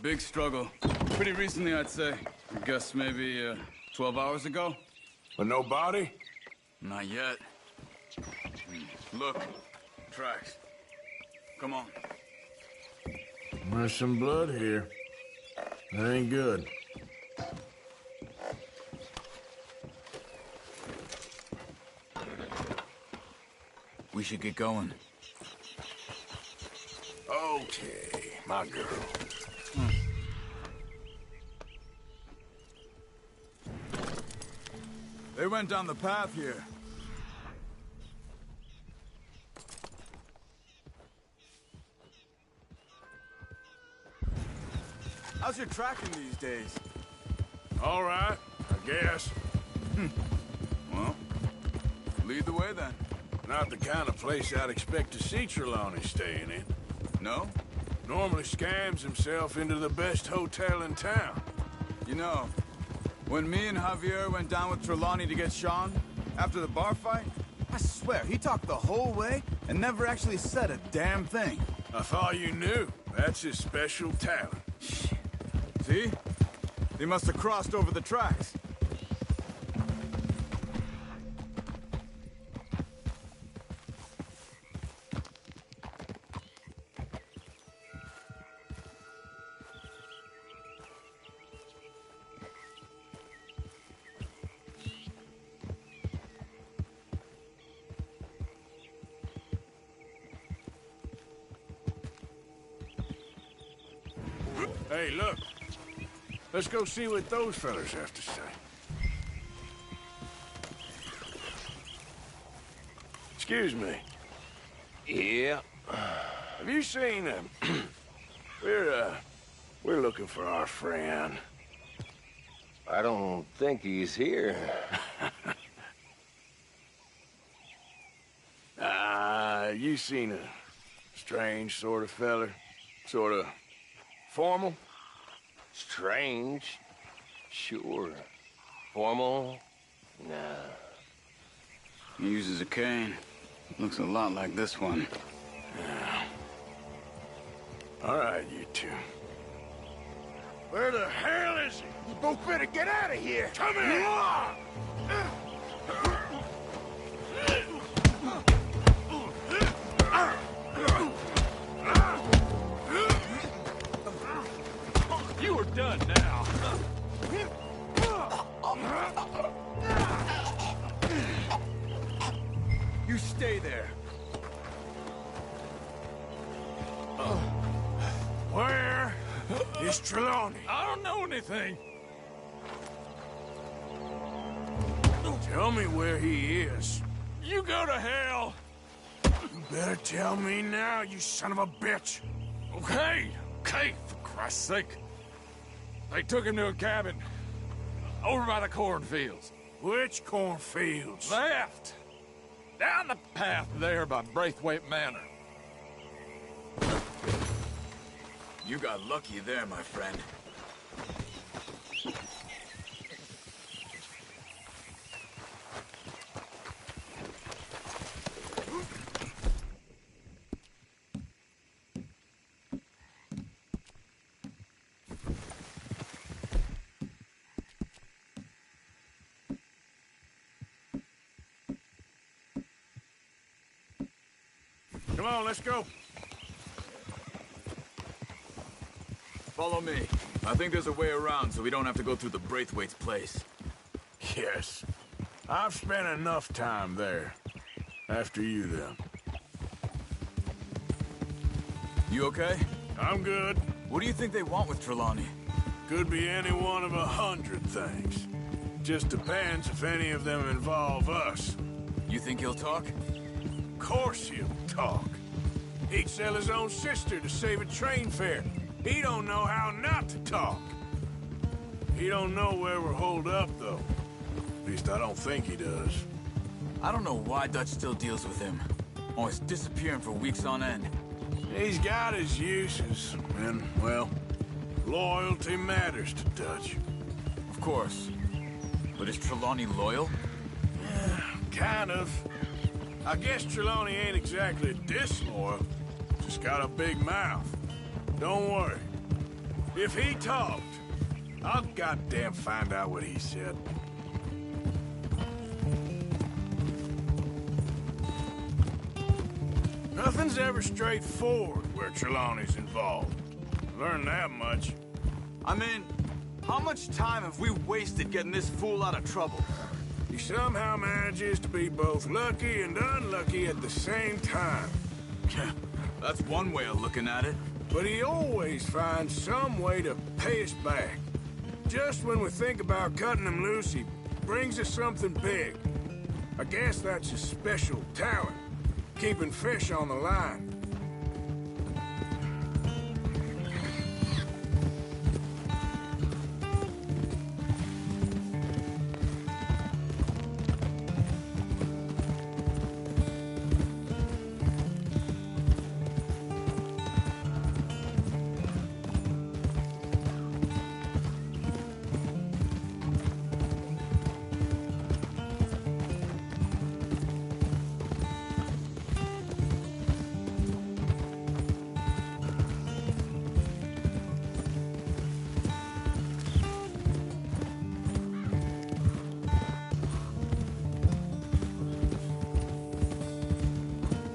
Speaker 3: Big struggle. Pretty recently, I'd say. I guess maybe 12 hours ago.
Speaker 2: But no body?
Speaker 3: Not yet. Look. Tracks. Come on.
Speaker 2: There's some blood here. That ain't good.
Speaker 3: We should get going.
Speaker 2: Okay, my girl.
Speaker 3: They went down the path here. How's your tracking these days?
Speaker 2: All right, I guess.
Speaker 3: Well, lead the way then.
Speaker 2: Not the kind of place I'd expect to see Trelawney staying in.
Speaker 3: No?
Speaker 2: Normally scams himself into the best hotel in town.
Speaker 3: You know, when me and Javier went down with Trelawney to get Sean, after the bar fight, I swear, he talked the whole way and never actually said a damn thing.
Speaker 2: I thought you knew. That's his special talent.
Speaker 3: See? He must have crossed over the tracks.
Speaker 2: Hey, look. Let's go see what those fellas have to say. Excuse me.
Speaker 9: Yeah.
Speaker 2: Have you seen we're looking for our friend.
Speaker 9: I don't think he's here.
Speaker 2: You seen a strange sort of feller? Sort of formal?
Speaker 9: Strange? Sure. Formal? Nah.
Speaker 3: He uses a cane. Looks a lot like this one.
Speaker 2: Yeah. All right, you two. Where the hell is he? You both better get out of here. Come here!
Speaker 17: You are done now.
Speaker 3: You stay there.
Speaker 2: Where is Trelawney?
Speaker 17: I don't know anything.
Speaker 2: Tell me where he is.
Speaker 17: You go to hell.
Speaker 2: You better tell me now, you son of a bitch.
Speaker 17: Okay, for Christ's sake. They took him to a cabin over by the cornfields.
Speaker 2: Which cornfields?
Speaker 17: Left. Down the path there by Braithwaite Manor.
Speaker 3: You got lucky there, my friend.
Speaker 2: Come on, let's go.
Speaker 3: Follow me. I think there's a way around so we don't have to go through the Braithwaite's place.
Speaker 2: Yes. I've spent enough time there. After you, then.
Speaker 3: You okay?
Speaker 2: I'm good.
Speaker 3: What do you think they want with Trelawney?
Speaker 2: Could be any one of 100 things. Just depends if any of them involve us.
Speaker 3: You think he'll talk?
Speaker 2: Of course he'll talk. He'd sell his own sister to save a train fare. He don't know how not to talk. He don't know where we're holed up, though. At least I don't think he does.
Speaker 3: I don't know why Dutch still deals with him. Always disappearing for weeks on end.
Speaker 2: He's got his uses, and, well, loyalty matters to Dutch.
Speaker 3: Of course. But is Trelawney loyal?
Speaker 2: Yeah, kind of. I guess Trelawney ain't exactly disloyal. Just got a big mouth. Don't worry. If he talked, I'll goddamn find out what he said. Nothing's ever straightforward where Trelawney's involved. Learned that much.
Speaker 3: I mean, how much time have we wasted getting this fool out of trouble?
Speaker 2: He somehow manages to be both lucky and unlucky at the same time.
Speaker 3: That's one way of looking at it.
Speaker 2: But he always finds some way to pay us back. Just when we think about cutting him loose, he brings us something big. I guess that's his special talent, keeping fish on the line.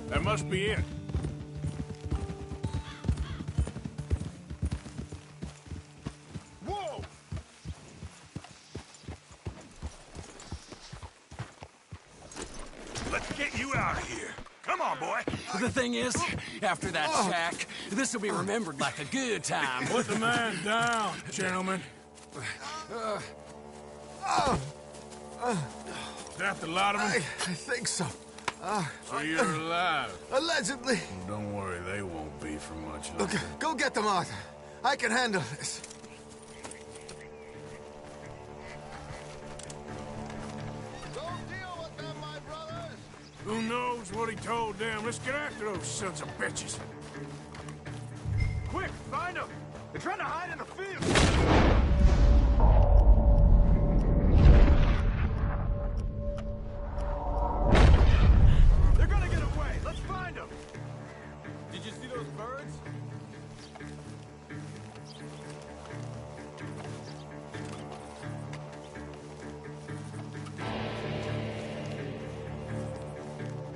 Speaker 2: That must be it. Whoa!
Speaker 4: Let's get you out of here. Come on, boy.
Speaker 11: The thing is, after that shack, this will be remembered like a good time.
Speaker 2: Put the man down, gentlemen. Is that the lot of them?
Speaker 6: I think so.
Speaker 2: So you're alive?
Speaker 6: Allegedly.
Speaker 2: Well, don't worry, they won't be for much longer.
Speaker 6: Okay, go get them, Arthur. I can handle this.
Speaker 2: Who knows what he told them? Let's get after those sons of bitches.
Speaker 4: Quick, find them. They're trying to hide in the field. They're gonna get away. Let's find them.
Speaker 3: Did you see those birds?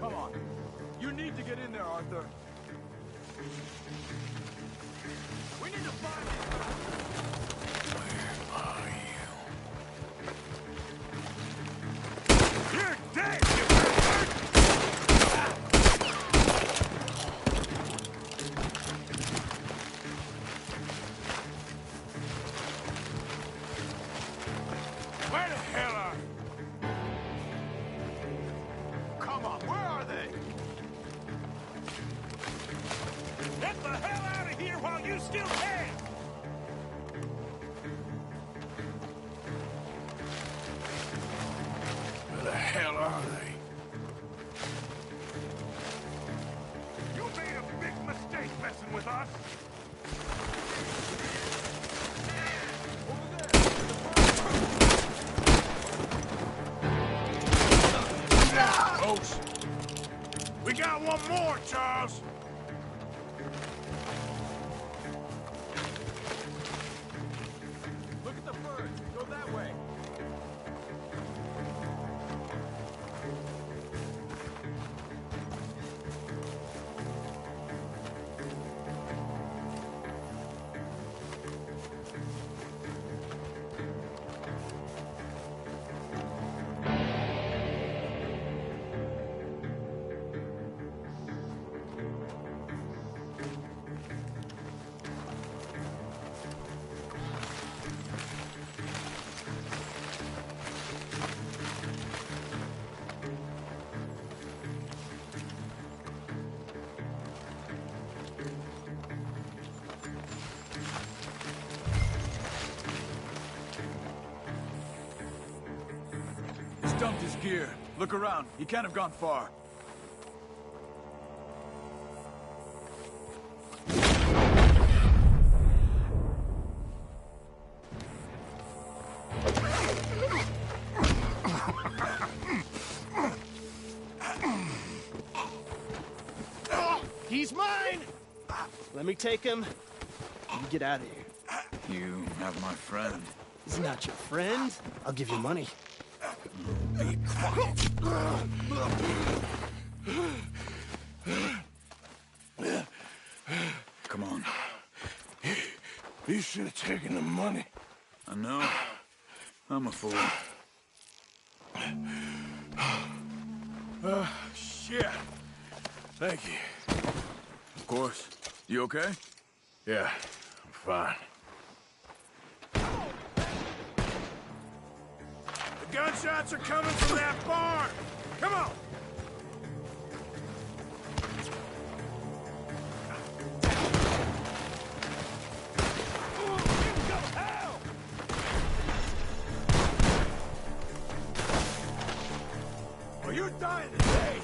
Speaker 3: Come on. You need to get in there, Arthur. We need to find
Speaker 4: you. You're dead, you
Speaker 2: Where the hell are they?
Speaker 4: Come on, where are they? Get the hell out of here while you still can!
Speaker 2: Where the hell are they?
Speaker 4: You made a big mistake messing with us.
Speaker 2: Close. We got one more, Charles.
Speaker 3: Look at the birds. Go that way. dumped his gear. Look around. He can't have gone far.
Speaker 9: He's mine! Let me take him. You get out of here.
Speaker 3: You have my friend.
Speaker 9: He's not your friend. I'll give you money.
Speaker 3: Be quiet. Come on.
Speaker 2: You should have taken the money.
Speaker 3: I know. I'm a fool.
Speaker 2: Shit. Thank you.
Speaker 3: Of course. You okay?
Speaker 2: Yeah, I'm fine. The gunshots are coming from that barn! Come on!
Speaker 1: Well, you're dying today!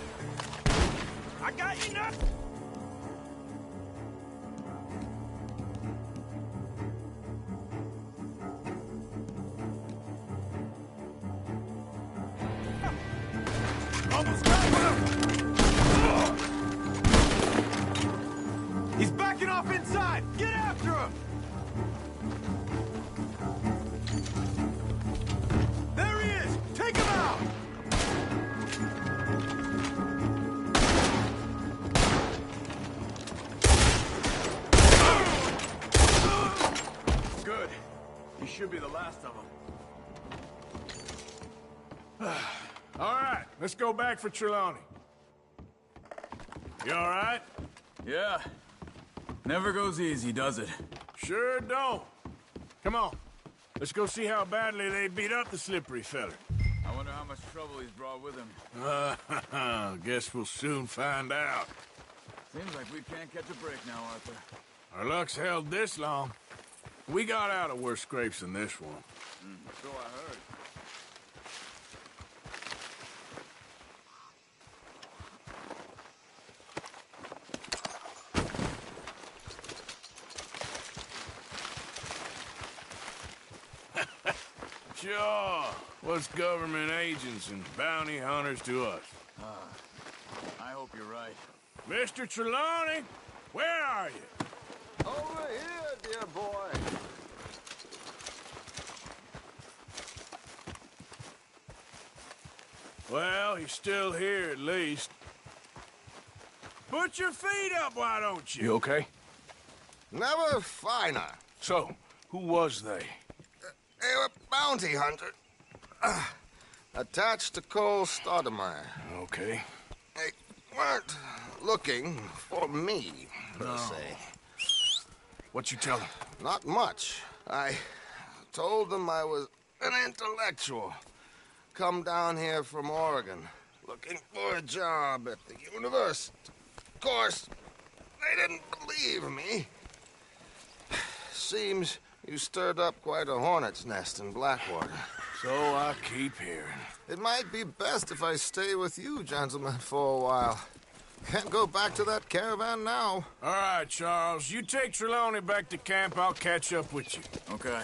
Speaker 1: I got you now!
Speaker 5: He's backing off inside! Get after him! There he is! Take him out!
Speaker 3: Good. He should be the last of them.
Speaker 2: All right, let's go back for Trelawney. You all right?
Speaker 3: Yeah. Never goes easy, does it?
Speaker 2: Sure don't. Come on. Let's go see how badly they beat up the slippery feller.
Speaker 3: I wonder how much trouble he's brought with him.
Speaker 2: Guess we'll soon find out.
Speaker 3: Seems like we can't catch a break now, Arthur.
Speaker 2: Our luck's held this long. We got out of worse scrapes than this one.
Speaker 3: So I heard.
Speaker 2: Sure. What's government agents and bounty hunters to us?
Speaker 3: I hope you're right.
Speaker 2: Mr. Trelawney, where are you?
Speaker 6: Over here, dear boy.
Speaker 2: Well, he's still here at least. Put your feet up, why don't you?
Speaker 4: You okay?
Speaker 6: Never finer.
Speaker 4: So, who was they?
Speaker 6: They were bounty hunter. Attached to Cole Stoudemire.
Speaker 4: Okay.
Speaker 6: They weren't looking for me, per se.
Speaker 4: What you tell them?
Speaker 6: Not much. I told them I was an intellectual. Come down here from Oregon, looking for a job at the university. Of course, they didn't believe me. Seems you stirred up quite a hornet's nest in Blackwater.
Speaker 2: So I keep hearing.
Speaker 6: It might be best if I stay with you, gentlemen, for a while. Can't go back to that caravan now.
Speaker 2: All right, Charles. You take Trelawney back to camp. I'll catch up with you.
Speaker 3: Okay.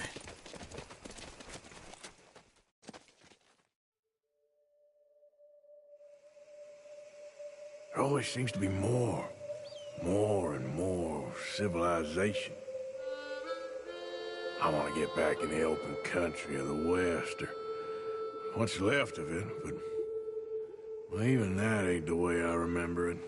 Speaker 2: There always seems to be more and more civilization. I want to get back in the open country of the West, or what's left of it, but well, even that ain't the way I remember it.